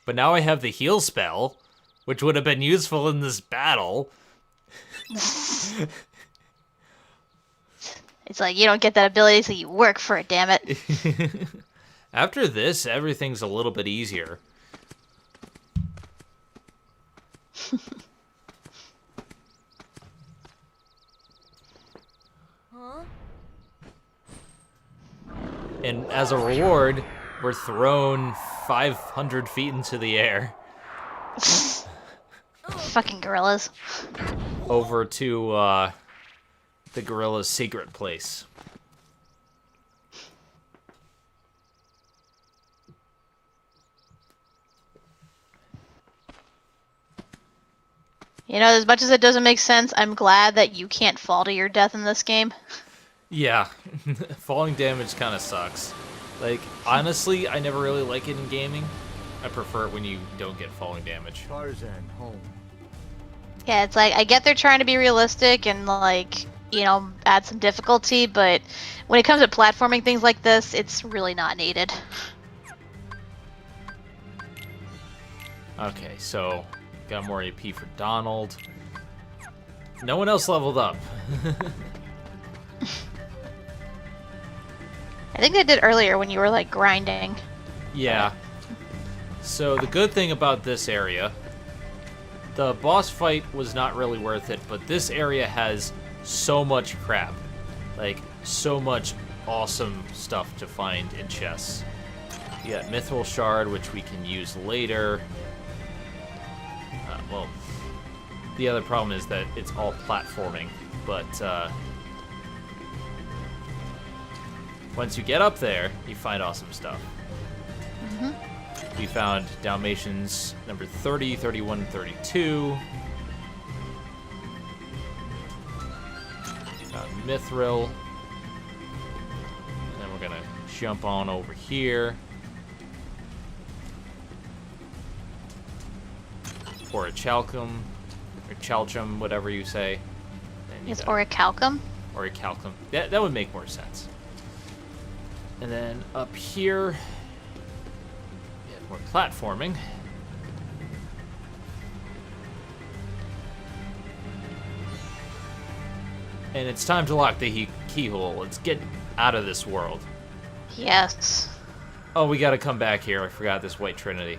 But now I have the heal spell, which would have been useful in this battle. It's like you don't get that ability, so you work for it, damn it. After this, everything's a little bit easier. And as a reward, we're thrown 500 feet into the air. Fucking gorillas. Over to the gorilla's secret place. You know, as much as it doesn't make sense, I'm glad that you can't fall to your death in this game. Yeah, falling damage kind of sucks. Like, honestly, I never really like it in gaming. I prefer it when you don't get falling damage. Tarzan, home. Yeah, it's like, I get they're trying to be realistic and, like, you know, add some difficulty, but when it comes to platforming things like this, it's really not needed. Okay, so Got more AP for Donald. No one else leveled up. I think they did earlier when you were like grinding. Yeah. So the good thing about this area, the boss fight was not really worth it, but this area has so much crap. Like, so much awesome stuff to find in chests. You got Mithril Shard, which we can use later. Well, the other problem is that it's all platforming, but once you get up there, you find awesome stuff. We found Dalmatians number 30, 31, and 32. Got Mithril. And then we're gonna jump on over here. Orichalcum, or Chalchum, whatever you say. It's Orichalcum? Orichalcum. That would make more sense. And then up here, we have more platforming. And it's time to lock the keyhole. Let's get out of this world. Yes. Oh, we gotta come back here. I forgot this White Trinity.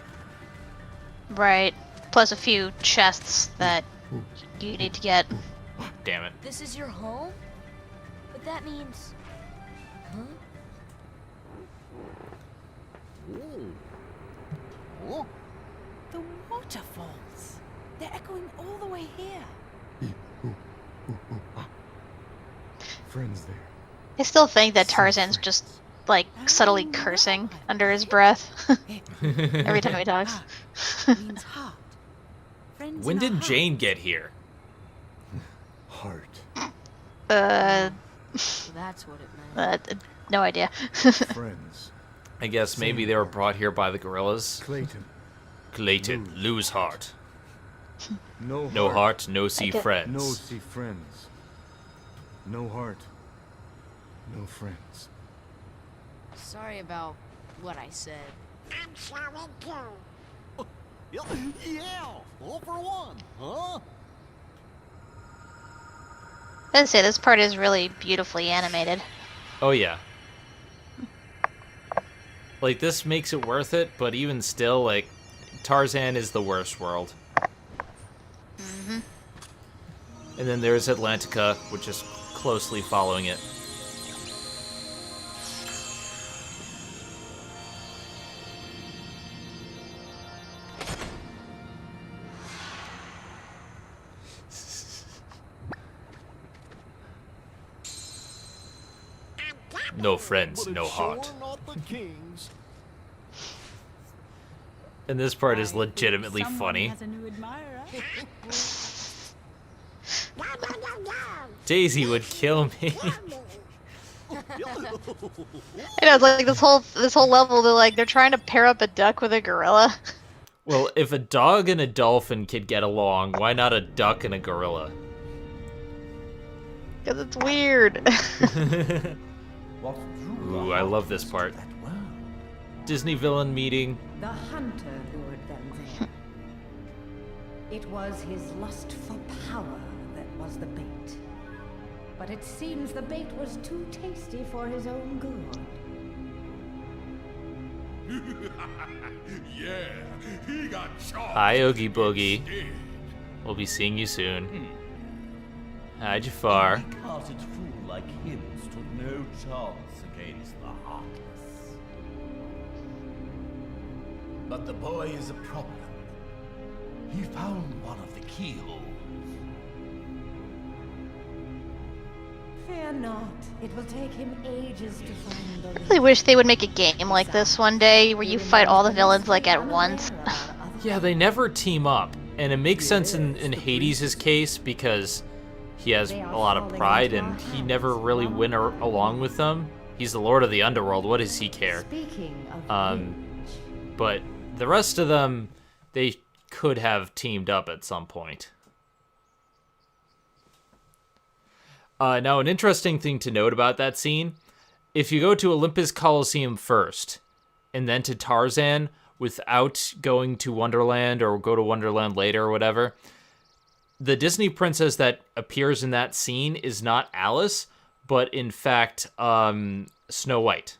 Right. Plus a few chests that you need to get. Damn it. This is your home? But that means... Huh? Oh. The waterfalls. They're echoing all the way here. Friends there. I still think that Tarzan's just like subtly cursing under his breath every time he talks. Means heart. Friends When in our did heart. Jane get here? Heart. So that's what it meant. No idea. Friends. I guess maybe they were brought here by the gorillas. Clayton. Lose heart. No No heart, no see friends. No see friends. No heart. No friends. Sorry about what I said. I'm sorry too. Yeah, all for one, huh? I'd say this part is really beautifully animated. Oh yeah. Like, this makes it worth it, but even still, like, Tarzan is the worst world. And then there's Atlantica, which is closely following it. No friends, But no it's heart. sure not the kings. And this part is legitimately Someone funny. has a new admirer. Daisy would kill me. I know, it's like this whole level. They're trying to pair up a duck with a gorilla. Well, if a dog and a dolphin could get along, why not a duck and a gorilla? Because it's weird. Ooh, I love this part. Disney villain meeting. The hunter lured them there. It was his lust for power that was the bait. But it seems the bait was too tasty for his own good. Yeah, he got shot. Hi, Oogie Boogie. instead. We'll be seeing you soon. Hi, Jafar. Weak-hearted fool like him stood no chance against the heartless. But the boy is a problem. He found one of the keyholes. Fear not. It will take him ages to find the I really wish they would make a game like this one day where you fight all the villains like at once. Yeah, they never team up. And it makes sense in Hades' case because he has a lot of pride and he never really went along with them. He's the Lord of the Underworld. What does he care? Speaking of But the rest of them, they could have teamed up at some point. Now, an interesting thing to note about that scene, if you go to Olympus Coliseum first, and then to Tarzan, without going to Wonderland or go to Wonderland later or whatever, the Disney princess that appears in that scene is not Alice, but in fact, Snow White.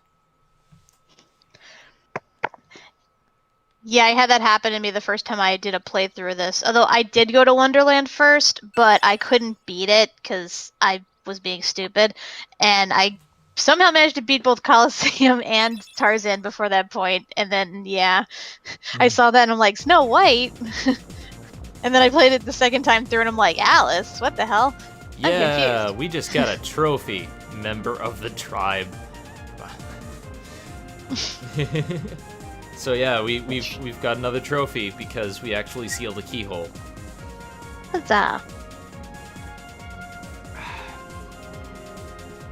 Yeah, I had that happen to me the first time I did a playthrough of this. Although I did go to Wonderland first, but I couldn't beat it because I was being stupid. And I somehow managed to beat both Coliseum and Tarzan before that point. And then, yeah, I saw that and I'm like, Snow White? And then I played it the second time through and I'm like, Alice? What the hell? Yeah, we just got a trophy, member of the tribe. So yeah, we've got another trophy because we actually sealed a keyhole. Huzzah.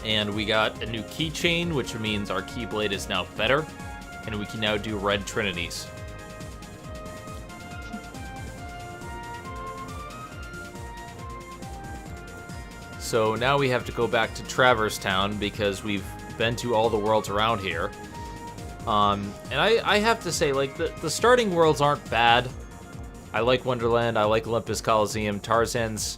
And we got a new keychain, which means our keyblade is now better, and we can now do red trinities. So now we have to go back to Traverse Town because we've been to all the worlds around here. And I have to say, like, the starting worlds aren't bad. I like Wonderland, I like Olympus Coliseum, Tarzan's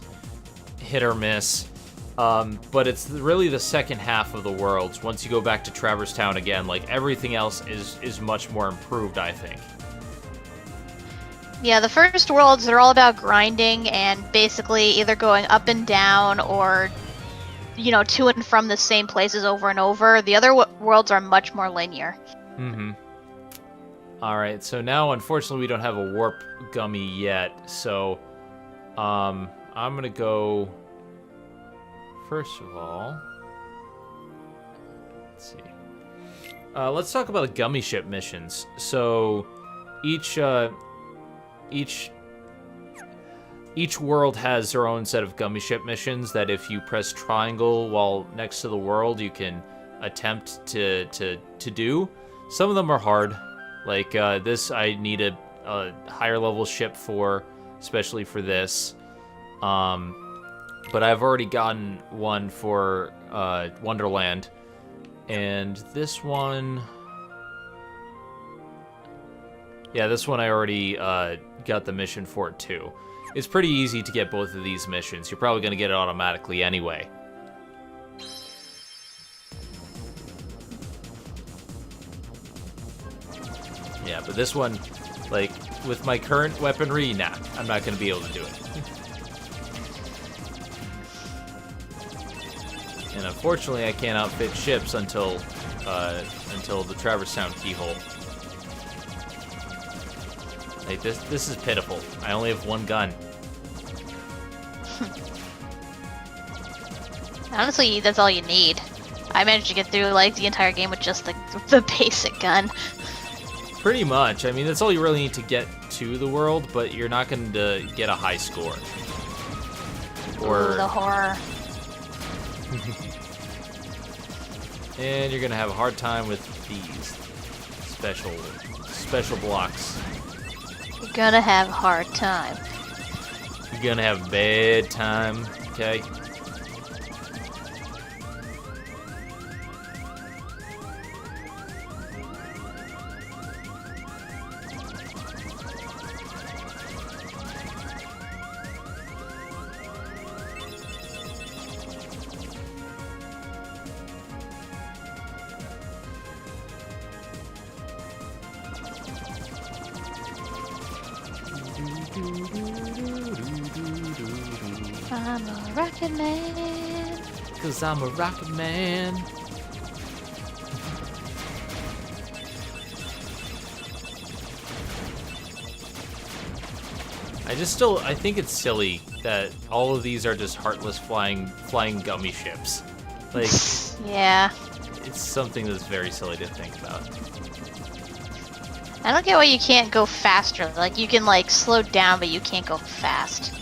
hit or miss. But it's really the second half of the worlds. Once you go back to Traverse Town again, like, everything else is much more improved, I think. Yeah, the first worlds, they're all about grinding and basically either going up and down or, you know, to and from the same places over and over. The other worlds are much more linear. Mm-hmm. Alright, so now, unfortunately, we don't have a warp gummy yet, so, I'm gonna go, first of all, let's see. Let's talk about the gummy ship missions. So, each world has their own set of gummy ship missions that if you press triangle while next to the world, you can attempt to do. Some of them are hard. Like, this I need a higher level ship for, especially for this. But I've already gotten one for Wonderland. And this one... Yeah, this one I already got the mission for it too. It's pretty easy to get both of these missions. You're probably going to get it automatically anyway. Yeah, but this one, like, with my current weaponry, nah, I'm not going to be able to do it. And unfortunately, I can't outfit ships until the Traverse Town keyhole. Like, this is pitiful. I only have one gun. Honestly, that's all you need. I managed to get through, like, the entire game with just the basic gun. Pretty much. I mean, that's all you really need to get to the world, but you're not going to get a high score. Or ooh, the horror. And you're going to have a hard time with these special blocks. You're gonna have a hard time. You're gonna have a bad time, okay? I'm a rocket man. 'Cause I'm a rocket man. I think it's silly that all of these are just heartless flying gummy ships. Like, yeah. It's something that's very silly to think about. I don't get why you can't go faster. Like, you can, like, slow down, but you can't go fast.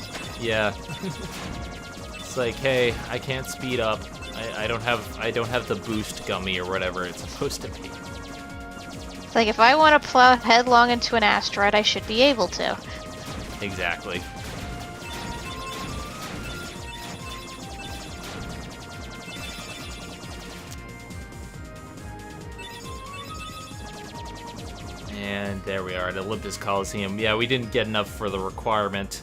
Yeah. It's like, hey, I can't speed up. I don't have the boost gummy or whatever it's supposed to be. It's like, if I want to plow headlong into an asteroid, I should be able to. Exactly. And there we are at Olympus Coliseum. Yeah, we didn't get enough for the requirement,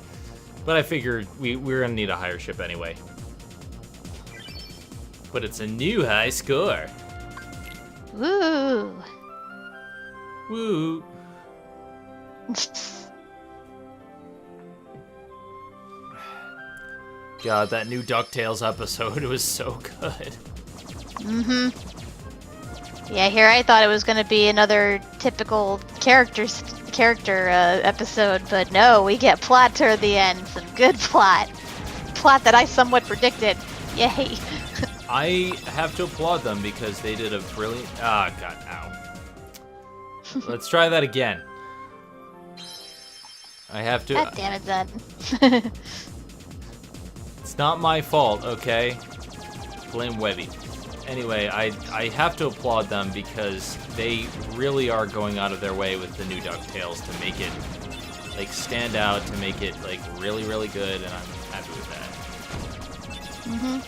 but I figured we're gonna need a higher ship anyway. But it's a new high score. Woo! Woo! God, that new DuckTales episode was so good. Mm-hmm. Yeah, here I thought it was gonna be another typical character episode, but no, we get plot toward the end. Some good plot. Plot that I somewhat predicted. Yay. I have to applaud them because they did a brilliant... Ah, God, ow. Let's try that again. I have to... God damn it, Zen. It's not my fault, okay? Blame Webby. Anyway, I have to applaud them because they really are going out of their way with the new DuckTales to make it, like, stand out, to make it, like, really, really good, and I'm happy with that. Mm-hmm.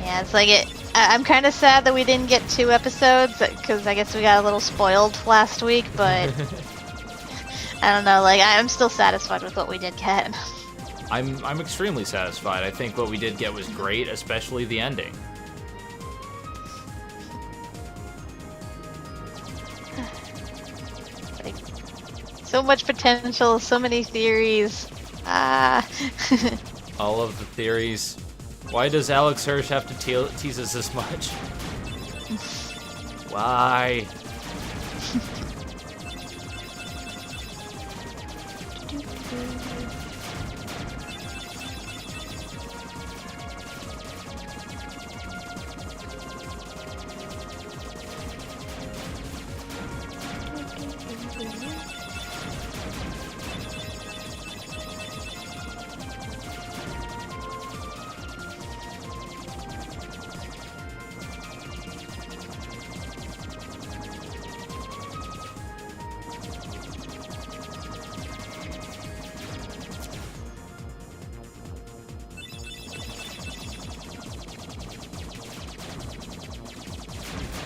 Yeah, it's like I'm kind of sad that we didn't get 2 episodes, because I guess we got a little spoiled last week, but I don't know, like, I'm still satisfied with what we did get. I'm extremely satisfied. I think what we did get was great, especially the ending. Like, so much potential, so many theories. All of the theories. Why does Alex Hirsch have to tease us this much? Why?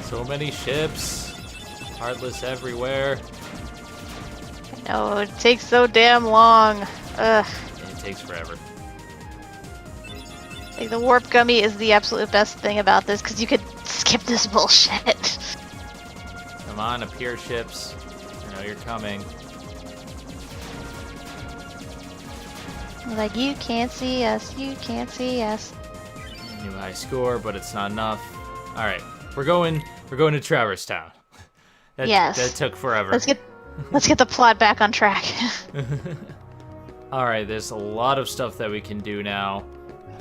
So many ships, Heartless everywhere. No, it takes so damn long. Ugh. It takes forever. Like, the warp gummy is the absolute best thing about this, because you could skip this bullshit. Come on, appear ships. I know you're coming. Like, you can't see us, you can't see us. New high score, but it's not enough. Alright, we're going to Traverse Town. Yes. That took forever. Let's get the plot back on track. Alright, there's a lot of stuff that we can do now.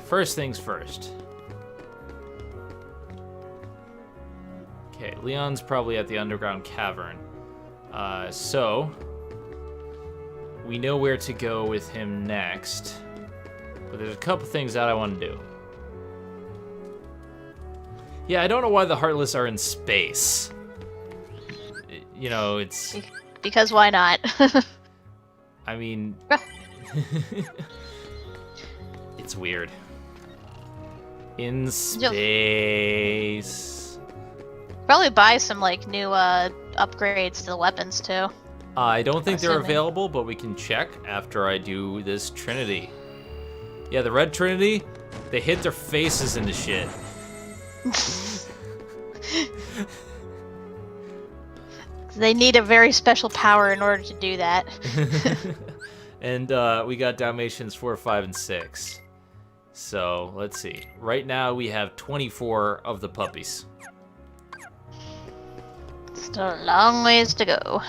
First things first. Okay, Leon's probably at the underground cavern. So we know where to go with him next. But there's a couple things that I want to do. Yeah, I don't know why the Heartless are in space. You know, it's... Because why not? I mean... It's weird. In space... Probably buy some, like, new upgrades to the weapons, too. I don't think they're available, but we can check after I do this Trinity. Yeah, the Red Trinity, they hit their faces into shit. They need a very special power in order to do that. And we got Dalmatians 4, 5, and 6. So, let's see. Right now we have 24 of the puppies. Still a long ways to go.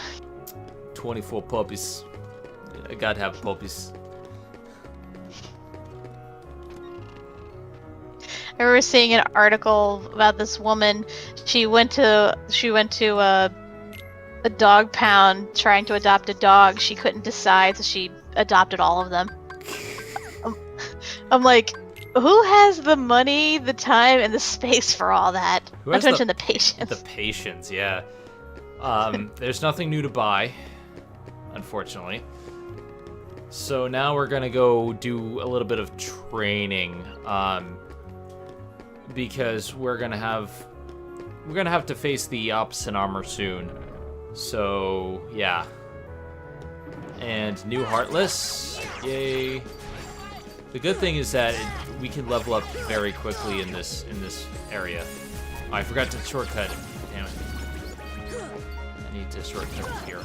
24 puppies. I gotta have puppies. I remember seeing an article about this woman. She went to a dog pound trying to adopt a dog. She couldn't decide, so she adopted all of them. I'm like, who has the money, the time, and the space for all that? Not to mention the patience. The patience, yeah. There's nothing new to buy, unfortunately. So now we're gonna go do a little bit of training, because we're we're gonna have to face the opposite armor soon. So yeah. And new Heartless, yay! The good thing is that we can level up very quickly in this area. Oh, I forgot to shortcut. Damn it! I need to shortcut here.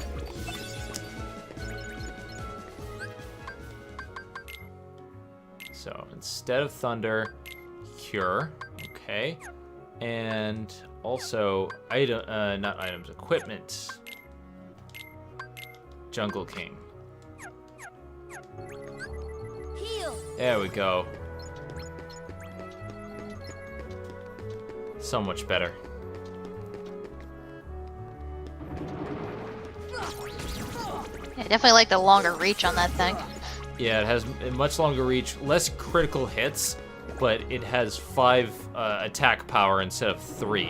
So instead of Thunder, Cure. Okay, and also not items, equipment. Jungle King. Heal. There we go. So much better. Yeah, definitely like the longer reach on that thing. Yeah, it has a much longer reach, less critical hits, but it has 5 attack power instead of 3,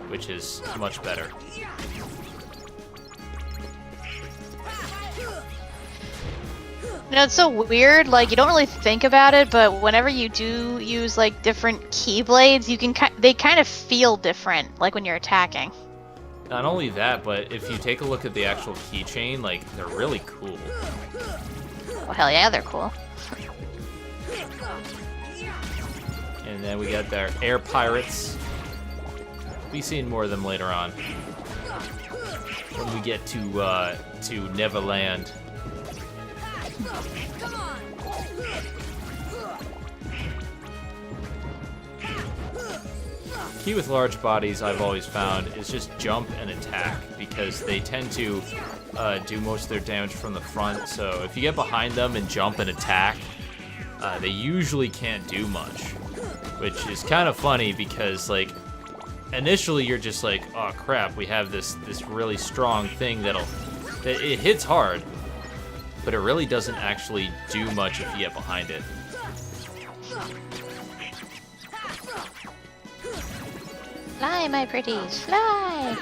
which is much better. You know, it's so weird, like, you don't really think about it, but whenever you do use, like, different Keyblades, you can they kind of feel different, like, when you're attacking. Not only that, but if you take a look at the actual keychain, like, they're really cool. Oh, hell yeah, they're cool. And then we got their Air Pirates. Be seeing more of them later on. When we get to Neverland. Come on. Key with large bodies, I've always found, is just jump and attack, because they tend to do most of their damage from the front. So if you get behind them and jump and attack, they usually can't do much, which is kind of funny because, like, initially you're just like, oh crap, we have this really strong thing that it hits hard, but it really doesn't actually do much if you get behind it. Fly, my pretties, fly!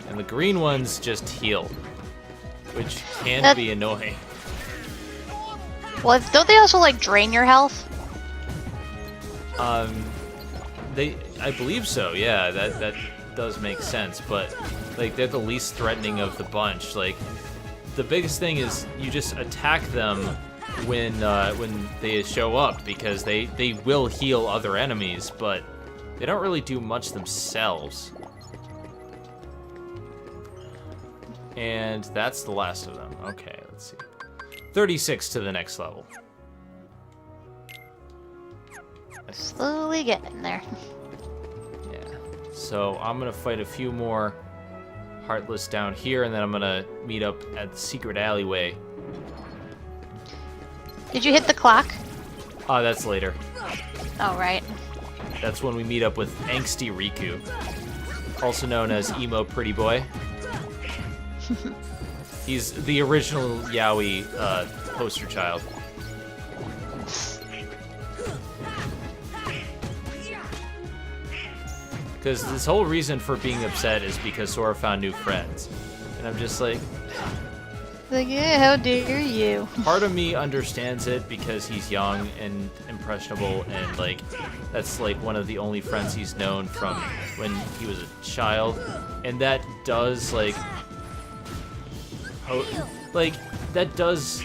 And the green ones just heal, which can be annoying. Well, don't they also, like, drain your health? I believe so, yeah, that does make sense, but, like, they're the least threatening of the bunch. Like, the biggest thing is you just attack them when they show up, because they will heal other enemies, but they don't really do much themselves. And that's the last of them. Okay, let's see. 36 to the next level. Slowly getting there. Yeah. So I'm gonna fight a few more Heartless down here, and then I'm gonna meet up at the secret alleyway. Did you hit the clock? Oh, that's later. Oh, right. That's when we meet up with Angsty Riku, also known as Emo Pretty Boy. He's the original Yaoi poster child. Because this whole reason for being upset is because Sora found new friends. And I'm just like... Like, yeah, how dare you? Part of me understands it because he's young and impressionable, and, like, that's, like, one of the only friends he's known from when he was a child. And that does, like... that does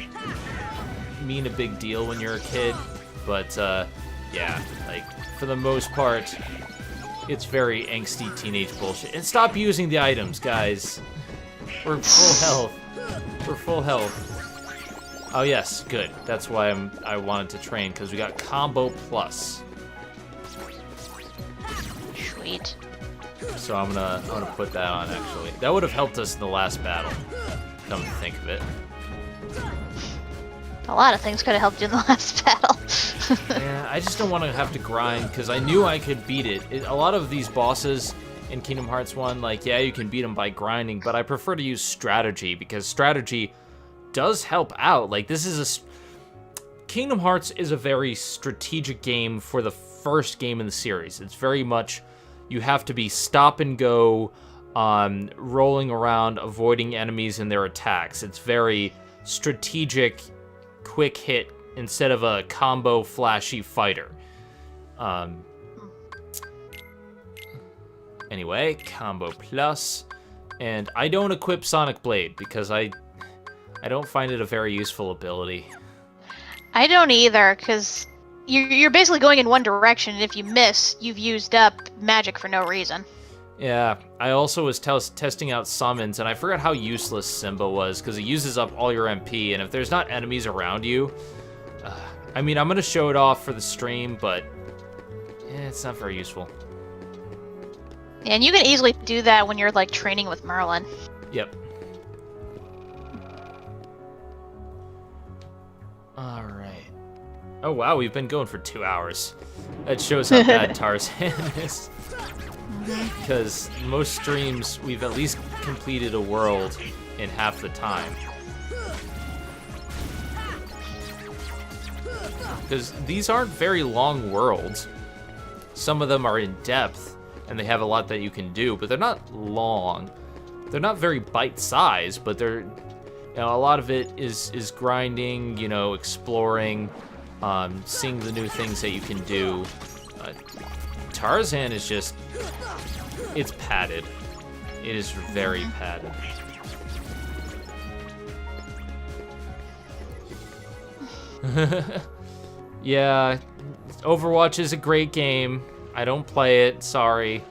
mean a big deal when you're a kid, but yeah, like, for the most part, it's very angsty teenage bullshit. And stop using the items, guys. We're full health. We're full health. Oh yes, good. That's why I wanted to train, because we got combo plus. Sweet. So I'm gonna put that on, actually. That would have helped us in the last battle, come to think of it. A lot of things could have helped you in the last battle. Yeah, I just don't want to have to grind, because I knew I could beat it. A lot of these bosses in Kingdom Hearts 1, like, yeah, you can beat them by grinding, but I prefer to use strategy, because strategy does help out. Like, this is Kingdom Hearts is a very strategic game for the first game in the series. It's very much, you have to be stop and go, rolling around, avoiding enemies and their attacks. It's very strategic, quick hit instead of a combo flashy fighter. Anyway, combo plus. And I don't equip Sonic Blade because I don't find it a very useful ability. I don't either, because you're basically going in one direction, and if you miss, you've used up magic for no reason. Yeah, I also was testing out summons, and I forgot how useless Simba was, because it uses up all your MP, and if there's not enemies around you... I mean, I'm going to show it off for the stream, but it's not very useful. And you can easily do that when you're, like, training with Merlin. Yep. Alright. Oh wow, we've been going for 2 hours. That shows how bad Tarzan is. Because most streams, we've at least completed a world in half the time. Because these aren't very long worlds. Some of them are in depth, and they have a lot that you can do, but they're not long. They're not very bite-sized, but they're... You know, a lot of it is grinding, you know, exploring, seeing the new things that you can do. Tarzan is just... It's padded. It is very padded. Yeah, Overwatch is a great game. I don't play it, sorry.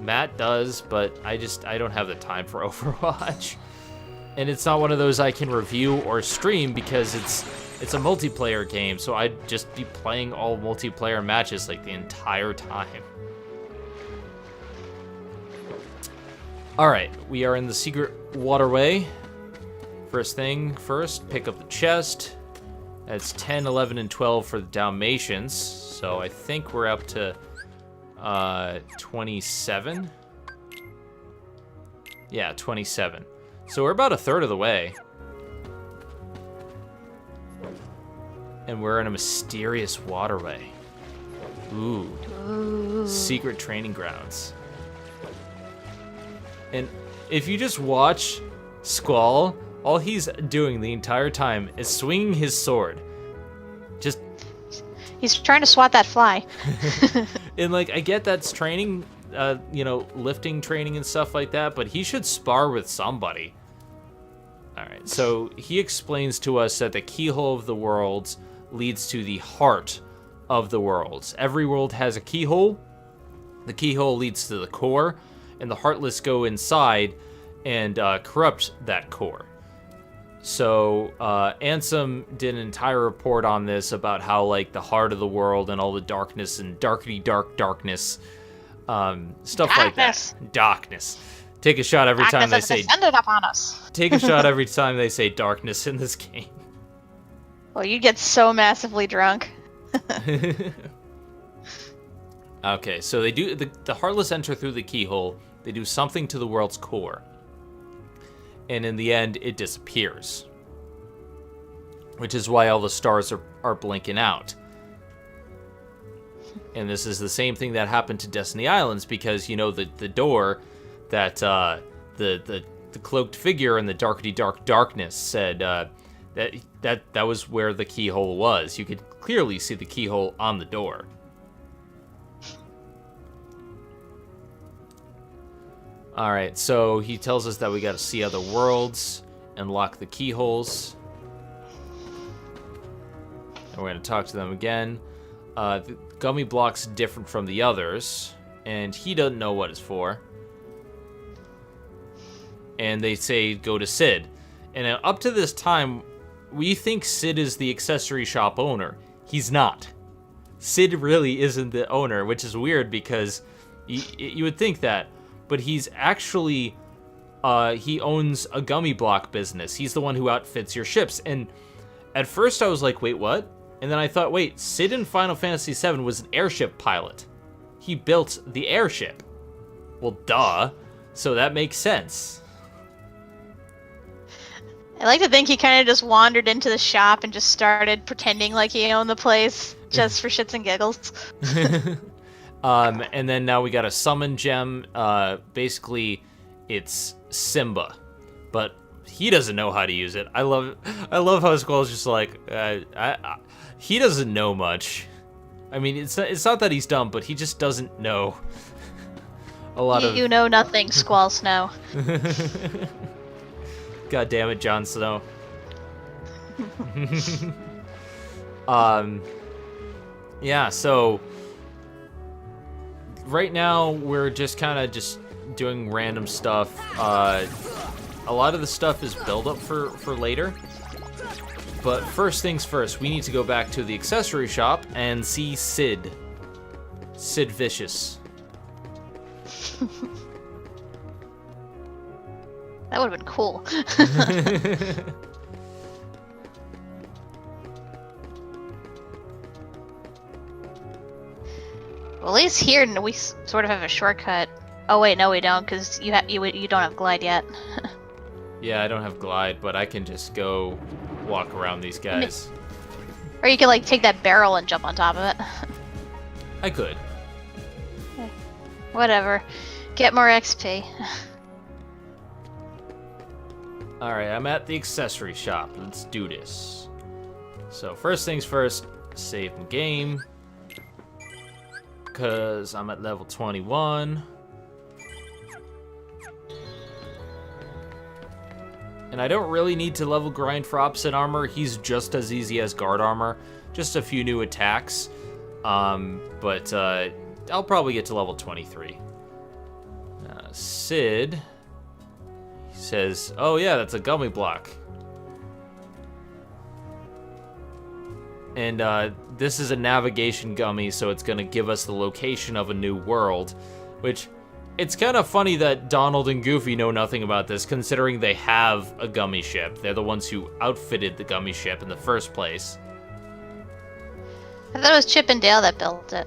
Matt does, but I don't have the time for Overwatch. And it's not one of those I can review or stream because it's a multiplayer game, so I'd just be playing all multiplayer matches like the entire time. Alright, we are in the secret waterway. First thing first, pick up the chest. That's 10, 11, and 12 for the Dalmatians, so I think we're up to 27. Yeah, 27. So we're about a third of the way. And we're in a mysterious waterway. Ooh. Secret training grounds. And if you just watch Squall, all he's doing the entire time is swinging his sword. Just... He's trying to swat that fly. And, like, I get that's training, you know, lifting training and stuff like that, but he should spar with somebody. Alright, so he explains to us that the keyhole of the worlds leads to the heart of the worlds. Every world has a keyhole. The keyhole leads to the core, and the Heartless go inside and corrupt that core. So Ansem did an entire report on this about how, like, the heart of the world and all the darkness and darkety dark darkness, stuff like that. Darkness. Take a shot every time they say. Descended upon us. Take a shot every time they say darkness in this game. Well, you get so massively drunk. Okay, so they do the Heartless enter through the keyhole. They do something to the world's core, and in the end, it disappears. Which is why all the stars are blinking out. And this is the same thing that happened to Destiny Islands, because, you know, the door that the cloaked figure in the darkety dark darkness said that was where the keyhole was. You could clearly see the keyhole on the door. Alright, so he tells us that we gotta see other worlds and lock the keyholes. And we're gonna talk to them again. The gummy block's different from the others, and he doesn't know what it's for. And they say go to Sid. And up to this time, we think Sid is the accessory shop owner. He's not. Sid really isn't the owner, which is weird because you would think that. But he's actually, he owns a gummy block business. He's the one who outfits your ships. And at first I was like, wait, what? And then I thought, wait, Sid in Final Fantasy VII was an airship pilot. He built the airship. Well, duh. So that makes sense. I like to think he kind of just wandered into the shop and just started pretending like he owned the place, just for shits and giggles. And then now we got a summon gem. Basically, it's Simba. But he doesn't know how to use it. I love how Squall's just like, he doesn't know much. I mean, it's not that he's dumb, but he just doesn't know a lot of... You know nothing, Squall Snow. God damn it, Jon Snow. Yeah, so right now we're just kind of just doing random stuff. A lot of the stuff is build up for later. But first things first, we need to go back to the accessory shop and see Sid. Sid Vicious. That would have been cool. Well, at least here we sort of have a shortcut. Oh wait, no we don't, because you don't have glide yet. Yeah, I don't have glide, but I can just go walk around these guys. Or you can like take that barrel and jump on top of it. I could. Whatever. Get more XP. Alright, I'm at the accessory shop. Let's do this. So first things first, save the game. Because I'm at level 21. And I don't really need to level grind for opposite armor. He's just as easy as guard armor. Just a few new attacks. But I'll probably get to level 23. Sid... He says, oh yeah, that's a gummy block. And this is a navigation gummy, so it's going to give us the location of a new world. Which, it's kind of funny that Donald and Goofy know nothing about this, considering they have a gummy ship. They're the ones who outfitted the gummy ship in the first place. I thought it was Chip and Dale that built it.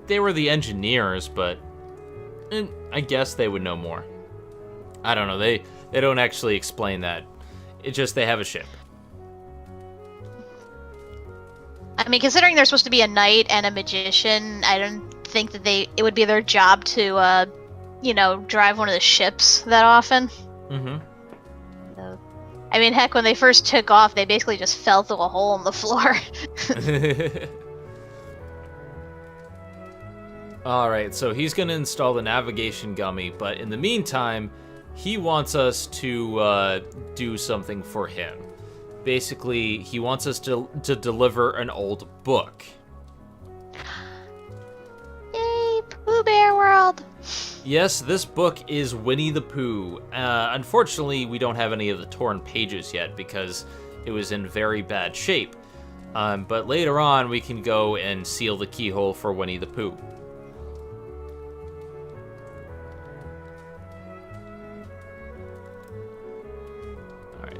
They were the engineers, but I guess they would know more. I don't know, they don't actually explain that. It's just they have a ship. I mean, considering they're supposed to be a knight and a magician, I don't think that it would be their job to, you know, drive one of the ships that often. Mm-hmm. So, I mean, heck, when they first took off, they basically just fell through a hole in the floor. Alright, so he's going to install the navigation gummy, but in the meantime, he wants us to do something for him. Basically, he wants us to deliver an old book. Yay, Pooh Bear World! Yes, this book is Winnie the Pooh. Unfortunately, we don't have any of the torn pages yet because it was in very bad shape. But later on, we can go and seal the keyhole for Winnie the Pooh.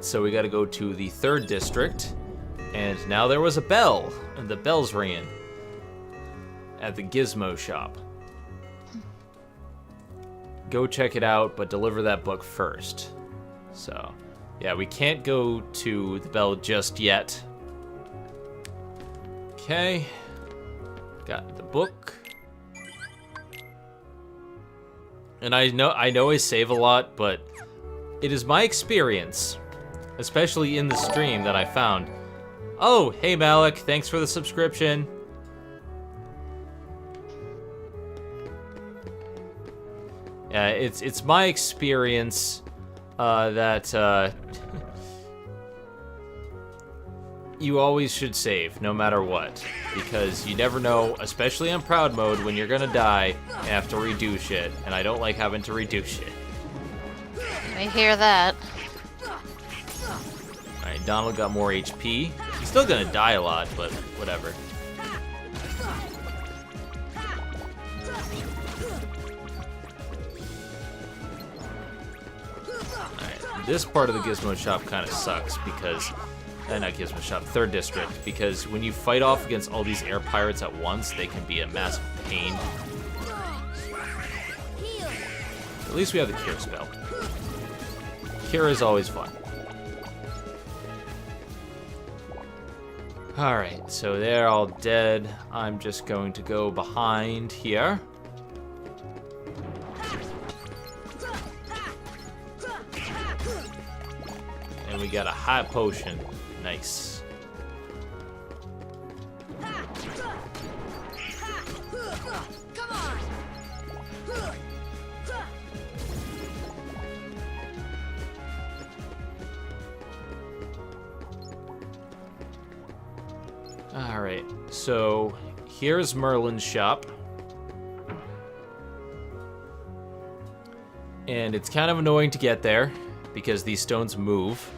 So we got to go to the 3rd district, and now there was a bell, and the bell's ringing at the Gizmo shop. Go check it out, but deliver that book first. So, yeah, we can't go to the bell just yet. Okay, got the book. And I know I save a lot, but it is my experience, especially in the stream, that I found. Oh, hey Malik, thanks for the subscription. Yeah, it's my experience that you always should save, no matter what, because you never know, especially on proud mode, when you're gonna die and have to redo shit, and I don't like having to redo shit. I hear that. Alright, Donald got more HP. He's still gonna die a lot, but whatever. Alright, this part of the Gizmo shop kind of sucks because... not Gizmo shop, 3rd district, because when you fight off against all these air pirates at once, they can be a massive pain. At least we have the cure spell. Cure is always fun. Alright, so they're all dead. I'm just going to go behind here. got a high potion. Nice. Come on! Alright, so here's Merlin's shop. And it's kind of annoying to get there because these stones move.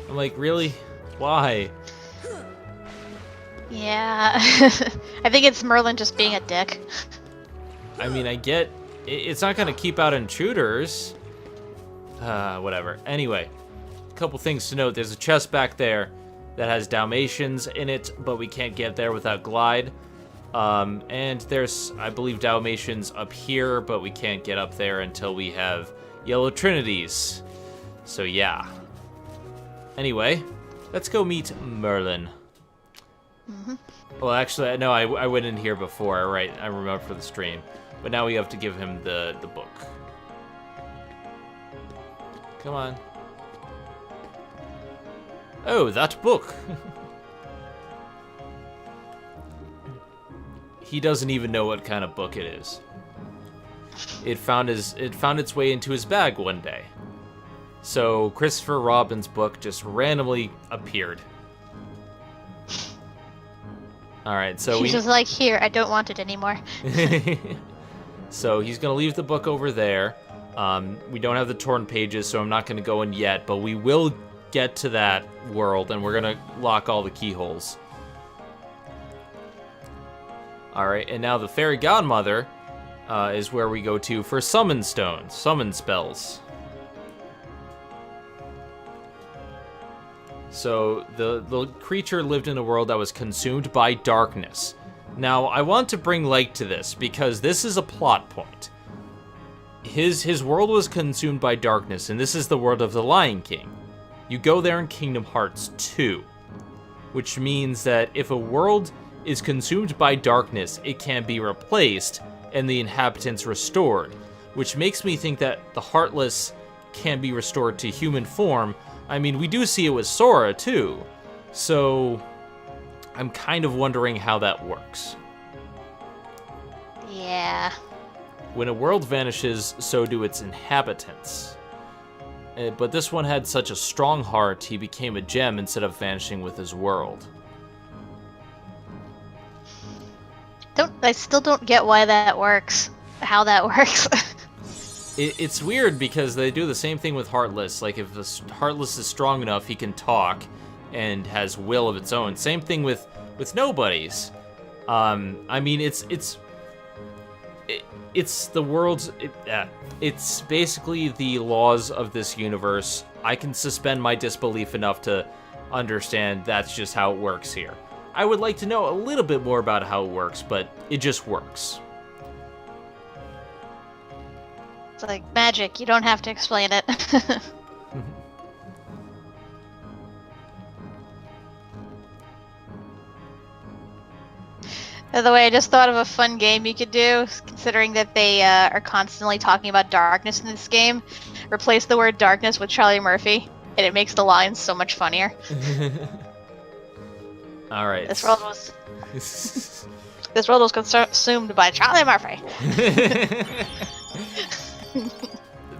I'm like, really? Why? Yeah. I think it's Merlin just being a dick. I mean, I get it's not going to keep out intruders. Whatever. Anyway, a couple things to note. There's a chest back there that has Dalmatians in it, but we can't get there without glide. And there's, I believe, Dalmatians up here, but we can't get up there until we have Yellow Trinities. So yeah. Anyway, let's go meet Merlin. Well, actually, no, I went in here before, right? I remember for the stream. But now we have to give him the book. Come on. Oh, that book. He doesn't even know what kind of book it is. It found its way into his bag one day. So Christopher Robin's book just randomly appeared. All right, so She's just like, here, I don't want it anymore. So he's gonna leave the book over there. We don't have the torn pages, so I'm not gonna go in yet, but we will get to that world, and we're gonna lock all the keyholes. All right, and now the Fairy Godmother is where we go to for summon stones, summon spells. So the creature lived in a world that was consumed by darkness. Now, I want to bring light to this because this is a plot point. His world was consumed by darkness, and this is the world of the Lion King. You go there in Kingdom Hearts 2, which means that if a world is consumed by darkness, it can be replaced and the inhabitants restored, which makes me think that the Heartless can be restored to human form. I mean, we do see it with Sora too, so I'm kind of wondering how that works. Yeah. When a world vanishes, so do its inhabitants. But this one had such a strong heart, he became a gem instead of vanishing with his world. I still don't get why that works. How that works. It's weird because they do the same thing with Heartless. Like, if the Heartless is strong enough, he can talk and has will of its own. Same thing with Nobodies. I mean, it's the world's... it's basically the laws of this universe. I can suspend my disbelief enough to understand that's just how it works here. I would like to know a little bit more about how it works, but it just works. It's like magic, you don't have to explain it. By the way, I just thought of a fun game you could do, considering that they are constantly talking about darkness in this game. Replace the word darkness with Charlie Murphy, and it makes the lines so much funnier. All right. This world was consumed by Charlie Murphy.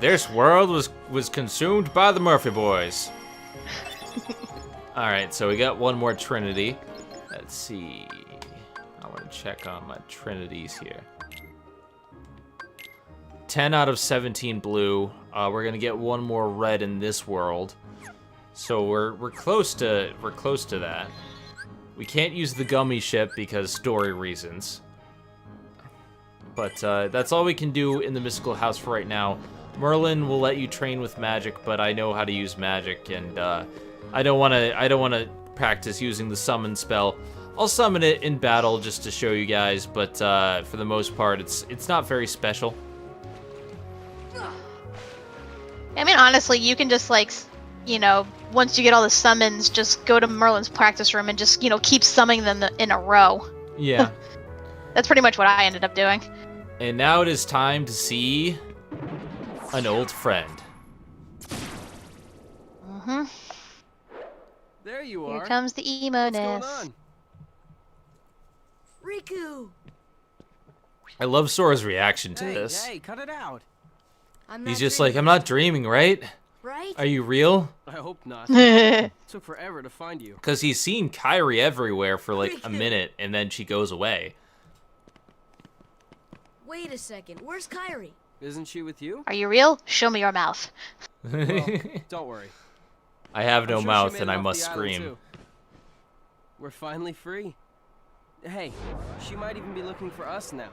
This world was consumed by the Murphy boys. All right, so we got one more Trinity. Let's see. I want to check on my Trinities here. 10 out of 17 blue. We're gonna get one more red in this world, so we're close to that. We can't use the gummy ship because story reasons. But that's all we can do in the mystical house for right now. Merlin will let you train with magic, but I know how to use magic, and I don't want to practice using the summon spell. I'll summon it in battle just to show you guys, but for the most part, it's not very special. I mean, honestly, you can just, like, you know, once you get all the summons, just go to Merlin's practice room and just, you know, keep summoning them in a row. Yeah. That's pretty much what I ended up doing. And now it is time to see an old friend. Mm-hmm. There you Here are. comes the emo-ness. What's going on? Riku! I love Sora's reaction to Hey, this. hey, cut it out. I'm He's not just like, dreaming, I'm not dreaming, right? right? Are you real? I hope not. Took forever to find you. Because he's seen Kairi everywhere for like a minute, and then she goes away. Wait a second, where's Kairi? Isn't she with you? Are you real? Show me your mouth. Well, don't worry. I have no I'm sure she mouth made and it I off must the island, scream. too. We're finally free. Hey, she might even be looking for us now.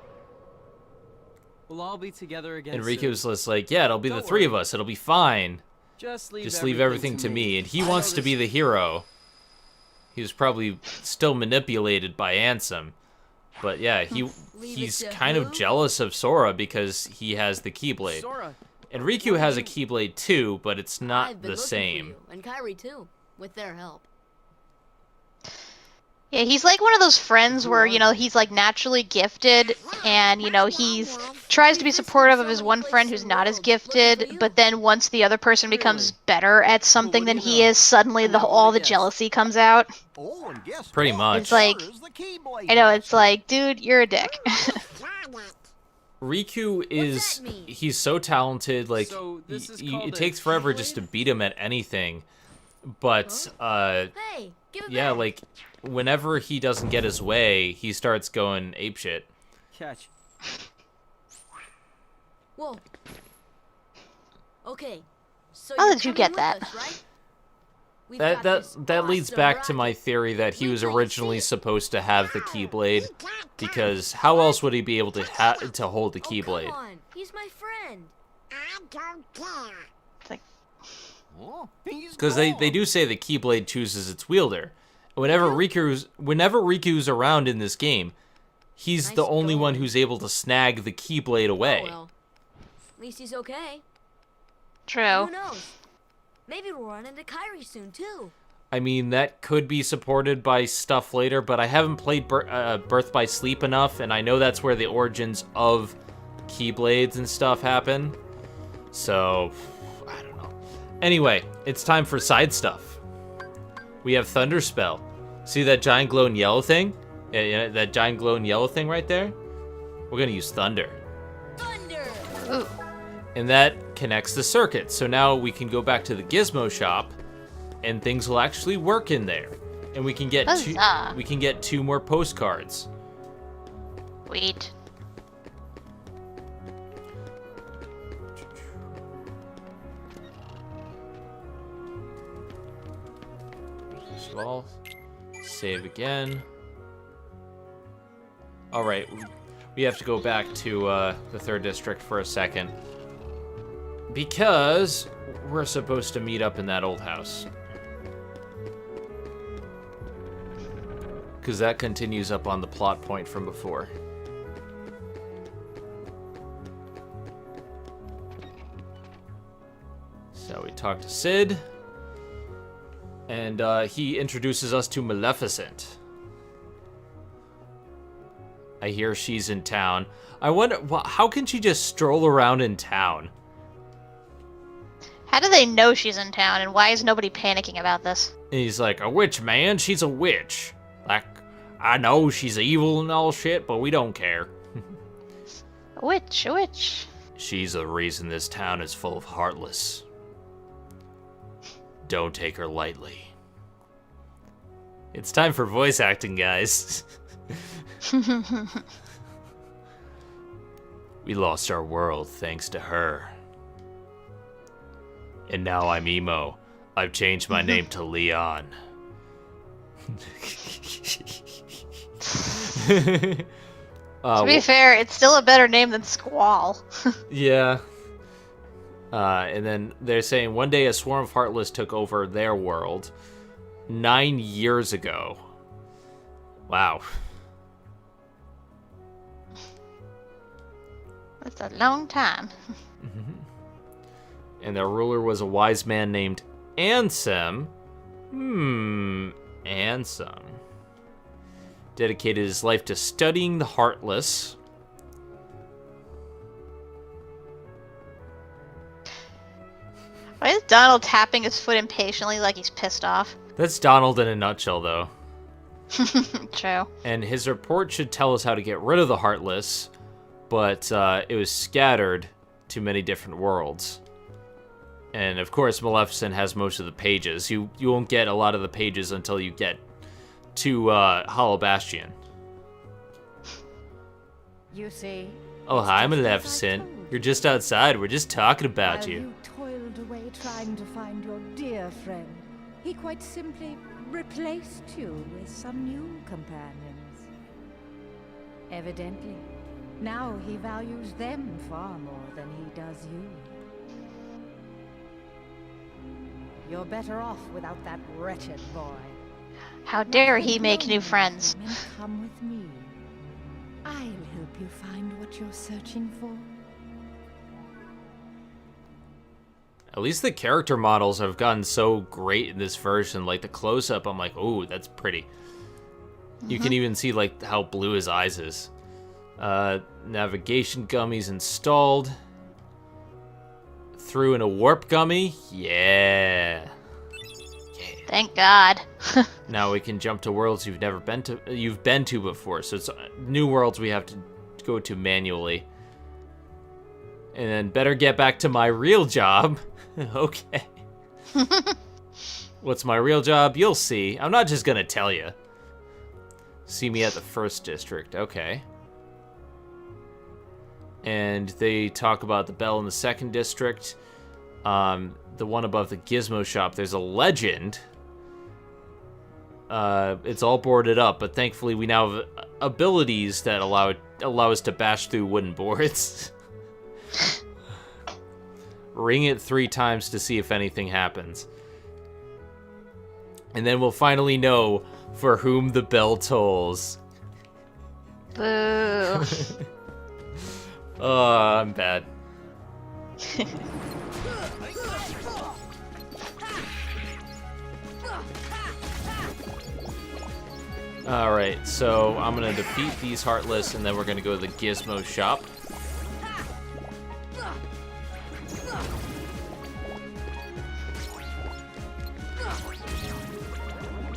We'll all be together again And soon. Riku's just like, yeah, it'll be the Don't three of worry. us. It'll be fine. Just leave Just leave everything to me. And he wants to be the hero. He was probably still manipulated by Ansem. But yeah, he's kind of jealous of Sora because he has the Keyblade. Sora, And Riku has a Keyblade too, but it's I've not been the looking for same. you, and Kairi too, with their help. Yeah, he's like one of those friends where, you know, he's like naturally gifted and, you know, he's tries to be supportive of his one friend who's not as gifted, but then once the other person becomes better at something than he is, suddenly all the jealousy comes out. Oh, and guess Pretty what? much. It's like, Sora's the Keyblade I know, it's master. like, dude, you're a dick. Riku is, he's so talented, like, So this is called it a takes forever just to beat him at anything. But, Hey, give it yeah, back. like, whenever he doesn't get his way, he starts going apeshit. catch. Whoa. Okay, so How you're did you coming get with that? us, right? We've got this That leads awesome back to my rocket. theory that he Wait was till you originally see it. supposed to have the Keyblade, because how else would he be able to to hold the Oh, Keyblade? come on, he's my friend. I don't care. Oh, he's Because they gone. do say the Keyblade chooses its wielder. Whenever Riku's around in this game, he's Nice the only one going. who's able to snag the Keyblade away. Oh well, at least he's okay. True. Who knows? Maybe we'll run into Kairi soon too. I mean, that could be supported by stuff later, but I haven't played Birth by Sleep enough, and I know that's where the origins of Keyblades and stuff happen. So, I don't know. Anyway, it's time for side stuff. We have Thunder Spell. See that giant glowing yellow thing? Yeah, that giant glowing yellow thing right there? We're gonna use Thunder. Thunder! Ooh. And that connects the circuit. So now we can go back to the Gizmo shop, and things will actually work in there. And we can get Huzzah. two more postcards. Wait. First of all, save again. All right, we have to go back to the 3rd district for a second, because we're supposed to meet up in that old house. Because that continues up on the plot point from before. So we talk to Sid, and he introduces us to Maleficent. I hear she's in town. I wonder, how can she just stroll around in town? How do they know she's in town, and why is nobody panicking about this? And he's like, a witch, man. She's a witch. Like, I know she's evil and all shit, but we don't care. A witch, a witch. She's the reason this town is full of heartless. Don't take her lightly. It's time for voice acting, guys. We lost our world thanks to her. And now I'm emo. I've changed my name to Leon. To be fair, it's still a better name than Squall. Yeah. And then they're saying one day a swarm of Heartless took over their world 9 years ago. Wow. That's a long time. And their ruler was a wise man named Ansem. Ansem. Dedicated his life to studying the Heartless. Why is Donald tapping his foot impatiently like he's pissed off? That's Donald in a nutshell, though. True. And his report should tell us how to get rid of the Heartless, but it was scattered to many different worlds. And of course, Maleficent has most of the pages. You won't get a lot of the pages until you get to Hollow Bastion. You see? Oh, hi, Maleficent. You're just outside. We're just talking about While you. you toiled away trying to find your dear friend, he quite simply replaced you with some new companions. Evidently, now he values them far more than he does you. You're better off without that wretched boy. How dare he make new friends? Come with me. I'll help you find what you're searching for. At least the character models have gotten so great in this version. Like the close-up, I'm like, oh, that's pretty. You can even see like how blue his eyes is. Navigation gummies installed. Threw in a warp gummy. Yeah. Thank God. Now we can jump to worlds you've been to before. So it's new worlds we have to go to manually. And then better get back to my real job. Okay. What's my real job? You'll see. I'm not just gonna tell you. See me at the first district. Okay. And they talk about the bell in the second district. The one above the gizmo shop, there's a legend. It's all boarded up, but thankfully we now have abilities that allow us to bash through wooden boards. Ring it 3 times to see if anything happens. And then we'll finally know for whom the bell tolls. Boo. Oh, I'm bad. Alright, so I'm gonna defeat these Heartless, and then we're gonna go to the Gizmo shop.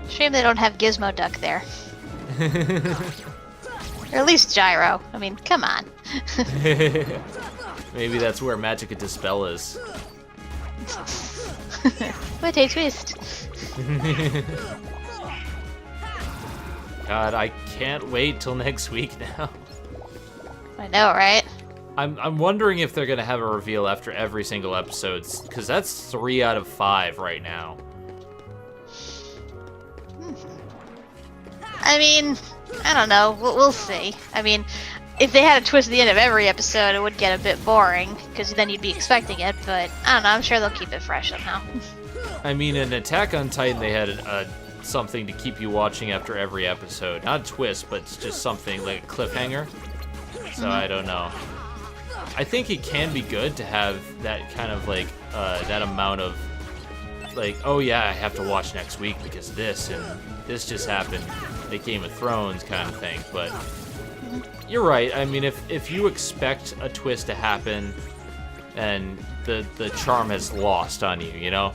Shame they don't have Gizmo Duck there. Or at least Gyro. I mean, come on. Maybe that's where Magic Dispel is. What a twist. God, I can't wait till next week now. I know, right? I'm wondering if they're gonna have a reveal after every single episode, because that's 3 out of 5 right now. I mean, I don't know. We'll see. I mean, if they had a twist at the end of every episode, it would get a bit boring, because then you'd be expecting it, but I don't know. I'm sure they'll keep it fresh somehow. I mean, in Attack on Titan, they had something to keep you watching after every episode. Not a twist, but it's just something like a cliffhanger. So I don't know. I think it can be good to have that kind of like, that amount of, like, oh yeah, I have to watch next week because this and this just happened. Like Game of Thrones kind of thing, but you're right. I mean, if you expect a twist to happen, then the charm has lost on you, you know?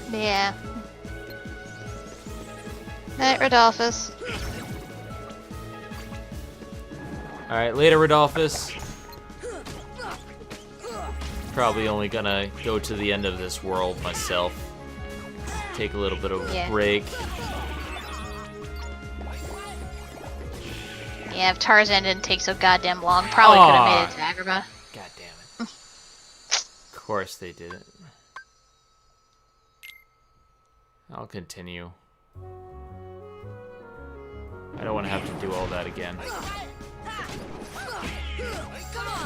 Yeah. Night, Rodolphus. Alright, later, Rodolphus. Probably only gonna go to the end of this world myself. Take a little bit of a break. Yeah, if Tarzan didn't take so goddamn long, probably could have made it to Agrabah. God damn it. Of course they didn't. I'll continue. I don't want to have to do all that again.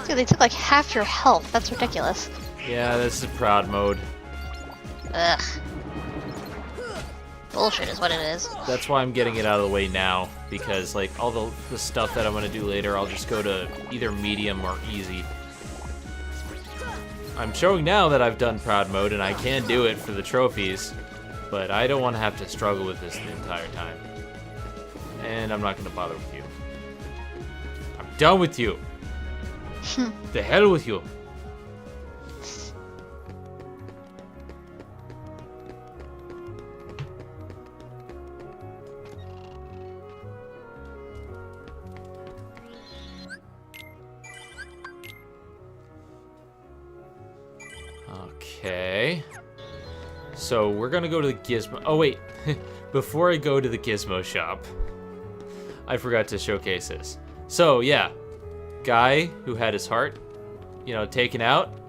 Dude, they took like half your health. That's ridiculous. Yeah, this is proud mode. Ugh. Bullshit is what it is. That's why I'm getting it out of the way now, because like all the stuff that I'm gonna do later, I'll just go to either medium or easy. I'm showing now that I've done proud mode and I can do it for the trophies, but I don't want to have to struggle with this the entire time. And I'm not gonna bother with you. I'm done with you. The hell with you. Okay. So we're gonna go to the Gizmo. Oh wait, before I go to the Gizmo shop, I forgot to showcase this. So yeah, guy who had his heart, you know, taken out.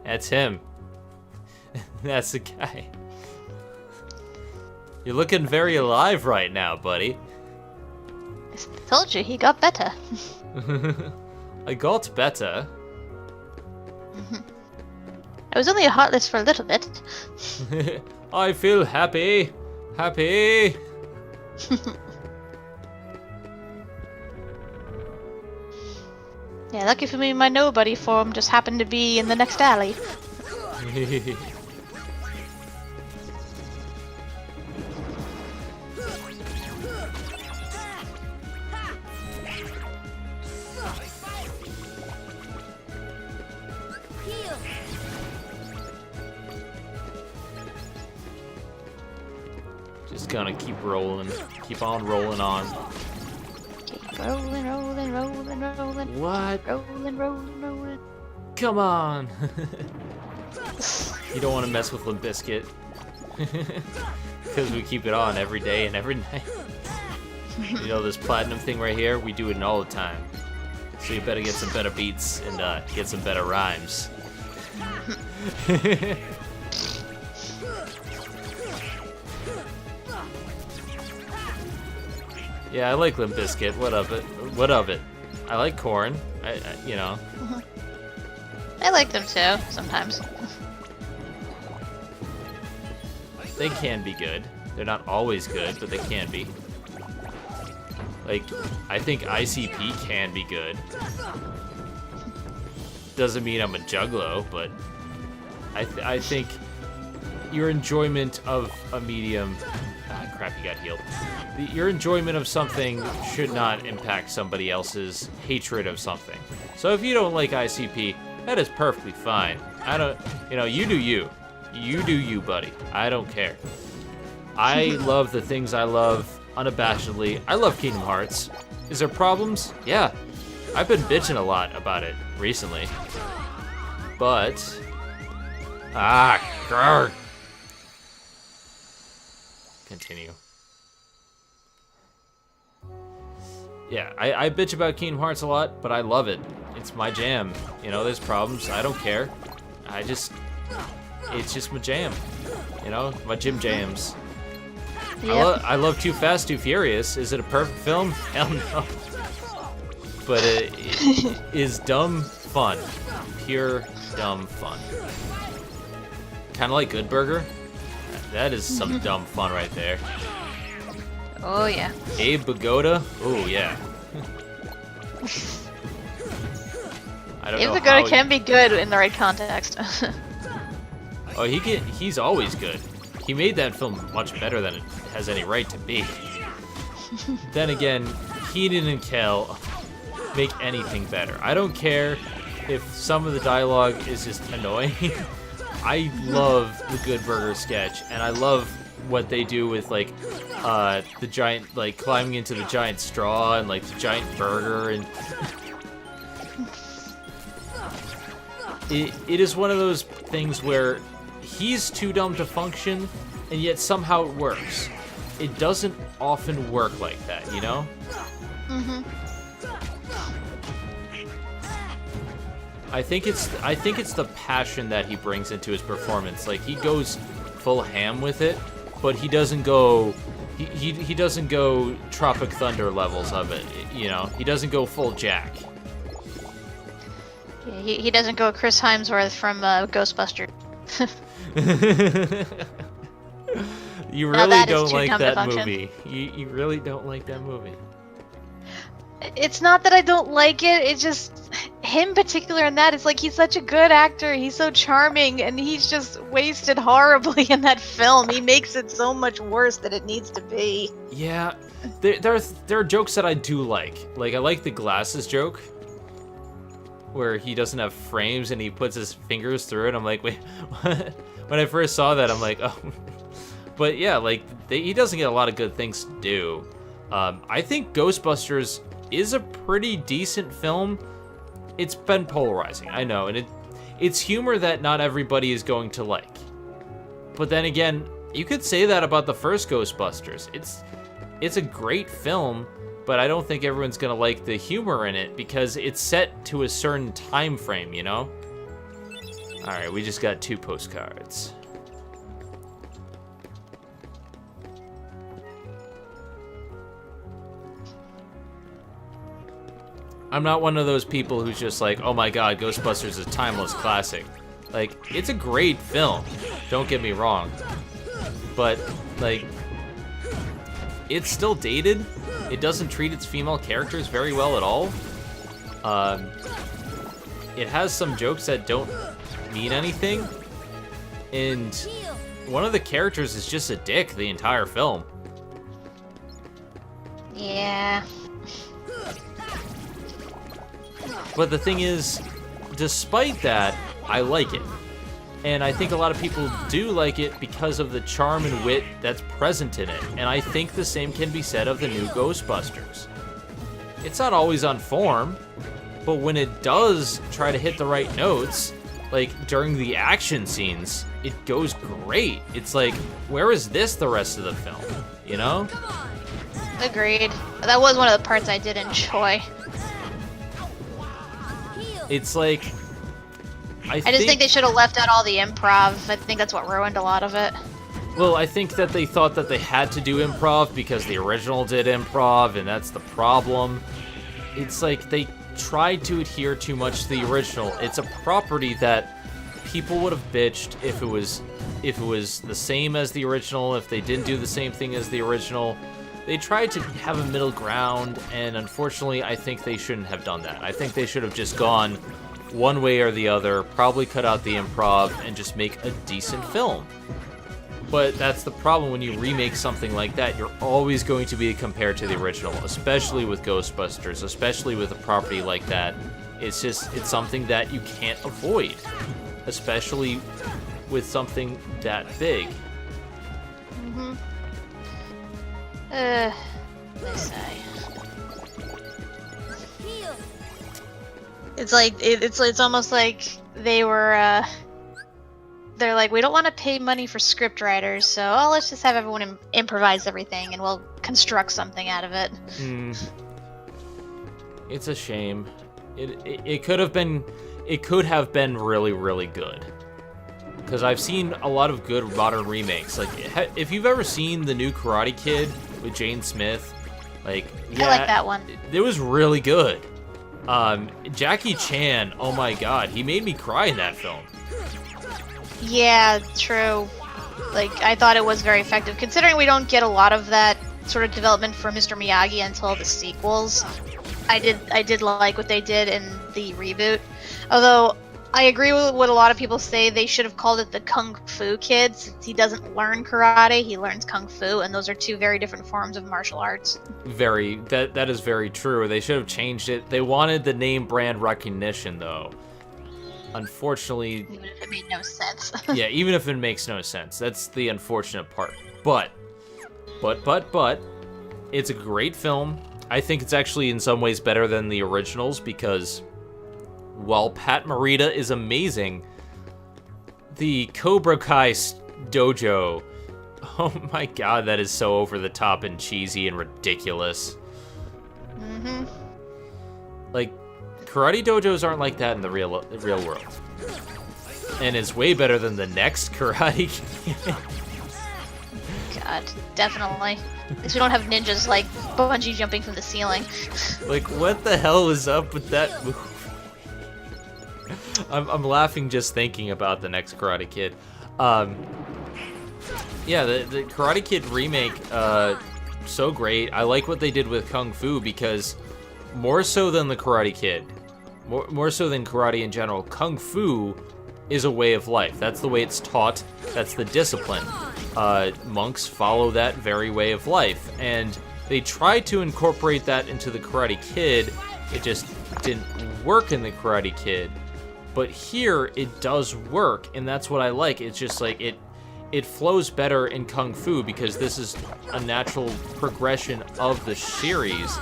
That's him. That's the guy. You're looking very alive right now, buddy. I told you he got better. I got better. I was only heartless for a little bit. I feel happy. Happy. Yeah, lucky for me, my nobody form just happened to be in the next alley. Just gonna keep rolling. Keep on rolling on. Keep rolling, rolling, rolling, rolling. What? Rolling, rolling, rolling. Come on. You don't want to mess with Limp Bizkit. Because we keep it on every day and every night. You know this platinum thing right here? We do it all the time. So you better get some better beats and get some better rhymes. Yeah, I like Limp Bizkit. What of it? What of it? I like Korn. You know. I like them too, sometimes. They can be good. They're not always good, but they can be. Like, I think ICP can be good. Doesn't mean I'm a juggalo, but I think your enjoyment of a medium... Ah, crap, you got healed. Your enjoyment of something should not impact somebody else's hatred of something. So if you don't like ICP, that is perfectly fine. I don't... You know, you do you. You do you, buddy. I don't care. I love the things I love unabashedly. I love Kingdom Hearts. Is there problems? Yeah. I've been bitching a lot about it recently. But... Ah, grr. Continue. Yeah, I bitch about Kingdom Hearts a lot, but I love it. It's my jam. You know, there's problems. I don't care. It's just my jam. You know, my gym jams. Yep. I love Too Fast, Too Furious. Is it a perfect film? Hell no. But it is dumb fun. Pure dumb fun. Kind of like Good Burger. That is some dumb fun right there. Oh, yeah. Abe Pagoda? Oh, yeah. I don't know. Abe Pagoda can be good in the right context. Oh, he's always good. He made that film much better than it has any right to be. Then again, Keenan and Kel make anything better. I don't care if some of the dialogue is just annoying. I love the Good Burger sketch, and I love what they do with like the giant, like climbing into the giant straw and like the giant burger, and it is one of those things where he's too dumb to function, and yet somehow it works. It doesn't often work like that, you know? Mm-hmm. I think it's the passion that he brings into his performance. Like, he goes full ham with it, but he doesn't go he doesn't go Tropic Thunder levels of it, you know? He doesn't go full Jack. Yeah, he doesn't go Chris Hemsworth from Ghostbusters. You really don't like that movie. You really don't like that movie. It's not that I don't like it, it's just him particular in that. It's like he's such a good actor, he's so charming, and he's just wasted horribly in that film. He makes it so much worse than it needs to be. Yeah, there are jokes that I do like. Like, I like the glasses joke, where he doesn't have frames and he puts his fingers through it. I'm like, wait, what? When I first saw that, I'm like, oh. But yeah, like, he doesn't get a lot of good things to do. I think Ghostbusters is a pretty decent film. It's been polarizing, I know, and it's humor that not everybody is going to like. But then again, you could say that about the first Ghostbusters. It's a great film, but I don't think everyone's gonna like the humor in it because it's set to a certain time frame, you know? Alright, we just got 2 postcards. I'm not one of those people who's just like, oh my god, Ghostbusters is a timeless classic. Like, it's a great film, don't get me wrong. But, like, it's still dated. It doesn't treat its female characters very well at all. It has some jokes that don't mean anything. And one of the characters is just a dick the entire film. Yeah. But the thing is, despite that, I like it. And I think a lot of people do like it because of the charm and wit that's present in it. And I think the same can be said of the new Ghostbusters. It's not always on form, but when it does try to hit the right notes, like during the action scenes, it goes great. It's like, where is this the rest of the film? You know? Agreed. That was one of the parts I did enjoy. It's like... I just think they should have left out all the improv. I think that's what ruined a lot of it. Well, I think that they thought that they had to do improv because the original did improv, and that's the problem. It's like they tried to adhere too much to the original. It's a property that people would have bitched if it was the same as the original, if they didn't do the same thing as the original. They tried to have a middle ground, and unfortunately, I think they shouldn't have done that. I think they should have just gone one way or the other, probably cut out the improv, and just make a decent film. But that's the problem when you remake something like that. You're always going to be compared to the original, especially with Ghostbusters, especially with a property like that. It's something that you can't avoid, especially with something that big. Mm-hmm. Let me say. It's like it's almost like they were they're like, we don't want to pay money for script writers, so let's just have everyone improvise everything and we'll construct something out of it. It's a shame. It could have been really, really good. Because I've seen a lot of good modern remakes. Like, if you've ever seen the new Karate Kid with Jane Smith, like, yeah, I like that one. It was really good. Jackie Chan, oh my god, he made me cry in that film. Yeah, true. Like, I thought it was very effective. Considering we don't get a lot of that sort of development for Mr. Miyagi until the sequels, I did like what they did in the reboot. Although, I agree with what a lot of people say, they should have called it the Kung Fu Kid, since he doesn't learn karate, he learns Kung Fu, and those are two very different forms of martial arts. That is very true. They should have changed it. They wanted the name brand recognition, though. Unfortunately... Even if it made no sense. Yeah, even if it makes no sense. That's the unfortunate part. But, it's a great film. I think it's actually in some ways better than the originals, because... while Pat Morita is amazing, the Cobra Kai dojo, oh my god, that is so over the top and cheesy and ridiculous. Mm-hmm. Like, karate dojos aren't like that in the real world. And it's way better than the next Karate Kid. God, definitely. At least we don't have ninjas, like, bungee jumping from the ceiling. Like, what the hell is up with that movie? I'm laughing just thinking about the next Karate Kid. Yeah, the Karate Kid remake, so great. I like what they did with Kung Fu because more so than the Karate Kid, more so than karate in general, Kung Fu is a way of life. That's the way it's taught. That's the discipline. Monks follow that very way of life, and they tried to incorporate that into the Karate Kid. It just didn't work in the Karate Kid. But here, it does work, and that's what I like. It's just like, it flows better in Kung Fu, because this is a natural progression of the series.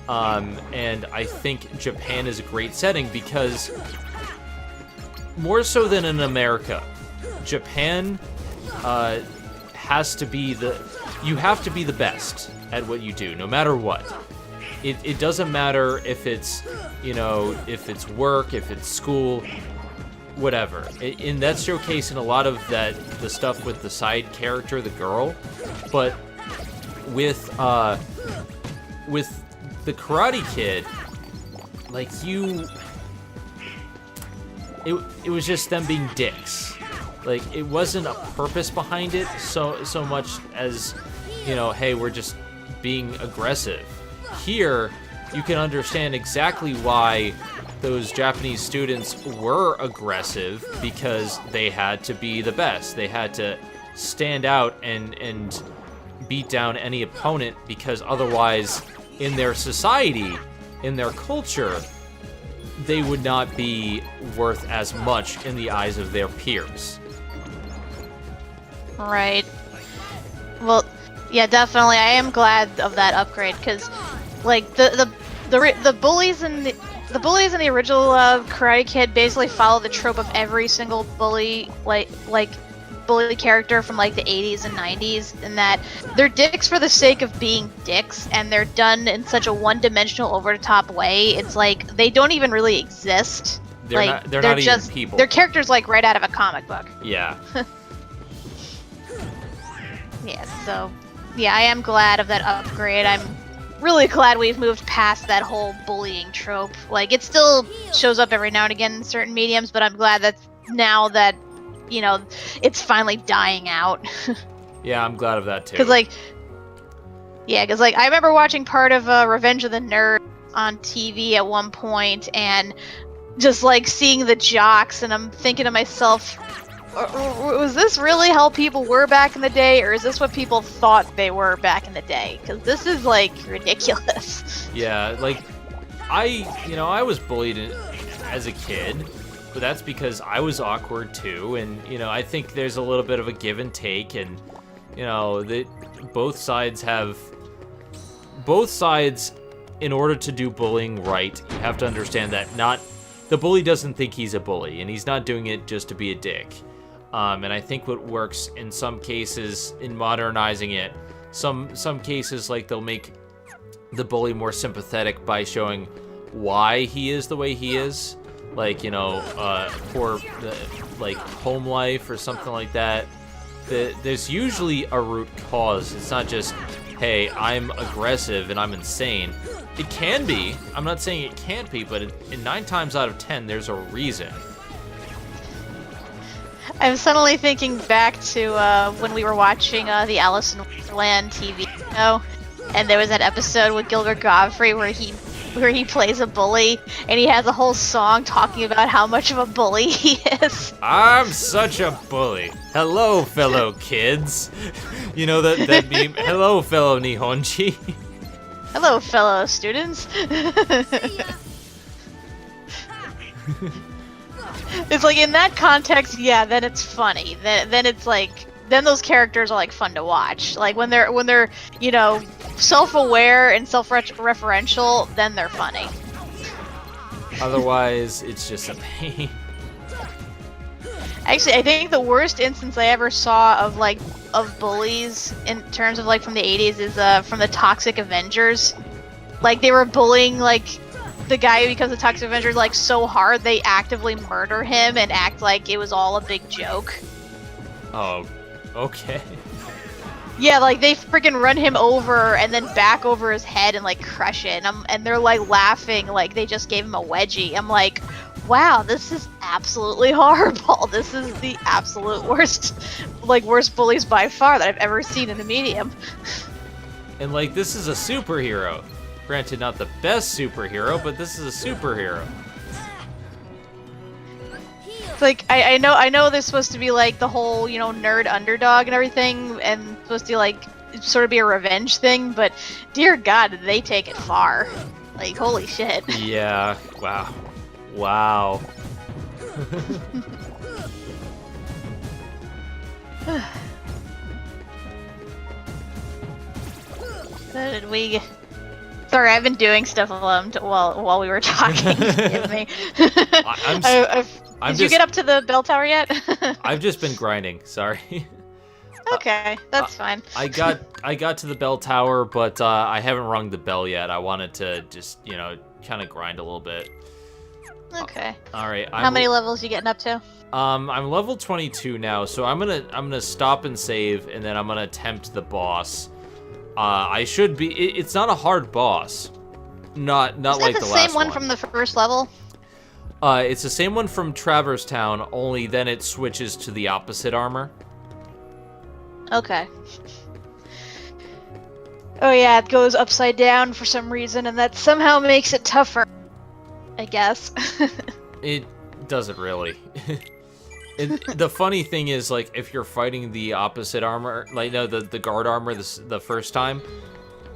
And I think Japan is a great setting, because more so than in America, Japan has to be you have to be the best at what you do, no matter what. It doesn't matter if it's, if it's work, if it's school, whatever. And that's showcased in a lot of the stuff with the side character, the girl. But with the Karate Kid, like it was just them being dicks. Like, it wasn't a purpose behind it so much as, hey, we're just being aggressive. Here, you can understand exactly why those Japanese students were aggressive, because they had to be the best. They had to stand out and beat down any opponent, because otherwise, in their society, in their culture, they would not be worth as much in the eyes of their peers. Right. Well, yeah, definitely. I am glad of that upgrade, because, like, the bullies in the original Karate Kid basically follow the trope of every single bully, like bully character from like the 80s and 90s, in that they're dicks for the sake of being dicks, and they're done in such a one-dimensional, over-the-top way. It's like they don't even really exist. They're not just even people. They're characters like right out of a comic book. Yeah. Yeah, so, yeah, I am glad of that upgrade. I'm really glad we've moved past that whole bullying trope. Like, it still shows up every now and again in certain mediums, but I'm glad that now that, it's finally dying out. Yeah, I'm glad of that too. Because, I remember watching part of Revenge of the Nerds on TV at one point, and just, seeing the jocks, and I'm thinking to myself, was this really how people were back in the day, or is this what people thought they were back in the day? Because this is, ridiculous. Yeah, I was bullied as a kid, but that's because I was awkward too, and, I think there's a little bit of a give and take, and, both sides, in order to do bullying right, you have to understand that the bully doesn't think he's a bully, and he's not doing it just to be a dick. And I think what works in some cases in modernizing it, some cases, they'll make the bully more sympathetic by showing why he is the way he is, for home life or something like that. There's usually a root cause. It's not just, hey, I'm aggressive and I'm insane. It can be. I'm not saying it can't be, but in 9 times out of 10, there's a reason. I'm suddenly thinking back to when we were watching the Alice in Wonderland TV show, and there was that episode with Gilbert Gottfried where he plays a bully, and he has a whole song talking about how much of a bully he is. I'm such a bully. Hello, fellow kids. You know that meme? Hello, fellow Nihonchi. Hello, fellow students. It's in that context, yeah, then it's funny. Then it's then those characters are fun to watch. When they're self-aware and self-referential, then they're funny. Otherwise, it's just a pain. Actually, I think the worst instance I ever saw of bullies in terms of from the 80s is from the Toxic Avengers. They were bullying the guy who becomes a Toxic Avenger so hard they actively murder him and act like it was all a big joke. Oh, okay. Yeah, they freaking run him over and then back over his head and crush it, and they're laughing like they just gave him a wedgie. I'm like, wow, this is absolutely horrible. This is the absolute worst, worst bullies by far that I've ever seen in the medium. And this is a superhero. Granted, not the best superhero, but this is a superhero. It's I know this is supposed to be the whole, nerd underdog and everything, and supposed to sort of be a revenge thing, but dear God, did they take it far. Holy shit. Yeah, wow. Wow. So did we... Sorry, I've been doing stuff while we were talking. Forgive me. Did you get up to the bell tower yet? I've just been grinding. Sorry. Okay, that's fine. I got to the bell tower, but I haven't rung the bell yet. I wanted to just kind of grind a little bit. Okay. All right. How many levels you getting up to? I'm level 22 now, so I'm gonna stop and save, and then I'm gonna attempt the boss. I should be. It's not a hard boss. Not like the last one. Is that the same one from the first level? It's the same one from Traverse Town, only then it switches to the opposite armor. Okay. Oh yeah, it goes upside down for some reason, and that somehow makes it tougher. I guess. It doesn't really. The funny thing is, like, if you're fighting the opposite armor, like, no, the guard armor the first time,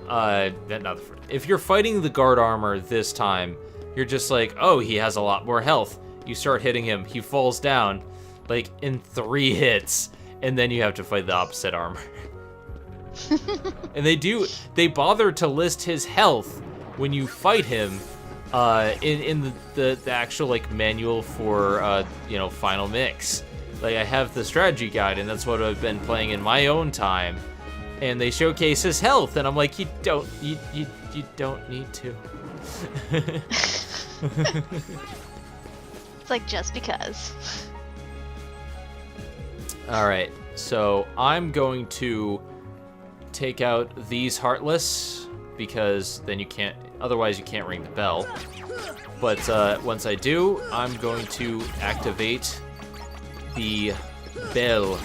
if you're fighting the guard armor this time, you're just like, oh, he has a lot more health. You start hitting him, he falls down, like, in 3 hits, and then you have to fight the opposite armor. And they bother to list his health when you fight him, in the actual, like, manual for, Final Mix. Like, I have the strategy guide, and that's what I've been playing in my own time. And they showcase his health, and I'm like, you don't need to. It's like, just because. Alright, so I'm going to take out these Heartless, because then otherwise you can't ring the bell. But once I do, I'm going to activate the bell.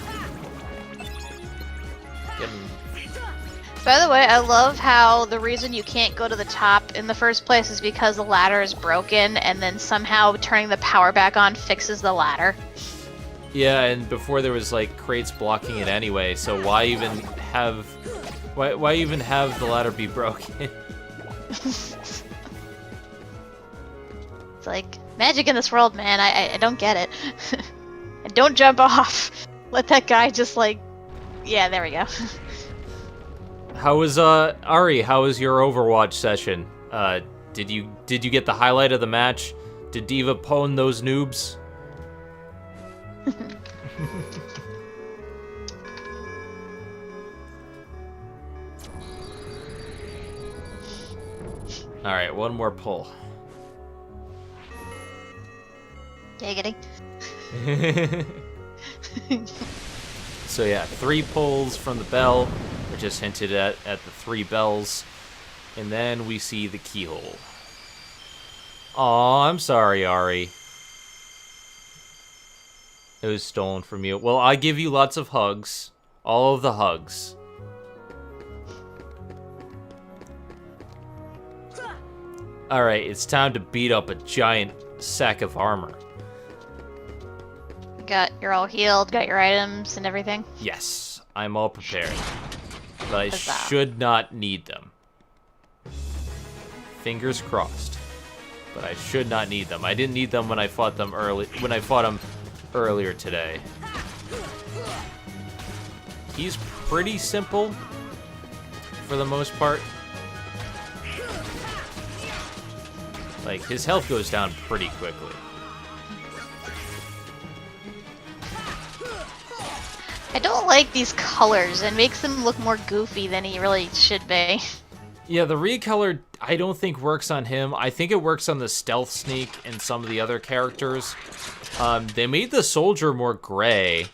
By the way, I love how the reason you can't go to the top in the first place is because the ladder is broken, and then somehow turning the power back on fixes the ladder. Yeah, and before there was, like, crates blocking it anyway, so why even have the ladder be broken? It's like, magic in this world, man. I don't get it. And don't jump off. Let that guy just, like... Yeah, there we go. How was, Ari, how was your Overwatch session? Did you get the highlight of the match? Did Diva pwn those noobs? Alright, one more pull. Giggity. So yeah, 3 pulls from the bell. We're just hinted at the 3 bells. And then we see the keyhole. Aw, I'm sorry, Ari. It was stolen from you. Well, I give you lots of hugs. All of the hugs. Alright, it's time to beat up a giant sack of armor. You're all healed, got your items and everything? Yes, I'm all prepared. But I Huzzah. should not need them. Fingers crossed. But I should not need them. I didn't need them when I fought them earlier today. He's pretty simple for the most part. Like, his health goes down pretty quickly. I don't like these colors. It makes him look more goofy than he really should be. Yeah, the recolor I don't think works on him. I think it works on the stealth sneak and some of the other characters. They made the soldier more gray.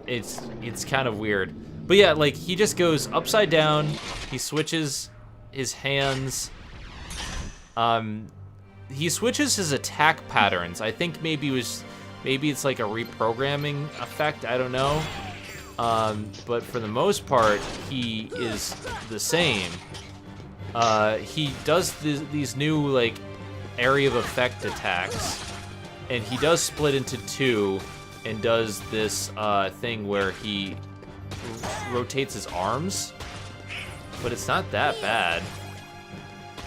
It's kind of weird. But yeah, like, he just goes upside down. He switches his hands. He switches his attack patterns. I think maybe it's like a reprogramming effect. I don't know. But for the most part, he is the same. He does these new, like, area of effect attacks, and he does split into 2 and does this thing where he rotates his arms, but it's not that bad.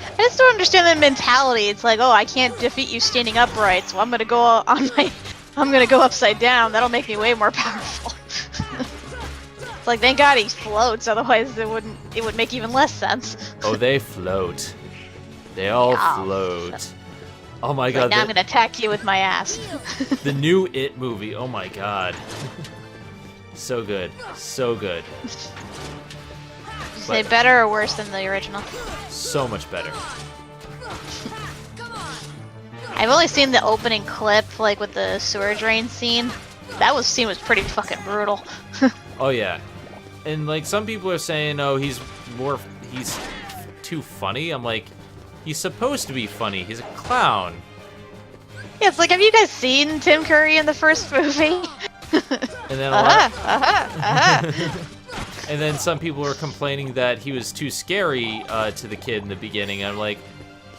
I just don't understand the mentality. It's like, oh, I can't defeat you standing upright, so I'm gonna go upside down. That'll make me way more powerful. It's like, thank God he floats, otherwise it would make even less sense. Oh, they float. They all float. Oh my Like, god. now I'm gonna attack you with my ass. The new It movie. Oh my god. So good. So good. Say better or worse than the original? So much better. I've only seen the opening clip, like with the sewer drain scene. That scene was pretty fucking brutal. Oh yeah. And like some people are saying, oh, he's too funny. I'm like, he's supposed to be funny. He's a clown. Yeah, it's like, have you guys seen Tim Curry in the first movie? And then and then some people are complaining that he was too scary to the kid in the beginning. I'm like,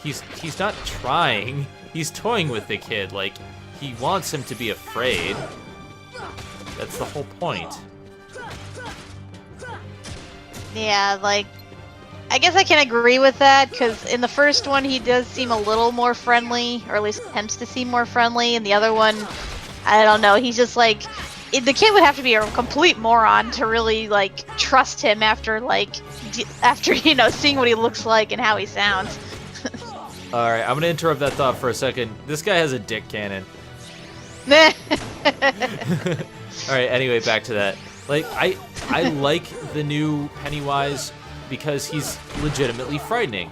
he's not trying. He's toying with the kid. Like, he wants him to be afraid. That's the whole point. Yeah, like, I guess I can agree with that, because in the first one he does seem a little more friendly, or at least attempts to seem more friendly, and the other one, I don't know, he's just like, the kid would have to be a complete moron to really, like, trust him after, you know, seeing what he looks like and how he sounds. Alright, I'm gonna interrupt that thought for a second. This guy has a dick cannon. Alright, anyway, back to that. Like, I like the new Pennywise because he's legitimately frightening.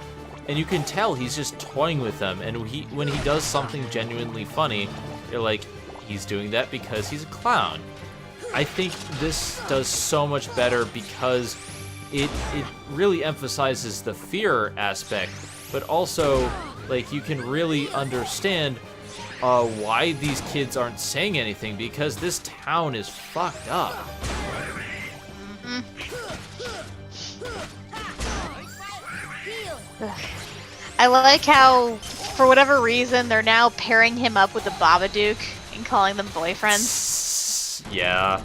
And you can tell he's just toying with them. And when he does something genuinely funny, you're like, he's doing that because he's a clown. I think this does so much better because it really emphasizes the fear aspect, but also, like, you can really understand why these kids aren't saying anything, because this town is fucked up. I like how, for whatever reason, they're now pairing him up with the Babadook and calling them boyfriends. Yeah.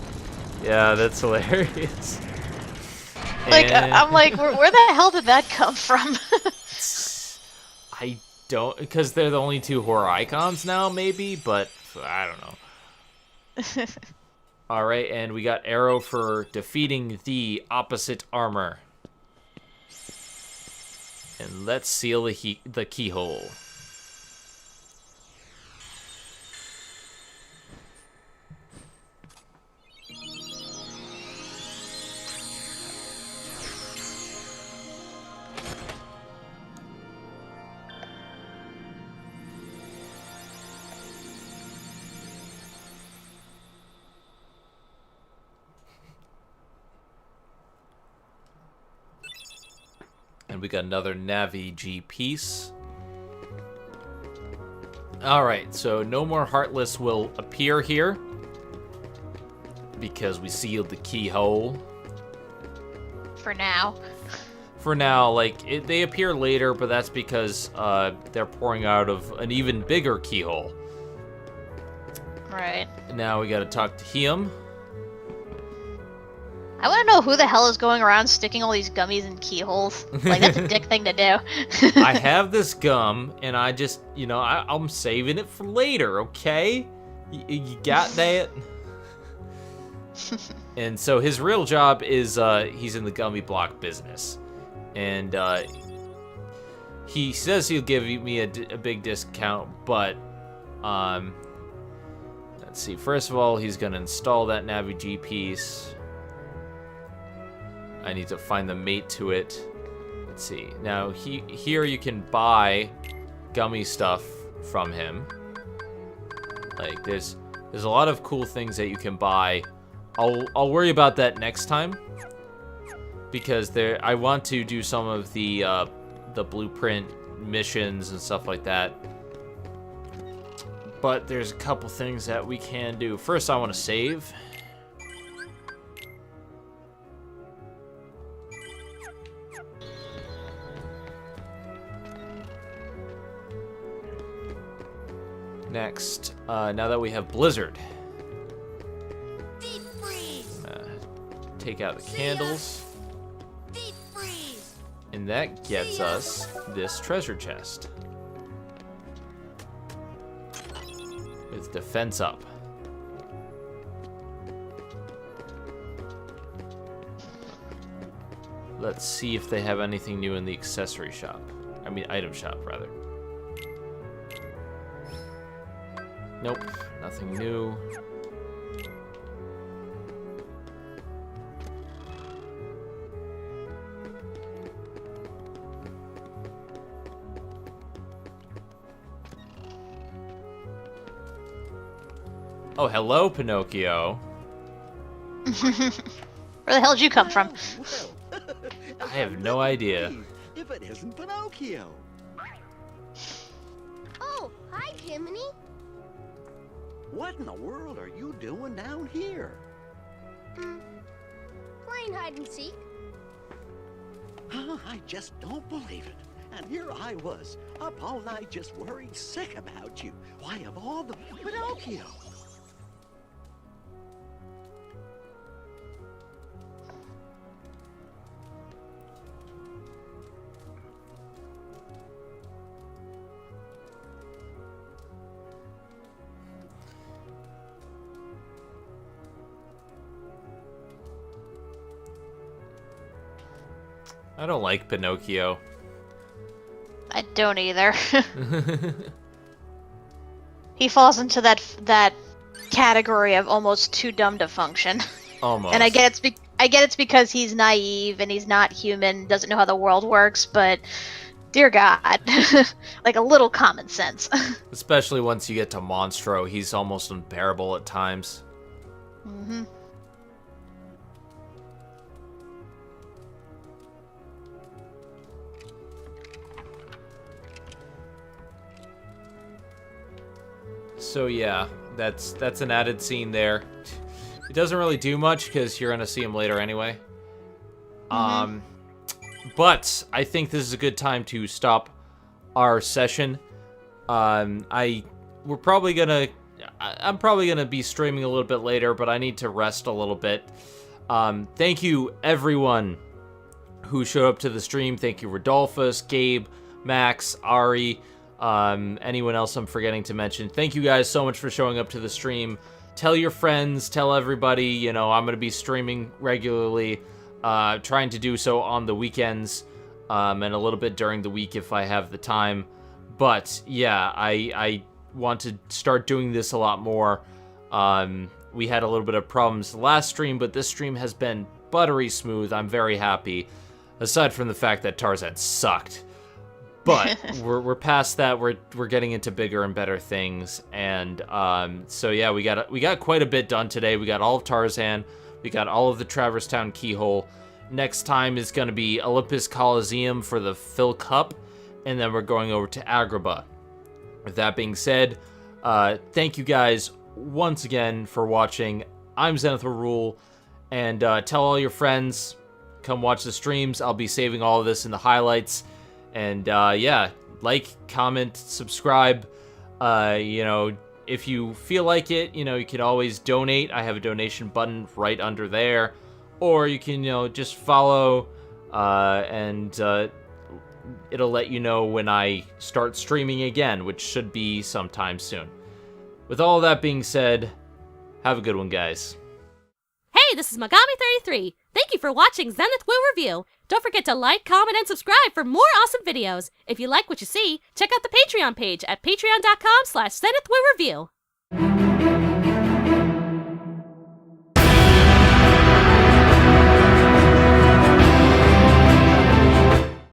Yeah, that's hilarious. Like, I'm like, where the hell did that come from? I don't, because they're the only two horror icons now, maybe, but I don't know. Alright, and we got Arrow for defeating the opposite armor. And let's seal the keyhole. And we got another Navi G piece. Alright, so no more Heartless will appear here, because we sealed the keyhole. For now. For now, like, they appear later, but that's because they're pouring out of an even bigger keyhole. Right. Now we gotta talk to him. I want to know who the hell is going around sticking all these gummies in keyholes. Like, that's a dick thing to do. I have this gum, and I just, you know, I'm saving it for later, okay? You got that? And so his real job is he's in the gummy block business. And he says he'll give me a big discount, but let's see. First of all, he's going to install that Navi G piece. I need to find the mate to it. Let's see. Now, here you can buy gummy stuff from him. Like, there's a lot of cool things that you can buy. I'll worry about that next time, because I want to do some of the blueprint missions and stuff like that. But there's a couple things that we can do. First, I want to save. Next, now that we have Blizzard, take out the candles, and that gets us this treasure chest with defense up. Let's see if they have anything new in the accessory shop. I mean, item shop, rather. Nope, nothing new. Oh, hello, Pinocchio. Where the hell did you come from? I have no idea. If it isn't Pinocchio. Oh, hi, Jiminy. What in the world are you doing down here? Playing hide and seek. I just don't believe it. And here I was, up all night just worried sick about you. Why, of all the Pinocchio? I don't like Pinocchio. I don't either. He falls into that category of almost too dumb to function. Almost. And I get it's because he's naive and he's not human, doesn't know how the world works, but dear God, like a little common sense. Especially once you get to Monstro, he's almost unbearable at times. Mm-hmm. So yeah, that's an added scene there. It doesn't really do much because you're gonna see him later anyway. But I think this is a good time to stop our session. I'm probably gonna be streaming a little bit later, but I need to rest a little bit. Thank you everyone who showed up to the stream. Thank you Rodolphus, Gabe, Max, Ari, anyone else I'm forgetting to mention. Thank you guys so much for showing up to the stream. Tell your friends, tell everybody, you know, I'm going to be streaming regularly, trying to do so on the weekends, and a little bit during the week if I have the time. But yeah, I want to start doing this a lot more. We had a little bit of problems last stream, but this stream has been buttery smooth. I'm very happy, aside from the fact that Tarzan sucked. But we're past that. We're getting into bigger and better things, and so yeah, we got quite a bit done today. We got all of Tarzan, we got all of the Traverse Town Keyhole. Next time is going to be Olympus Coliseum for the Phil Cup, and then we're going over to Agrabah. With that being said, thank you guys once again for watching. I'm Zenith Warrior, and tell all your friends, come watch the streams. I'll be saving all of this in the highlights. And yeah, like, comment, subscribe. You know, if you feel like it, you know, you can always donate. I have a donation button right under there. Or you can, you know, just follow, and it'll let you know when I start streaming again, which should be sometime soon. With all that being said, have a good one, guys. Hey, this is Megami33. Thank you for watching Zenith Will Review. Don't forget to like, comment, and subscribe for more awesome videos. If you like what you see, check out the Patreon page at patreon.com/ZenithWillReview.